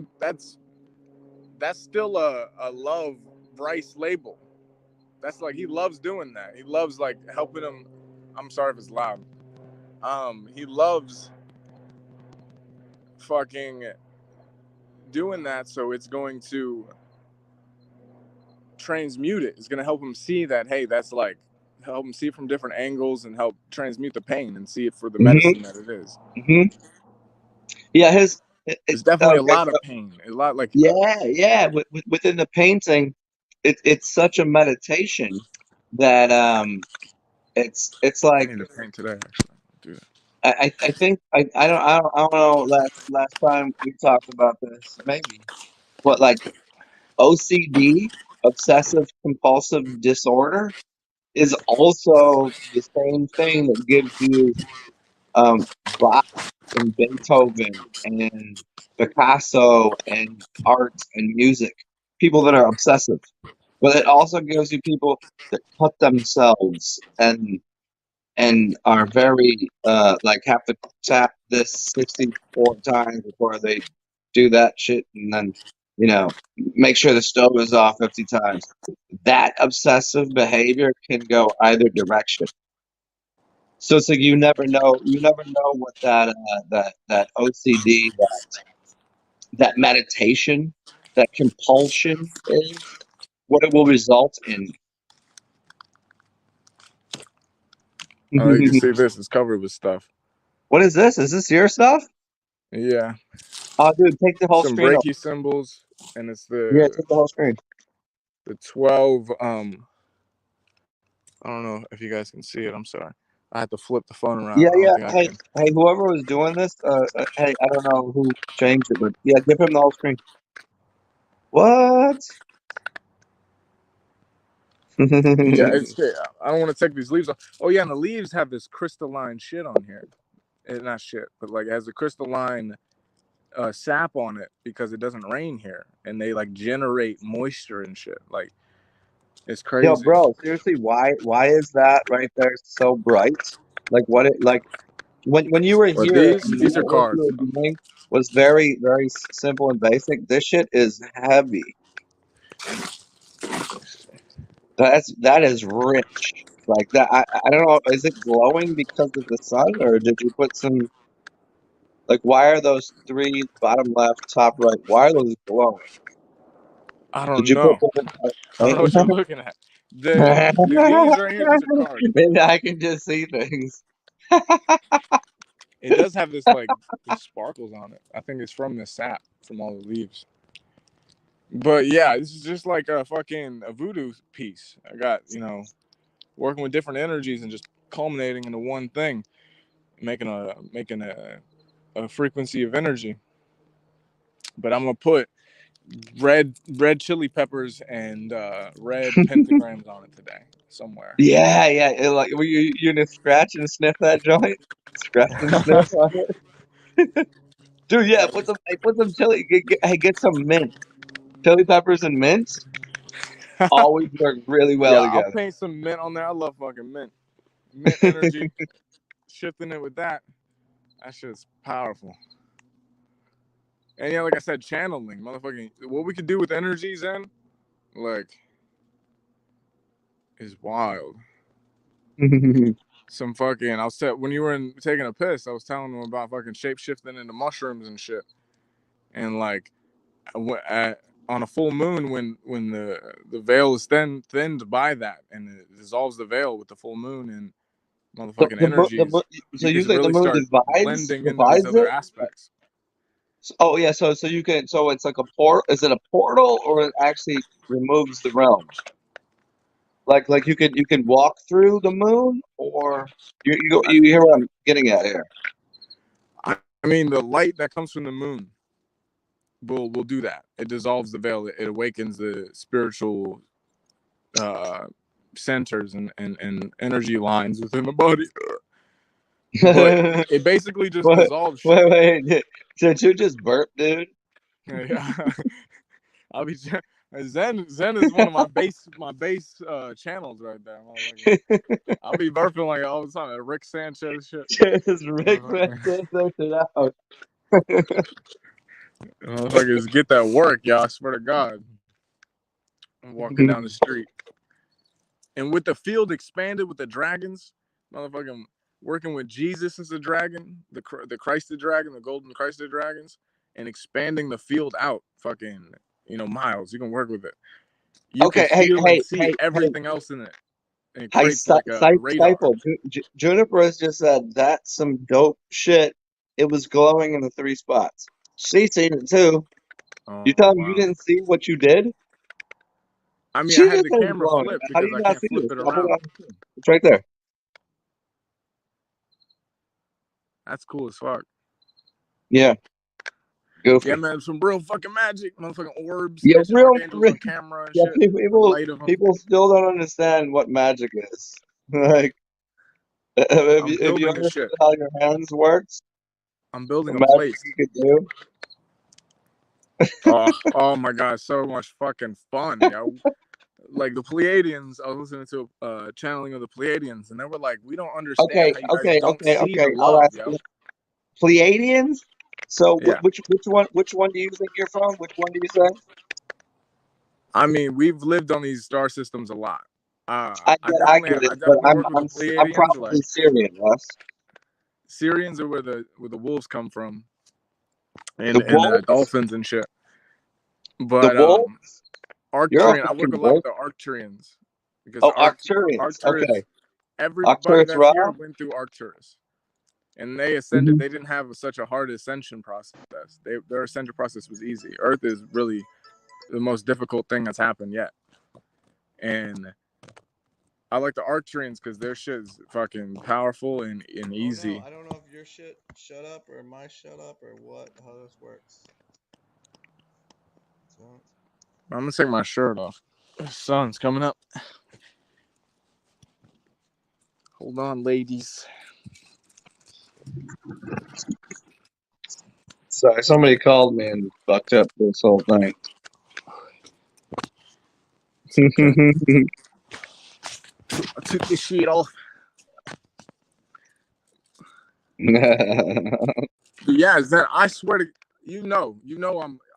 still a love Bryce label. That's like he loves doing that. He loves like helping him. I'm sorry if it's loud. He loves fucking doing that, so it's going to transmute it. It's going to help him see that, hey, that's like help him see from different angles and help transmute the pain and see it for the Hmm. medicine that it is. Hmm. Yeah, It's definitely a okay, lot so of pain. A lot like yeah. Within the painting, it's such a meditation that it's I like need to paint today. Actually, do that. I think I don't know last time we talked about this maybe what like OCD, obsessive compulsive disorder, is also the same thing that gives you Bach and Beethoven and Picasso and art and music, people that are obsessive. But it also gives you people that cut themselves and are very like have to tap this 64 times before they do that shit and then make sure the stove is off 50 times. That obsessive behavior can go either direction. So it's like you never know what that OCD, that meditation, that compulsion is, what it will result in. Oh, you can see this is covered with stuff. What is this? Is this your stuff? Yeah, Oh, dude, take the whole some screen off. Reiki symbols, and it's Yeah, the take the whole screen. the 12. I don't know if you guys can see it. I'm sorry. I had to flip the phone around. Yeah, I don't yeah. think I Hey, can. hey, whoever was doing this, hey, I don't know who changed it, but yeah, give him the whole screen. What? Yeah, it's. I don't want to take these leaves off. Oh yeah, and the leaves have this crystalline shit on here. Not shit, but like it has a crystalline sap on it because it doesn't rain here, and they like generate moisture and shit. Like it's Yo, crazy. bro, seriously, why is that right there so bright? Like what it like when you were But here these and these are what you cards. were doing was very, very simple and basic. This shit is heavy. That is rich. Like that, I don't know. Is it glowing because of the sun, or did you put some like? Why are those three bottom left, top right? Why are those glowing? I Did don't you put know. some I don't paint know in what you're looking at. there? These right here. These are cards. Maybe I can just see things. It does have this like these sparkles on it. I think it's from the sap from all the leaves. But yeah, this is just like a fucking a voodoo piece. I got working with different energies and just culminating into one thing, making a frequency of energy. But I'm gonna put red chili peppers and red pentagrams on it today somewhere. Yeah, yeah. Like, were you gonna scratch and sniff that joint? Scratch and sniff on it, dude. Yeah, put some chili. Hey, get some mint. Chili peppers and mint always work really well Yeah, I'll together. paint some mint on there. I love fucking mint. Mint energy, shifting it with that. That shit's powerful. And yeah, like I said, channeling, motherfucking, what we could do with energies, then, like, is wild. Some fucking, when you were taking a piss, I was telling them about fucking shape shifting into mushrooms and shit. And like, on a full moon, when the veil is thinned by that, and it dissolves the veil with the full moon and The, motherfucking the, mo- the, energies, mo- you so can usually the really moon start divides blending into these divides other it. aspects. Oh yeah, so you can so it's like a port. Is it a portal or it actually removes the realm? Like you can walk through the moon, or you hear what I'm getting at here. I mean, the light that comes from the moon will do that. It dissolves the veil. It awakens the spiritual uh, centers and energy lines within the body. But Wait, it basically just wait, dissolves shit. wait. Did you just burp, dude? Yeah, I'll be Zen is one of my base channels right there. I'll be burping like all the time. Rick Sanchez shit. Just Rick Sanchez it out. Motherfuckers get that work, y'all. I swear to God. I'm walking down the street. And with the field expanded with the dragons, motherfucking working with Jesus as a dragon, the Christ the dragon, the golden Christ the dragons, and expanding the field out, fucking, miles. You can work with it. You can Okay, feel and see everything else in it. And it creates like a radar. Stifle. Juniper has just said that's some dope shit. It was glowing in the 3 spots. She seen it too. Oh, You tell me you wow. didn't see what you did? I mean, She I just had the said it's camera glowing. flipped How do because you I not can't see flip this? it I'll put it around. on the screen. It's right there. That's cool as fuck. Yeah. Goofy. Yeah, man, some real fucking magic. Motherfucking orbs, Yeah, catching archangels on camera and yeah, shit. The light of them. people still don't understand what magic is. Like, I'm if you building a understood shit. how your hands works, I'm the building a magic place. you could do. Oh my god, so much fucking fun, yo. Like the Pleiadians, I was listening to a channeling of the Pleiadians, and they were like, "We don't understand how you guys don't see the I'll love, ask yo." you. Pleiadians? So Yeah, which one do you think you're from? Which one do you say? I mean, we've lived on these star systems a lot. I I definitely, get it, I but definitely work with the I'm Pleiadians. probably Like Syrian, Russ. Syrians are where the wolves come from, The and wolves? dolphins and shit. The But wolves? You're a Arcturian, I work a fucking lot with wolf. the Arcturians because Oh, Arcturians. Arcturus, Okay. everybody Arcturus that's Ra? here went through Arcturus. And they ascended. Hmm. They didn't have such a hard ascension process. Their ascension process was easy. Earth is really the most difficult thing that's happened yet. And I like the Arcturians because their shit is fucking powerful and easy. I don't know if your shit shut up or my shut up or what, how this works. So, I'm gonna take my shirt off. The sun's coming up. Hold on, ladies. sorry, somebody called me and fucked up this whole thing. It's okay. I took this shit off. But yeah, Zen, I swear to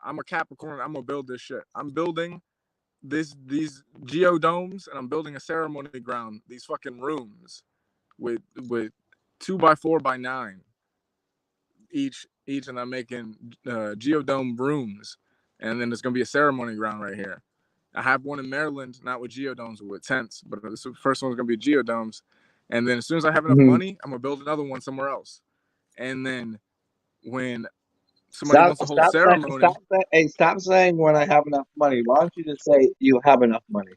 I'm a Capricorn. I'm gonna build this shit. I'm building these geodomes, and I'm building a ceremony ground. These fucking rooms with 2x4x9 each, and I'm making geodome rooms, and then there's gonna be a ceremony ground right here. I have one in Maryland, not with geodomes, but with tents. But the first one's gonna be geodomes, and then as soon as I have enough money, I'm gonna build another one somewhere else. And then when somebody wants to hold a ceremony, Stop saying when I have enough money. Why don't you just say you have enough money?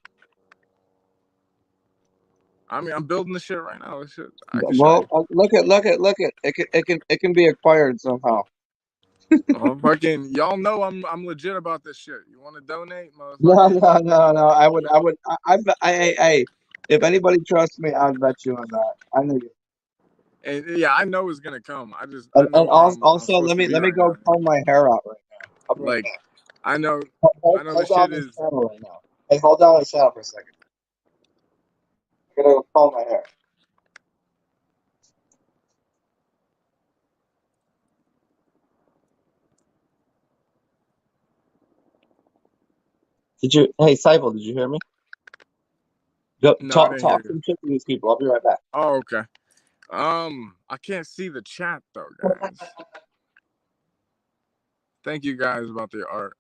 I mean, I'm building this shit right now. This shit, I can show Well, you. look at it can be acquired somehow. Oh, fucking, y'all know I'm legit about this shit. You want to donate, No, motherfucker? no, no, no. If anybody trusts me, I'd bet you on that. I know you. And yeah, I know it's gonna come. I know And where I'm also, supposed to be let me right go now. comb my hair out right now. I'll be right Like back. I know the Hold down shit this is. channel right now. Hey, hold down the channel for a second. I'm gonna comb my hair. Did you? Hey, Seifel, did you hear me? Go No, I didn't hear talk you. some shit to these people. I'll be right back. Oh, okay. I can't see the chat though, guys. Thank you guys about the art.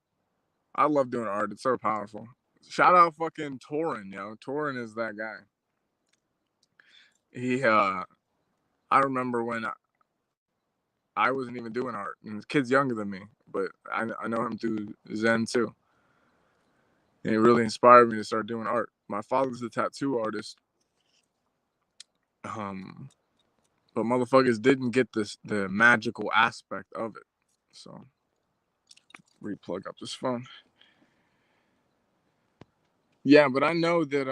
I love doing art. It's so powerful. Shout out fucking Torin, yo. Torin is that guy. He I remember when I wasn't even doing art, and the kid's younger than me, but I know him through Zen too. And it really inspired me to start doing art. My father's a tattoo artist. Um, but motherfuckers didn't get the magical aspect of it. So replug up this phone. Yeah, but I know that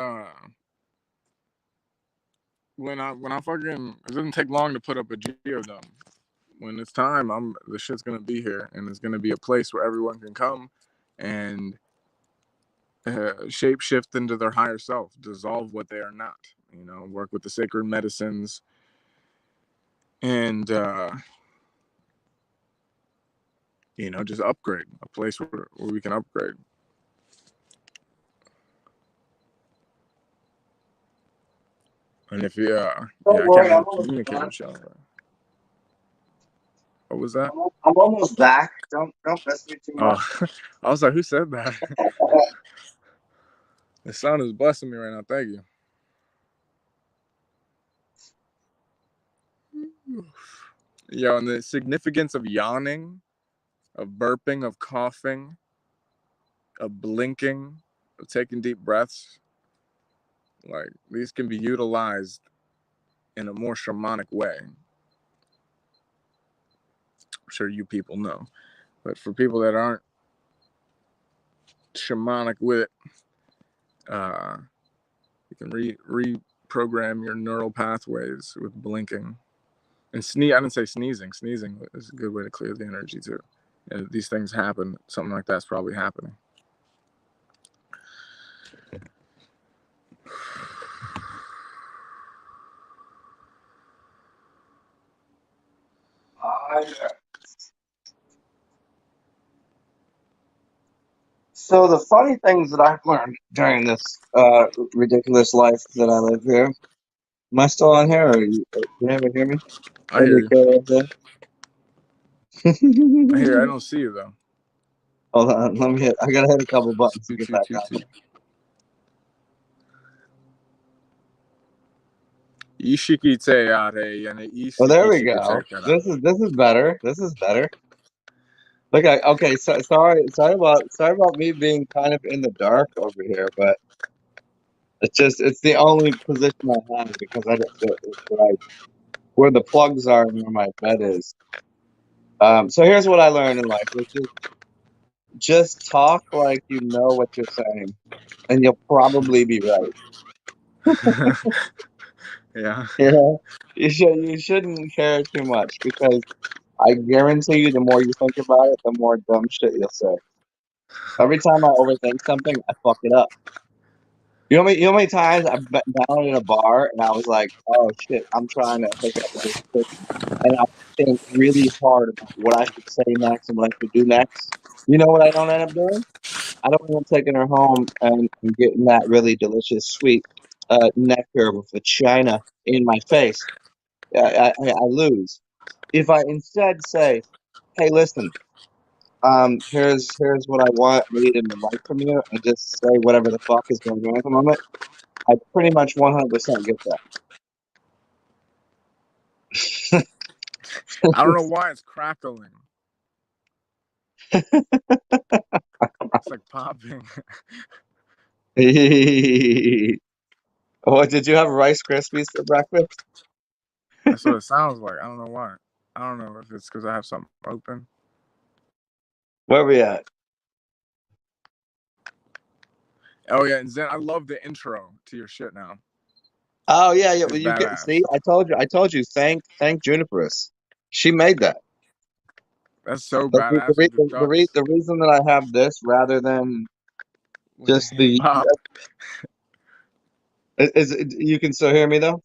when I fucking it doesn't take long to put up a geodome. When it's time, the shit's gonna be here, and it's gonna be a place where everyone can come and shapeshift into their higher self, dissolve what they are not. Work with the sacred medicines, and just upgrade, a place where we can upgrade. And if Don't I can't worry, I'm really almost communicate done. with y'all. What was that? I'm almost back. Don't miss me too Oh, much. I was like, who said that? The sun is blessing me right now. Thank you. Yo, and the significance of yawning, of burping, of coughing, of blinking, of taking deep breaths. Like, these can be utilized in a more shamanic way. I'm sure you people know. But for people that aren't shamanic with it, you can reprogram your neural pathways with blinking. And I didn't say sneezing. Sneezing is a good way to clear the energy too. And these things happen. Something like that's probably happening. So the funny things that I've learned during this ridiculous life that I live here. Am I still on here, or can you ever hear me? I Maybe hear you you. care right I hear you. I there. don't see you though. Hold on, let me hit. I gotta hit a couple buttons to Toot, get toot, back toot, on. toot. Ishikite yare and Oh, there we ishikite go. kara. This is better. This is better. Look, okay. So, sorry about me being kind of in the dark over here, but it's the only position I have because where the plugs are and where my bed is. So here's what I learned in life: is just talk like you know what you're saying, and you'll probably be right. Yeah. You know, you shouldn't care too much because I guarantee you, the more you think about it, the more dumb shit you'll say. Every time I overthink something, I fuck it up. You know how many times I've been down in a bar and I was like, oh shit, I'm trying to hook up with this chick, and I think really hard about what I should say next and what I should do next. You know what I don't end up doing? I don't end up taking her home and getting that really delicious sweet nectar of vagina in my face. I lose. If I instead say, hey, listen, here's what I want, need, and would like from you, and just say whatever the fuck is going on at the moment, I pretty much 100% get I don't know why it's crackling. It's like popping. that. Oh, did you have Rice Krispies for breakfast? That's what it sounds like. I don't know why. I don't know if it's because I have something open. Where we at? Oh yeah, and Zen, I love the intro to your shit now. Oh yeah, yeah. It's Well, you get see. badass. I told you. Thank Juniperus. She made that. That's so Like badass with the ducks, the reason that I have this rather than with the just hip the hop. you can still hear me though.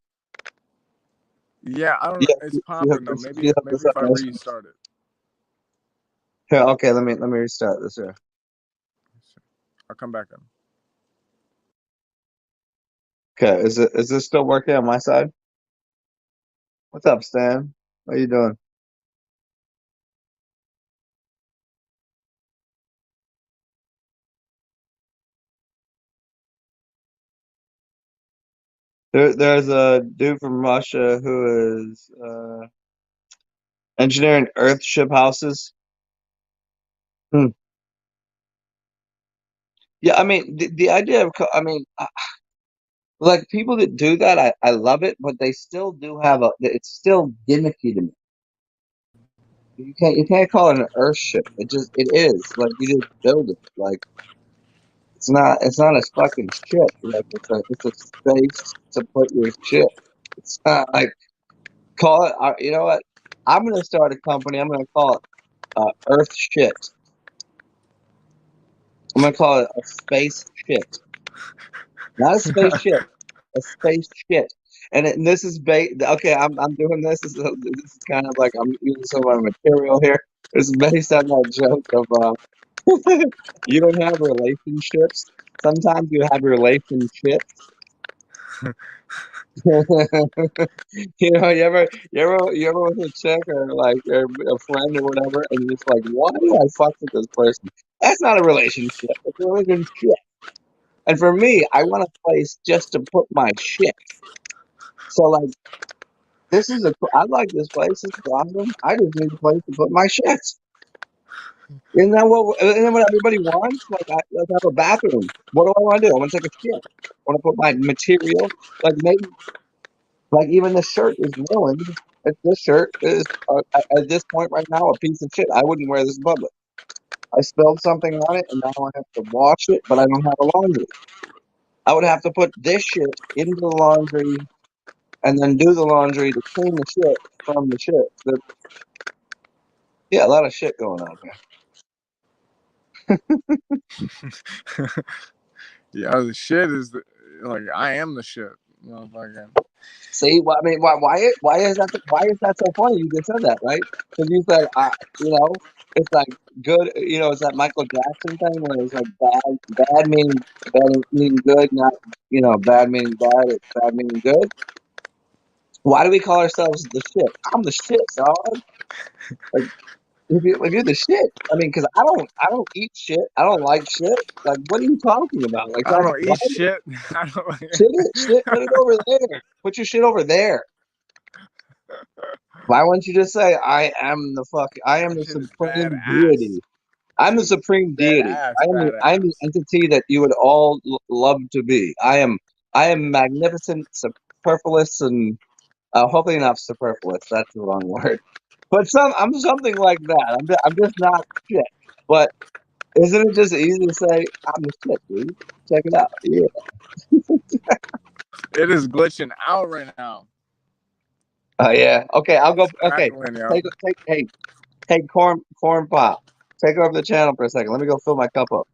Yeah, I don't know. Yeah, It's you have popping though. this. Maybe You have this maybe up if I nice. restart it. Here, okay. Let me restart this here. I'll come back in. Okay, is this still working on my side? What's up, Stan? What are you doing? There's a dude from Russia who is engineering Earthship houses. Hmm. Yeah, I mean the idea of like people that do that, I love it, but they still do have a. It's still gimmicky to me. You can't call it an Earthship. It is like you just build it. Like it's not a fucking ship. Like it's a space to put your ship. It's not like call it. You know what? I'm gonna start a company. I'm gonna call it Earth Shit. I'm gonna call it a space shit, not a spaceship, a space shit. And this is okay. I'm doing this. This is kind of like I'm using some of my material here. This is based on that joke of you don't have relationships. Sometimes you have relationships. You ever with a chick or like or a friend or whatever, and you're just like, why do I fuck with this person? That's not a relationship. It's a relationship. And for me, I want a place just to put my shit. So like, I like this place. This is awesome. I just need a place to put my shit. Isn't that what everybody wants? Like, let's have a bathroom. What do I want to do? I want to take a shit. I want to put my material. Like maybe, like even the shirt is ruined. This shirt is at this point right now a piece of shit. I wouldn't wear this in public. I spilled something on it, and now I have to wash it, but I don't have a laundry. I would have to put this shit into the laundry and then do the laundry to clean the shit from the shit. Yeah, a lot of shit going on here. Yeah, the shit is like I am the shit, motherfucker. See, I mean, why is that so funny? You just said that, right? Because you said, it's like good. It's that Michael Jackson thing where it's like bad meaning good, not bad meaning bad. It's bad meaning good. Why do we call ourselves the shit? I'm the shit, dog. Like if you're the shit, I mean, because I don't eat shit. I don't like shit. Like, what are you talking about? Like, I don't that's know, why eat shit. I don't like shit. Put it over there. Put your shit over there. Why won't you just say, I am that the shit is supreme badass. deity. I'm the supreme Dead deity. ass I am the badass. entity that you would all love to be. I am magnificent, superfluous, and hopefully not superfluous. That's the wrong word. But I'm something like that. I'm just not shit. But isn't it just easy to say, I'm the shit, dude? Check it out. Yeah. It is glitching out right now. Oh yeah. Okay, I'll go. It's Okay. crackling, yo. Hey, corn pop. Take over the channel for a second. Let me go fill my cup up.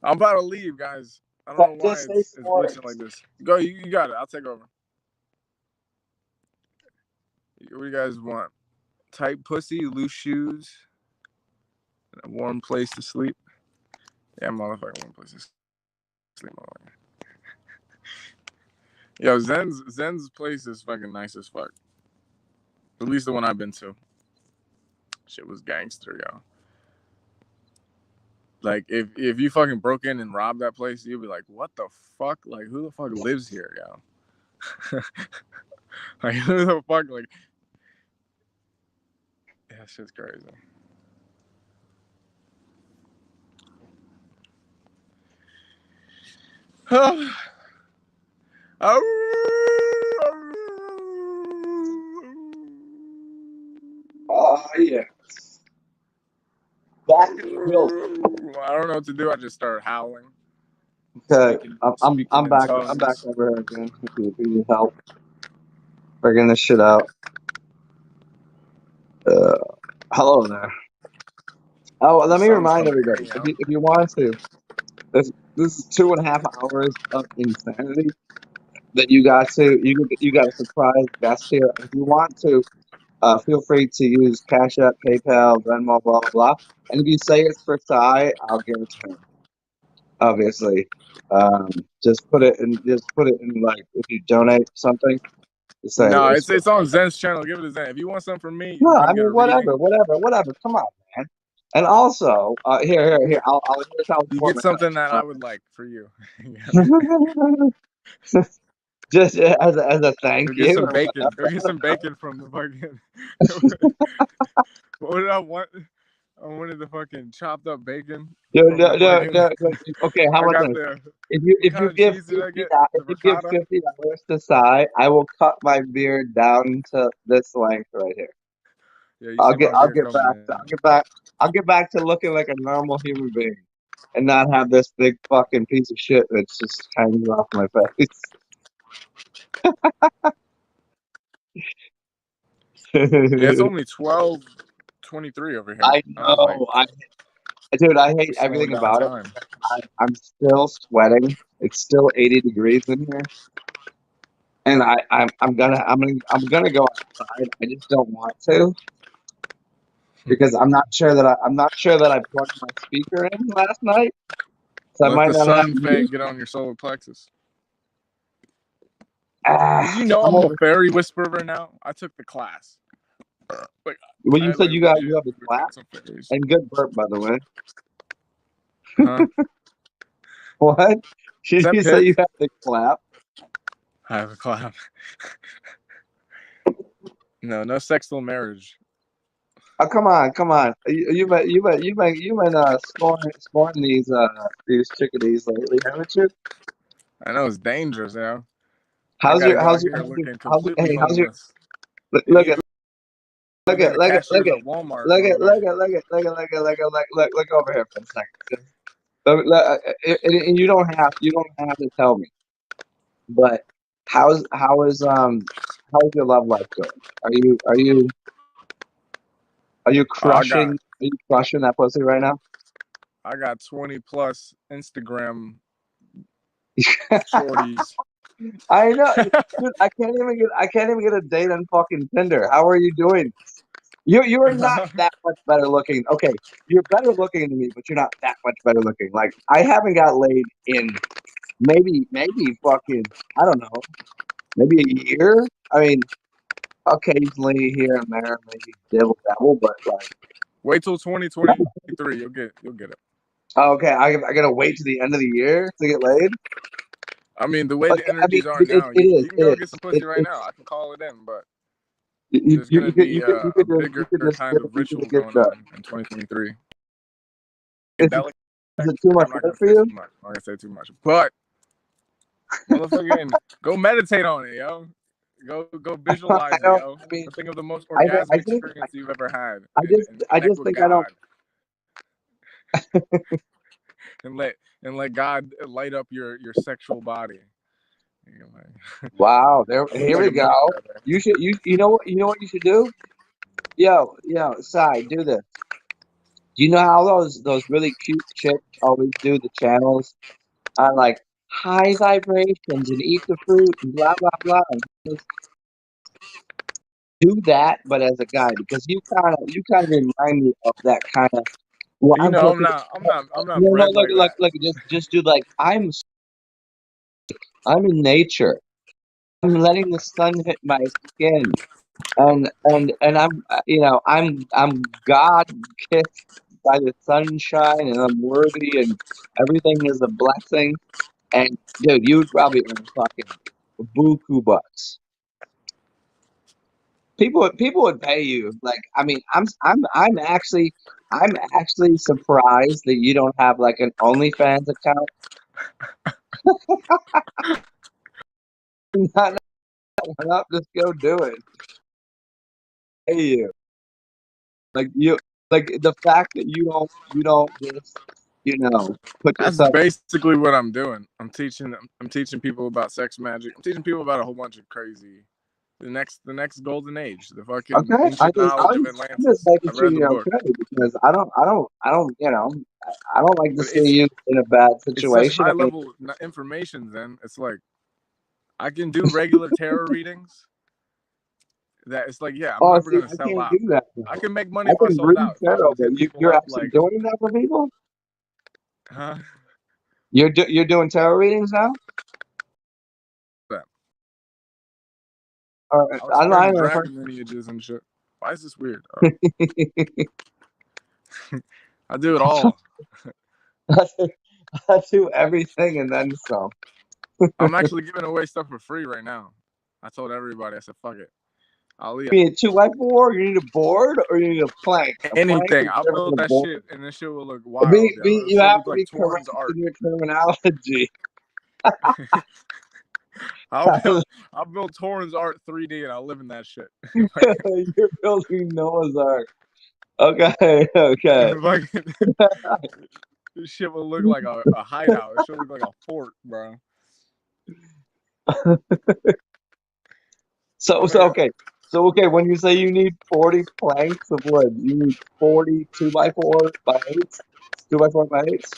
I'm about to leave, guys. I don't know why Just say it's glitching like sports. this. Go, you got it. I'll take over. What do you guys want? Tight pussy, loose shoes, a warm place to sleep. Yeah, motherfucker, warm place to sleep, motherfucker. Yo, Zen's place is fucking nice as fuck. At least the one I've been to. Shit was gangster, yo. Like if you fucking broke in and robbed that place, you'd be like, what the fuck? Like who the fuck lives here, yo? Like who the fuck like yeah, shit's crazy. Oh yeah. Back to the hill. I don't know what to do. I just start howling, Okay, speaking I'm in back. I'm back tongues. over here again. If you need help figuring this shit out. Uh, Hello there. Oh, The let me sun's remind coming everybody, in, if yo. you want to, this is 2.5 hours of insanity that you got a surprise guest here. If you want to, feel free to use Cash App, PayPal, Venmo, blah blah blah. And if you say it's for Sai, I'll give it to him. Obviously, just put it in like if you donate something, just say No, it's for. it's on Zen's channel. Give it to Zen. If you want something from me, No, you want I to get mean a reading, whatever. Come on, man. And also, here. Here's how it's you get formatted. something that I would like for you. Just as a thank Go get you some or bacon. Go whatever. get some bacon from the fucking. What did I want? I wanted the fucking chopped up bacon No, from no, the no, fucking. no, no. Okay, how I about got this? the. If you What if kind you of give cheese did I fifty get? dollars if The you give ricotta. $50 to Sai, I will cut my beard down to this length right here. Yeah, you I'll see get my I'll beard get coming back to in. I'll get back to looking like a normal human being and not have this big fucking piece of shit that's just hanging off my face. Yeah, it's only 12:23 over here. I I was like, know. Dude, I hate We're slowing everything down about it. time. I'm still sweating. It's still 80 degrees in here, and I'm gonna go outside. I just don't want to because I'm not sure that I plugged my speaker in last night, so I Let might the not have sun music. fade get on your solar plexus. Did Ah, you know I'm I'm a over. fairy whisperer now? I took the class. Like When you I said like you legit have a class talk to fairies. and good burp, by the way. Huh? What? Is Should that you say pig? you have the clap? I have a clap. No, no sexual marriage. Oh, come on, come on. You've been scoring these chickadees lately, haven't you? I know it's dangerous, you know. I How's gotta your go how's out your here how's your looking how's your completely hey how's your homeless. look And look even at look being at the look at look cashiers at at Walmart look know at me. look at look at look at look at look at look over here for a second. And you don't have to tell me. But how's your love life going? Are you Oh, crushing that pussy right now? I got 20 plus Instagram shorties. I know, dude. I can't even get a date on fucking Tinder. How are you doing? You are not that much better looking. Okay, you're better looking than me, but you're not that much better looking. Like I haven't got laid in maybe fucking I don't know, maybe a year. I mean, occasionally here and there, maybe dibble dabble, but like Wait till 2023. You'll get it. okay, I gotta wait to the end of the year to get laid. I mean, the way Like the I mean, energies are now, it is you can it go get is some pussy right now. it's I can call it in, but you there's gonna be you a could just bigger kind of you could ritual get going on in 2023. is Delicate. is it too much I'm not work gonna for say you? too much. I'm not gonna say too much, but motherfucking go meditate on it, yo. Go I visualize it, don't. yo. I mean, Go think of the most I orgasmic think experience you've ever had, and, just and I connect just with think I don't. God, and let God light up your sexual body. You're like, Wow, there look here like we a go. millionaire. You know what you should do? Yo, Sai, do this. Do you know how those really cute chicks always do the channels on like high vibrations and eat the fruit and blah blah blah. And just do that, but as a guy, because you kind of remind me of that kind of. Well, You I'm know, supposed to. I'm not No, no, bred like that. look, just do like I'm in nature. I'm letting the sun hit my skin, and I'm I'm God kissed by the sunshine, and I'm worthy, and everything is a blessing. And dude, you would probably earn fucking buku bucks. People would pay you. Like, I mean, I'm actually surprised that you don't have like an OnlyFans account. Not one up, just go do it. Pay you. Like you, like the fact that you don't just put That's yourself. basically what I'm doing. I'm teaching people about sex magic. I'm teaching people about a whole bunch of crazy. The next golden age, the fucking Okay, ancient knowledge of I'm just Atlantis. making I've sure read the you're book, okay because I don't I don't like to but see you in a bad it's such situation. I high mean, level information. Then it's like I can do regular tarot readings. That it's like, yeah, I'm oh, never see, gonna I sell can't out. do that I though. can make money I if I can sold read out. If I tarot, just but hit people you're up actually like, doing that for people. huh? You're doing tarot readings now, or I'll online explain or in person? dragon lineages and shit. Why is this weird? Oh, I do it all. I do I do everything and then some. I'm actually giving away stuff for free right now. I told everybody. I said, fuck it. I'll leave You need a 2x4. You need a board, or you need a plank. A plank anything. is I'll different than build a that board. shit, and this shit will look wild, yo. This You shit have look to like be correct Torrens art. in your terminology. I'll build I'll build Torrens art 3D, and I'll live in that shit. You're building Noah's Ark. Okay, okay. Fucking, this shit will look like a hideout. It should look like a fort, bro. So I'm so gonna, okay. So okay, when you say you need 40 planks of wood, you need 40 2x4 by 8s? 2x4x8s,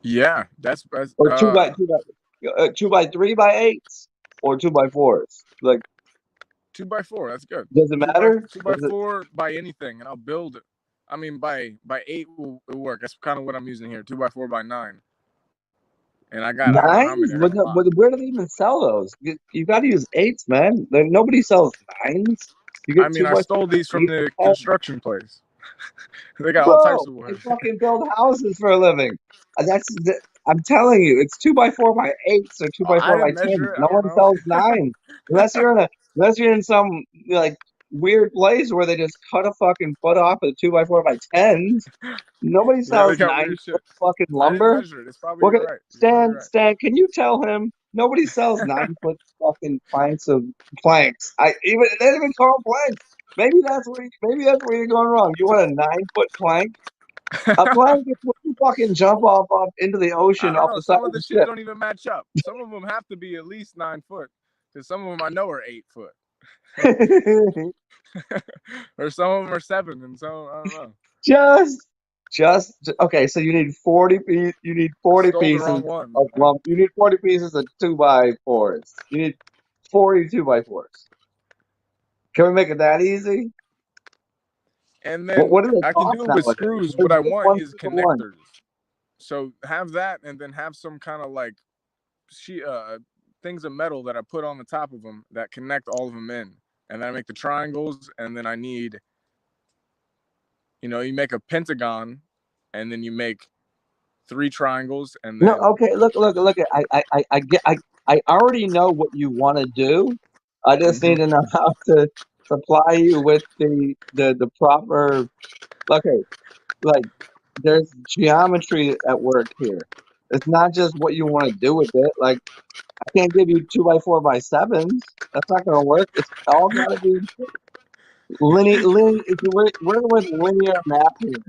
Yeah, that's or 2x3x8s, or 2x4s. Like, 2x4. That's good. does it Two by matter? two by four by anything, and I'll build it. I mean, by 8 will work. That's kind of what I'm using here. 2x4 by 9, and I don't know how Nines? many. I got a lot. Where do they even sell those? You got to use eights, man. Nobody sells nines. You I get mean, two I by stole these from eight. the construction place. They got all types Bro, of they wood. fucking build houses for a living. I'm telling you, it's 2x4x8s or two by I four by didn't tens. measure it. I No don't one know. sells nines unless you're in some like weird place where they just cut a fucking foot off of 2x4x10s. Nobody Yeah, they sells got weird 9 foot shit. fucking I didn't lumber. measure it. It's probably Look you're at right. You're probably Stan. right. Stan, can you tell him nobody sells 9 foot fucking planks of planks? I even they don't even call them planks. Maybe that's where you're going wrong. You want a 9 foot plank? A plank is what you fucking jump off into the I ocean don't off know. the side Some of of the the shit ship. don't even match up. Some of them have to be at least 9 foot, because some of them I know are 8 foot, or some of them are 7, and some I don't know. just just okay, so you need 40 Stole the pieces wrong one. of lump. You need 40 pieces of 2x4s. You need 40 2x4s. Can we make it that easy? And then What do they I can cost do it with nowadays? screws. What What is I this want one is piece of one? connectors. So have that, and then have some kind of like things of metal that I put on the top of them that connect all of them in, and then I make the triangles, and then I need, you make a pentagon, and then you make 3 triangles, and No, then okay, look. I already know what you want to do. I just need mhm. to know how to supply you with the proper. Okay, like there's geometry at work here. It's not just what you want to do with it. Like I can't give you 2x4x7s. That's not gonna work. It's all gotta be linear. We're with linear math here.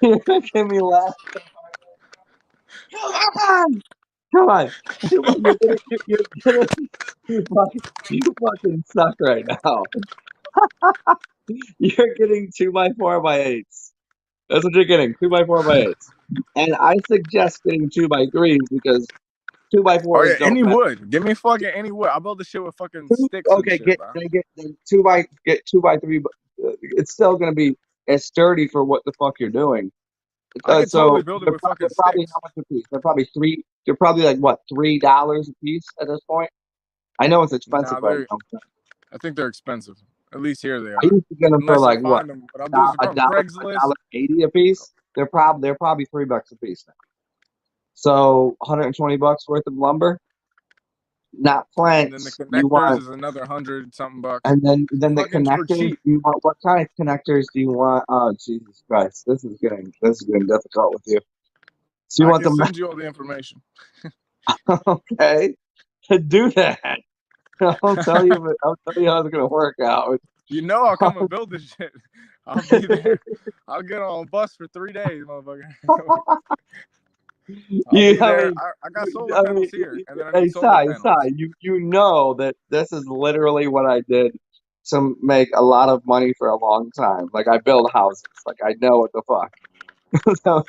You're making me laugh. Come on, come on. You're getting you fucking suck right now. You're getting 2x4x8s. That's what you're getting. 2x4x8s. And I suggest getting 2x3s because two by Oh fours yeah, don't any match. wood. Give me fucking any wood. I'll build the shit with fucking sticks and Okay, shit, bro. then get 2x3. It's still gonna be as sturdy for what the fuck you're doing. I could So totally build it with they're fucking probably how sticks. much a piece? They're probably three. They're probably like what, $3 a piece at this point. I know it's expensive Nah, right now. I think they're expensive. At least here they I are. used to get them for Unless I like what, find them, but I'll do this a on dollar, Craigslist. $1.80 a piece. They're probably $3 a piece now. So 120 bucks worth of lumber, not And then the planks. You connectors want, is another 100 something bucks. and then the Fucking for connectors. cheap. You want what kind of connectors do you want? Oh Jesus Christ, this is getting difficult with you. So you I want can the send you all the information. okay? Do that. I'll tell you how it's gonna work out. I'll come and build this shit. I'll be there. I'll get on a bus for 3 days, motherfucker. I'll you, be I there. mean, I got solar I mean, panels here, and then I hey, need solar Sai, panels. you know that this is literally what I did to make a lot of money for a long time. Like I build houses. Like I know what the fuck. So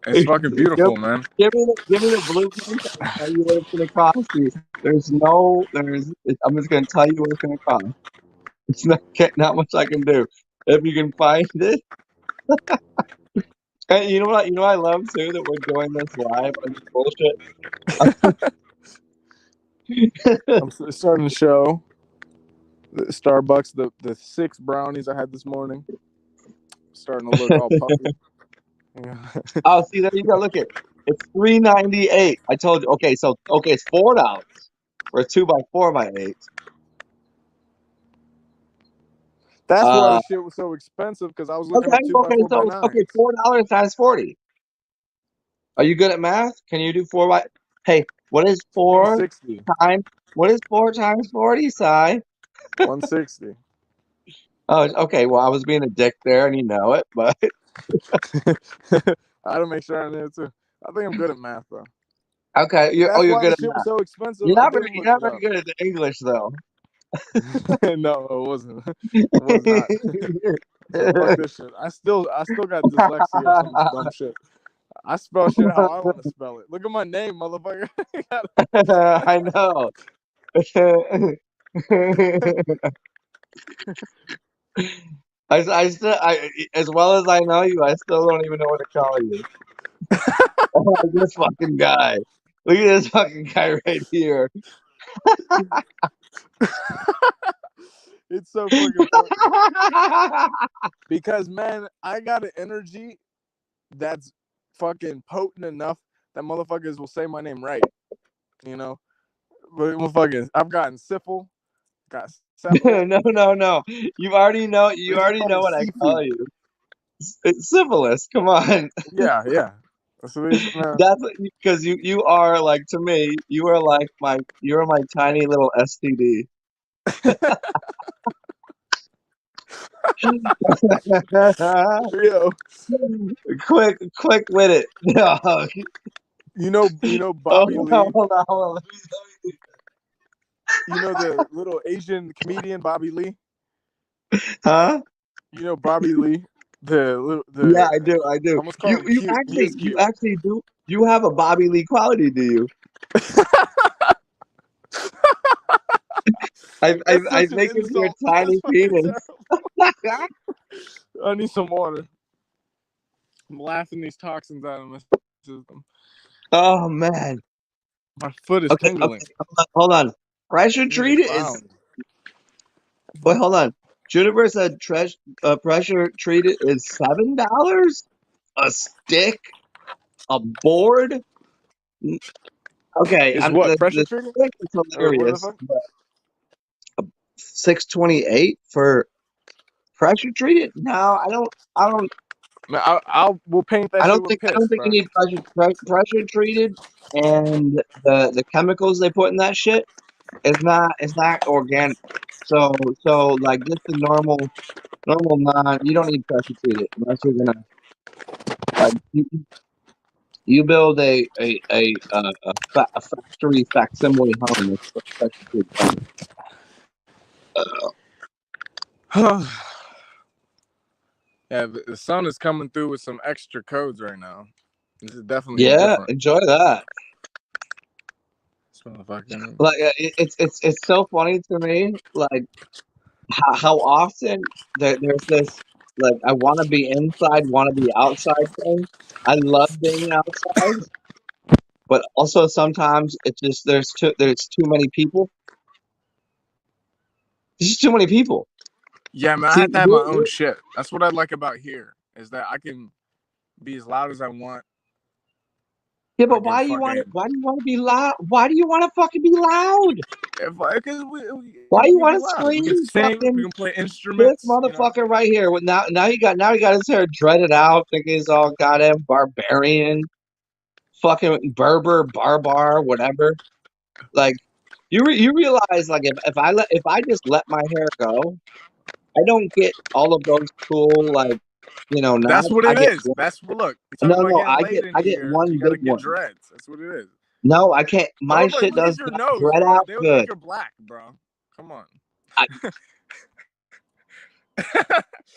It's give, fucking beautiful, man. give me the blueprint. I'll tell you what it's gonna cost you. I'm just gonna tell you what it's gonna cost. It's not much I can do. If you can find it, and you know what I love too that we're doing this live on this bullshit. I'm starting to show the Starbucks the 6 brownies I had this morning. Starting to look all puffy. Yeah. Oh, see, there you go. Look at it's 3.98. I told you. Okay, it's $4 for a 2x4x8. That's why Uh, the shit was so expensive, because I was looking okay, at two by okay, four by so okay, nines. $4 times 40. Are you good at math? Can you do four by? Hey, what is One four sixty. times? What is 4 times 40, Si? 160. Oh, okay. Well, I was being a dick there, and you know it, but I had to make sure I knew it too. I think I'm good at math though. okay. See, that's You're why good the at shit was math. so expensive. You're I not very didn't you're look not it very up. good at the English though. No, it wasn't. It was not. So fuck this shit. I still got dyslexia or some dumb shit. I spell shit how I want to spell it. Look at my name, motherfucker. I know. I still, as well as I know you, I still don't even know what to call you. This fucking guy. Look at this fucking guy right here. It's so fucking funny because man, I got an energy that's fucking potent enough that motherfuckers will say my name right. You know, but motherfuckers, I've gotten syphil, got cephal. No. You They just already call me know what I call seafood. you. It's syphilis. Come on. Yeah. That's what they man. That's because you are like to me, you are my tiny little STD. Yo, Quick with it. Dog. Bobby Lee. Hold on. You know the little Asian comedian Bobby Lee. Huh? You know Bobby Lee, Yeah, the I do. I almost call him cute. He is You cute. actually do. You have a Bobby Lee quality, do you? That's I such an think it's your insult. That's tiny fucking penis. terrible. I need some water. I'm laughing these toxins out of my system. Oh man. My foot is tingling. Hold on. Pressure I need a treated is. clown. Wait, hold on. Juniper said pressure treated is $7 a stick, a board. Okay, Is what pressure the treated stick is or what the hilarious. fuck? But 628 for pressure treated? No, I don't. Man, we'll paint that shit with I don't piss, think you bro. need pressure treated, and the chemicals they put in that shit is not organic. So like just the normal non, you don't need pressure treated unless you're gonna like you build a factory facsimile home with pressure treated home. Yeah, the sun is coming through with some extra codes right now. This is definitely Yeah, different. enjoy that. This motherfucking Like it's so funny to me, like how often there's this like I want to be inside, want to be outside thing. I love being outside, but also sometimes it's just there's too many people. There's just too many people. yeah, man. I See, have to have my own shit. That's what I like about here is that I can be as loud as I want. yeah, I but can fucking why do you want to be loud? Why do you want to fucking be loud? because Why do you we can want be to loud. We can scream? sing. We Fucking can play this instruments. You know. motherfucker right here. Now you got his hair dreaded out, thinking he's all goddamn barbarian, fucking Berber, barbar, whatever. Like you realize like if I just let my hair go, I don't get all of those cool like That's knots. what I it get is. That's look. You talking no about no getting laid in I get here? You one got to big get one. dreads. That's what it is. No, I can't. My Motherfucker, shit look does at your not nose, dread bro. out They would good. think you're black, bro. Come on. I,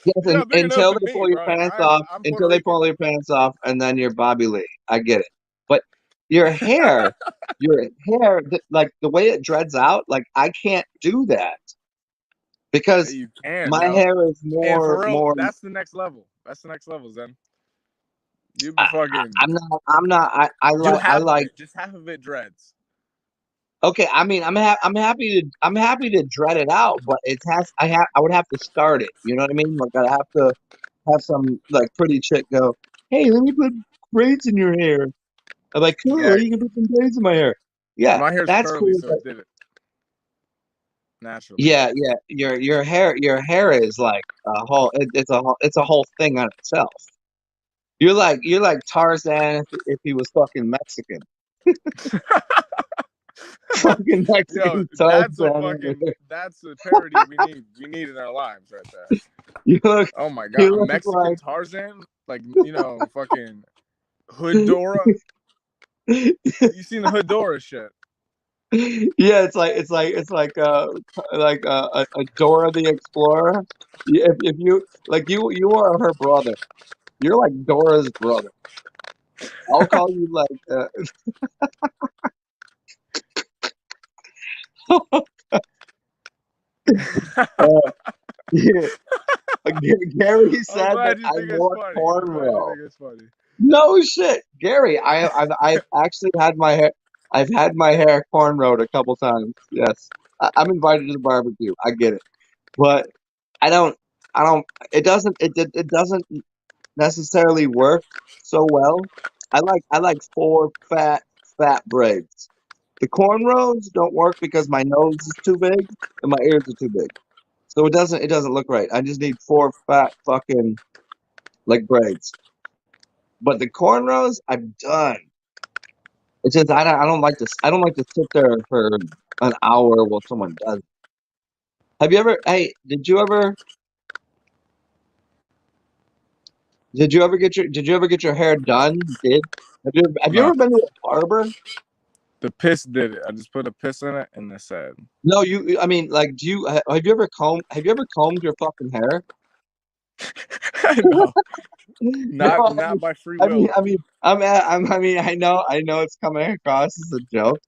yes, You got a bigger nose until than they me, pull your bro. pants I'm off, I'm until Puerto they Rican. pull your pants off, and then you're Bobby Lee. I get it, but your hair, like the way it dreads out, like I can't do that Hey, because you can, my bro. hair is And for real, more. that's the next level. That's the next level, Zen. You be fucking I'm not. do I half of like. it. Just half of it dreads. Okay, I mean, I'm happy to dread it out, but I would have to start it. You know what I mean? Like I have to have some like pretty chick go, "Hey, let me put braids in your hair." I'm like, Yeah, "Cool, you can put some braids in my hair." Yeah, my hair's that's curly, cool. so But it did it naturally. yeah, your hair is like a whole. It's a whole thing on itself. You're like Tarzan if he was fucking Mexican. Fucking Yo, Mexican Tarzan. that's a parody we need in our lives right there. You look Oh my god, you a look Mexican like Tarzan, like fucking Hood Dora. You seen the Hood Dora shit? yeah, it's like a Dora the Explorer. if you like you are her brother. You're like Dora's brother. I'll call you like uh, yeah. Gary I'm said that glad you I think it's wore funny. I'm glad you cornrow. think it's funny. No shit, Gary. I've actually had my hair. I've had my hair cornrowed a couple times. Yes, I'm invited to the barbecue. I get it, but I don't. I don't. It doesn't. It doesn't necessarily work so well. I like four fat braids. The cornrows don't work because my nose is too big and my ears are too big. So it doesn't look right. I just need four fat fucking like braids. But the cornrows, I'm done. It's just I don't like to sit there for an hour while someone does. Have you ever? Hey, did you ever get your hair done? Have you No, ever been to a barber? the piss did it. I just put a piss in it and it's sad. No, I mean, like, have you ever combed your fucking hair? No, No, not by free will. I know it's coming across as a joke,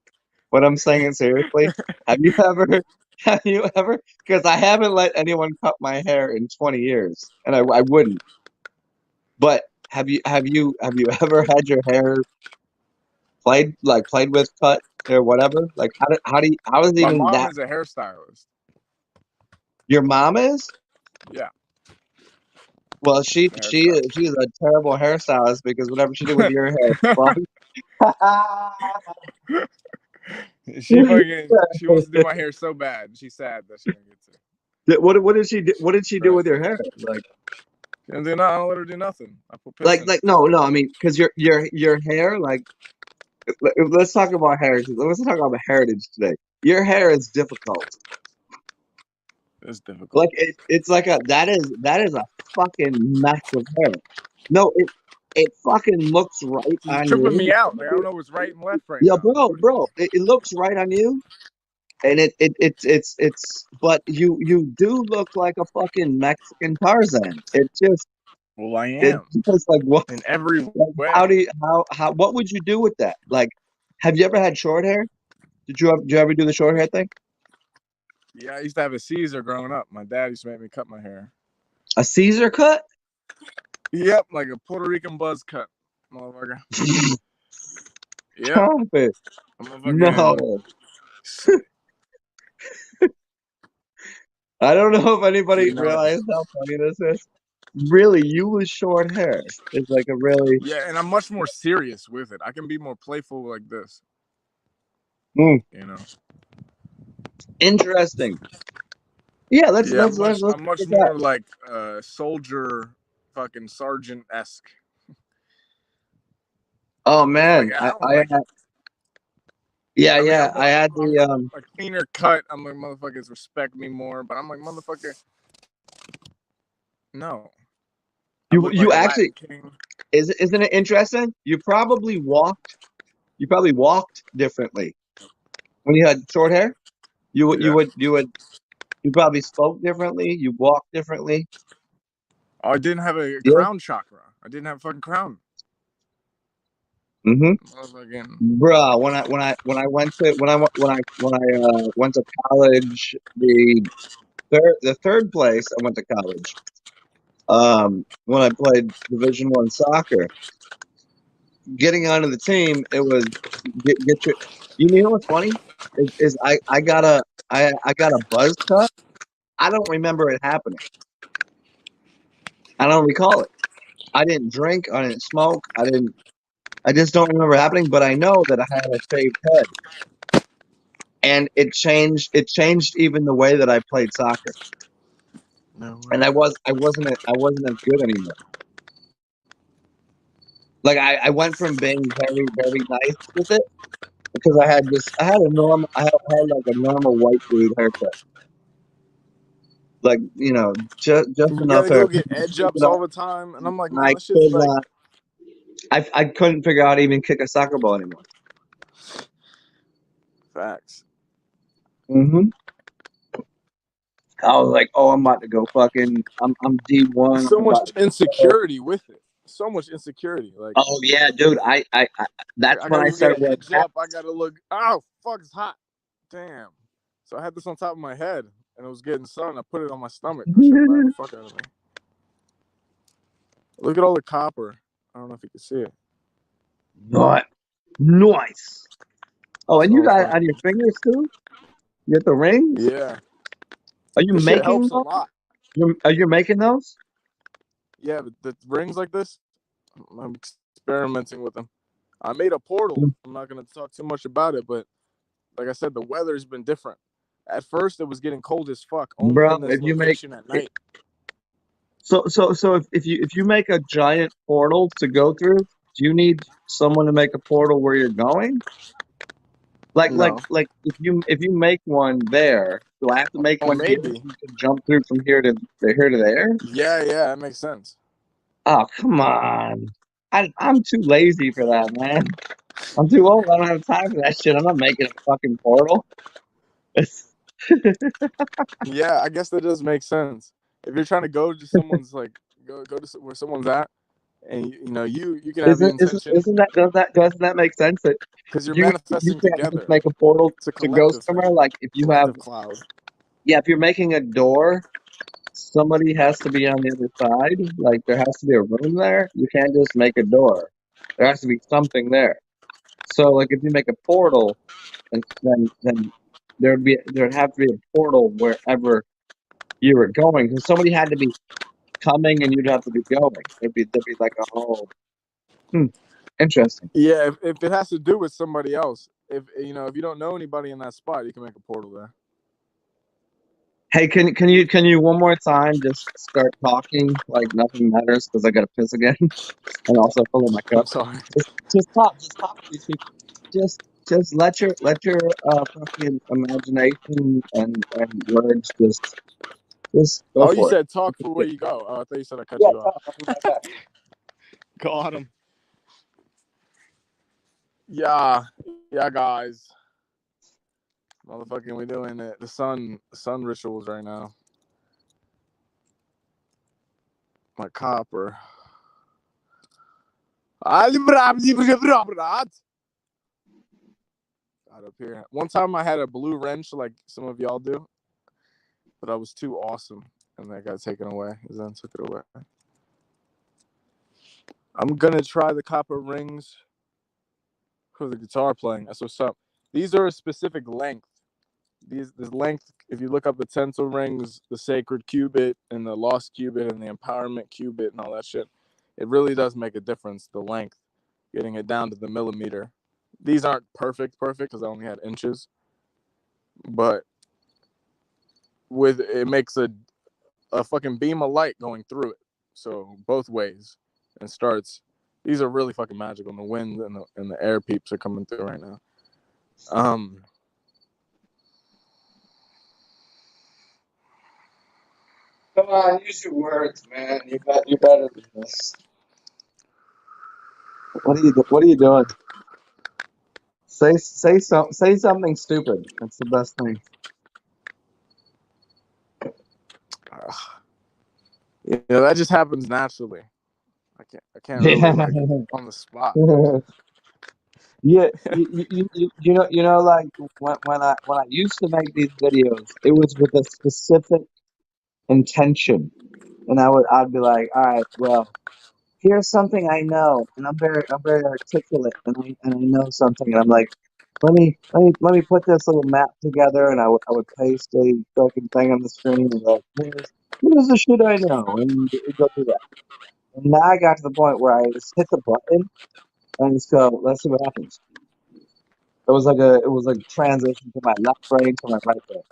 but I'm saying it seriously. Have you ever, have you ever, because I haven't let anyone cut my hair in 20 years, and I wouldn't. But have you ever had your hair played with, cut, or whatever? Like, how does My even mom that? is a hairstylist. Your mom is? Yeah, Well, she she's a she is hairstylist. she is a terrible hairstylist because whatever she did with your hair, fuck. She wants to do my hair so bad. She's sad that she didn't get to. What did she do Right. with your hair? Like She didn't do nothing. I don't let her do nothing. I put piss like in it. like no, no, I mean, because your hair, like, let's talk about heritage. Let's talk about heritage today. Your hair is difficult. It's difficult. Like it's like that is a fucking mess of hair. No, it fucking looks right She's on tripping you. me out. Like I don't know what's right and left right Yeah, now. bro, it looks right on you, and it's but you do look like a fucking Mexican Tarzan. Well, I It's am just like, what, in every like, how way. do you how what would you do with that? Like, have you ever had short hair? Did you ever do the short hair thing? Yeah, I used to have a Caesar growing up. My dad used to make me cut my hair. A Caesar cut? Yep, like a Puerto Rican buzz cut, motherfucker. Yep, Stop it. I'm a fucking. No. I don't know if anybody You know. realized how funny this is. Really, you with short hair is like a really Yeah, and I'm much more serious with it. I can be more playful like this. mm, You know. interesting. Yeah, let's Yeah, let's let's let's I'm look much at that. more like soldier, fucking sergeant esque. Oh It's like man, I I don't I like. had, yeah, I mean, yeah, I had I'm the a cleaner cut. I'm like motherfuckers respect me more, but I'm like motherfucker. No, I you look like you a actually, Latin king. isn't it interesting? You probably walked differently when you had short hair. Yeah. You probably spoke differently. You walked differently. Oh, I didn't have a Yeah. crown chakra. I didn't have a fucking crown. Mm-hmm. Motherfucking. Bruh, when I went to college, the third place I went to college. When I played Division 1 soccer, getting onto the team, it was get your. You know what's funny is I got a buzz cut. I don't remember it happening. I don't recall it. I didn't drink. I didn't smoke. I didn't. I just don't remember it happening. But I know that I had a shaved head, and it changed even the way that I played soccer. No And way. I wasn't as good anymore. Like, I went from being very, very nice with it because I had like a normal white dude haircut. Like, just You enough gotta hair. go get edge Keep it ups all up. the time, and I'm like, And man, I this shit's could like not. I couldn't figure out how to even kick a soccer ball anymore. facts. Hmm. I was like, oh, I'm about to go fucking. I'm D1. So I'm about much to go. insecurity with it. So much insecurity. Like Oh yeah, dude. That's I when gotta I go get started a wearing edge up. I hats. gotta look. Oh fuck, it's hot. Damn. So I had this on top of my head, and it was getting sun. I put it on my stomach. That shit burned the fuck out of me. Look at all the copper. I don't know if you can see it. Not nice. Oh, and you So got it fucking on your fingers too. You got the rings. yeah. Are you This shit making helps a those? lot. Are you making those? Yeah, but the rings like this, I'm experimenting with them. I made a portal. I'm not gonna talk too much about it, but like I said, the weather's been different. At first, it was getting cold as fuck, only Bro, in this if you make location at night. so if you make a giant portal to go through, do you need someone to make a portal where you're going? No. Like if you make one there, do I have to make Oh, one here so maybe. you can jump through from here to there? Yeah, yeah, that makes sense. Oh, come on. I'm too lazy for that, man. I'm too old. I don't have time for that shit. I'm not making a fucking portal. It's, Yeah, I guess that does make sense. If you're trying to go to someone's like go to where someone's at, and you can have the intention isn't that doesn't that make sense that because you're you manifesting can't just together. make a portal It's a to go collective somewhere? thing, Like if you have collective cloud. yeah, if you're making a door, somebody has to be on the other side. Like there has to be a room there. You can't just make a door. There has to be something there. So like if you make a portal, and then there'd have to be a portal wherever you were going because somebody had to be coming and you'd have to be going. There'd be like a whole hmm, interesting. Yeah, if it has to do with somebody else, if you don't know anybody in that spot, you can make a portal there. Hey, can you one more time just start talking like nothing matters because I gotta piss again and also fill up my I'm cup. sorry. Just talk to these people. Just let your fucking imagination and words just go Oh, you for it. said talk for where you go. Oh, I thought you said I cut Yeah, you off. talk. I'll be right back. Got him. Yeah, yeah, guys. Motherfucking, we doing it. The sun rituals right now. My copper. Got up here. One time I had a blue wrench like some of y'all do, but I was too awesome, and that got taken away. Zen took it away. I'm gonna try the copper rings for the guitar playing. That's what's up. These are a specific length. This length, if you look up the tensor rings, the sacred cubit and the lost cubit and the empowerment cubit and all that shit, it really does make a difference. The length, getting it down to the millimeter. These aren't perfect because I only had inches, but with it makes a fucking beam of light going through it. So both ways, and starts. These are really fucking magical. And the wind and the air peeps are coming through right now. Um, Come on, use your words, man. You're better than this. What are you doing? Say something stupid. That's the best thing. that just happens naturally. I can't really Yeah. like on the spot. Yeah, like when I used to make these videos, it was with a specific intention, and I'd be like, all right, well, here's something I know, and I'm very articulate, and I know something, and I'm like, let me put this little map together, and I would paste a fucking thing on the screen, and like, here's the shit I know, and it go through that. And now I got to the point where I just hit the button and just go, let's see what happens. It was like transition to my left brain to my right brain.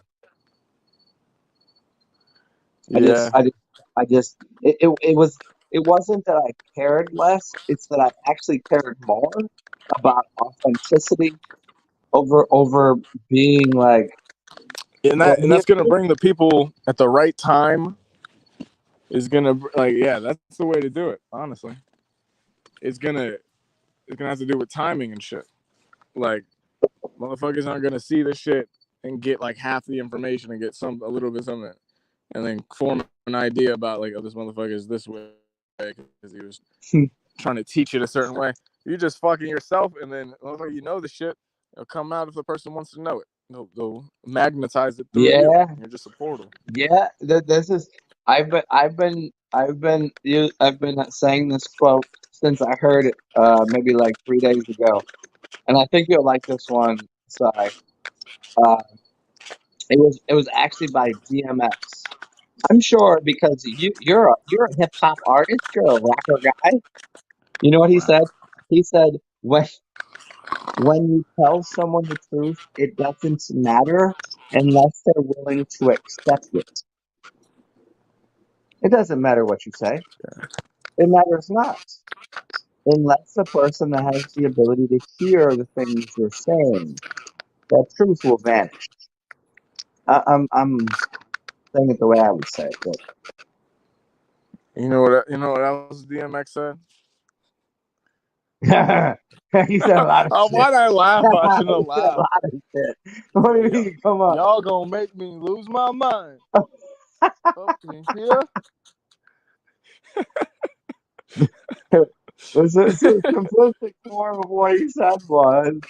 I just Yeah, I just I just it wasn't that I cared less, it's that I actually cared more about authenticity over being like and well, that's gonna bring the people at the right time. Is gonna like yeah, that's the way to do it. Honestly, it's gonna it's gonna have to do with timing and shit. Like motherfuckers aren't gonna see this shit and get like half the information and get a little bit something. and then form an idea about like, oh, this motherfucker is this way because he was trying to teach it a certain way. You just fucking yourself, and then you know the shit. It'll come out if the person wants to know it. They'll magnetize it through you. Yeah, You're just a portal. yeah. This is. I've been saying this quote since I heard it, maybe like 3 days ago, and I think you'll like this one. Sorry. Uh, it was actually by DMX. I'm sure because you're a hip hop artist, you're a rapper guy. You know what he said? He said when you tell someone the truth, it doesn't matter unless they're willing to accept it. It doesn't matter what you say. It matters not unless the person that has the ability to hear the things you're saying, that truth will vanish. I'm saying it the way I would say it, but You know what? You know what else DMX said? he said a lot of Oh, shit. why'd I laugh? I shouldn't have He said a laughed. lot of shit. What do you Yeah. mean? Come on. Y'all gonna make me lose my mind. Up in here. The simplistic form of what he said was,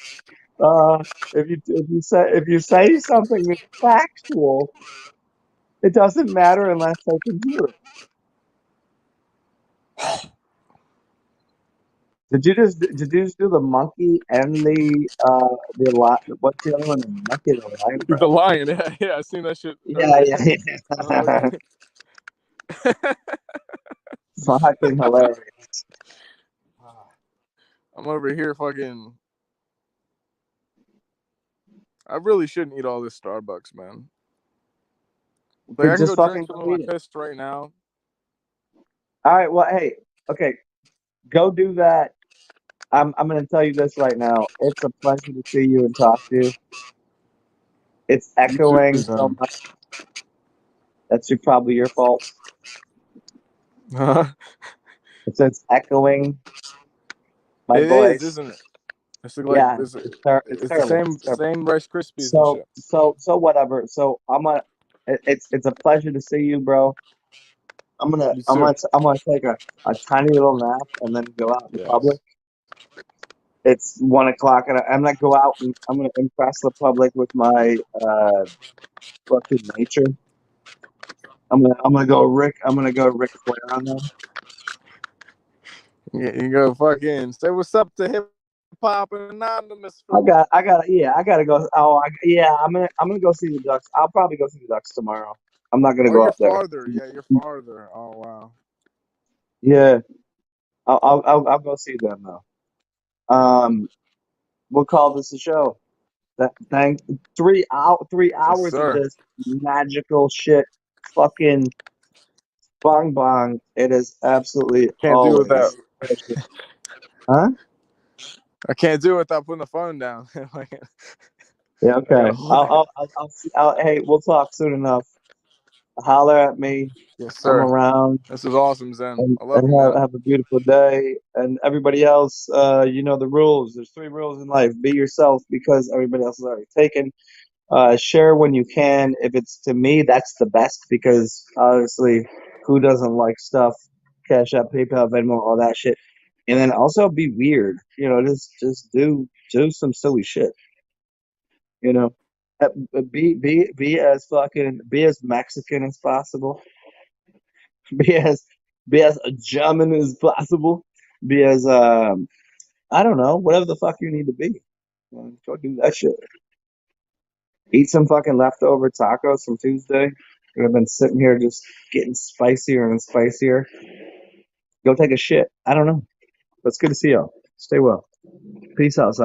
if you say something that's factual, it doesn't matter unless they can hear it. Did you just do the monkey and the lot? What's the other one? The monkey and the lion, bro. The lion. Yeah, yeah, I seen that shit Yeah, earlier. yeah, yeah. Motherfucker. Fucking hilarious. I'm over here fucking. I really shouldn't eat all this Starbucks, man. Like I can Just go drink fucking some go of my eat it. piss right now. All right. Well, hey, okay, go do that. I'm gonna tell you this right now. It's a pleasure to see you and talk to you. It's You too, echoing so son. much. That's probably your fault. It's echoing my It is, voice. isn't it? It's like Yeah, this. it's It's the terrible. same It's terrible. Rice Krispies and shit. So whatever. So it's a pleasure to see you, bro. You too. I'm gonna take a tiny little nap and then go out in public. Yes. It's 1 o'clock, and I'm gonna go out and I'm gonna impress the public with my fucking nature. I'm gonna go Ric Flair on them. You go fucking say what's up to Hip Hop Anonymous for me. I gotta go. Yeah, I'm gonna go see the Ducks. I'll probably go see the Ducks tomorrow. I'm not gonna Oh, go you're up there. farther. Yeah, you're farther. Oh wow. Yeah, I'll go see them though. We'll call this a show. That thank 3 Yes, hours of sir. this magical shit. Fucking bong bong. It is absolutely Can't do it without. always a pleasure. Huh? I can't do it without putting the phone down. Yeah. I gotta Okay. hold it. Hey, we'll talk soon enough. Holler at me. Yes, I'm sir. around. This is awesome, Zen. And, I love you, and man. have a beautiful day. And everybody else, you know the rules. There's 3 rules in life. Be yourself because everybody else is already taken. Share when you can. If it's to me, that's the best because honestly, who doesn't like stuff? Cash App, PayPal, Venmo, all that shit. And then also be weird. You know, just do some silly shit. You know, Uh, be as Mexican as possible. Be as be as German as possible. Be as I don't know, whatever the fuck you need to be. Go do that shit. Eat some fucking leftover tacos from Tuesday. I've been sitting here just getting spicier and spicier. Go take a shit. I don't know. But it's good to see y'all. Stay well. Peace out, Si.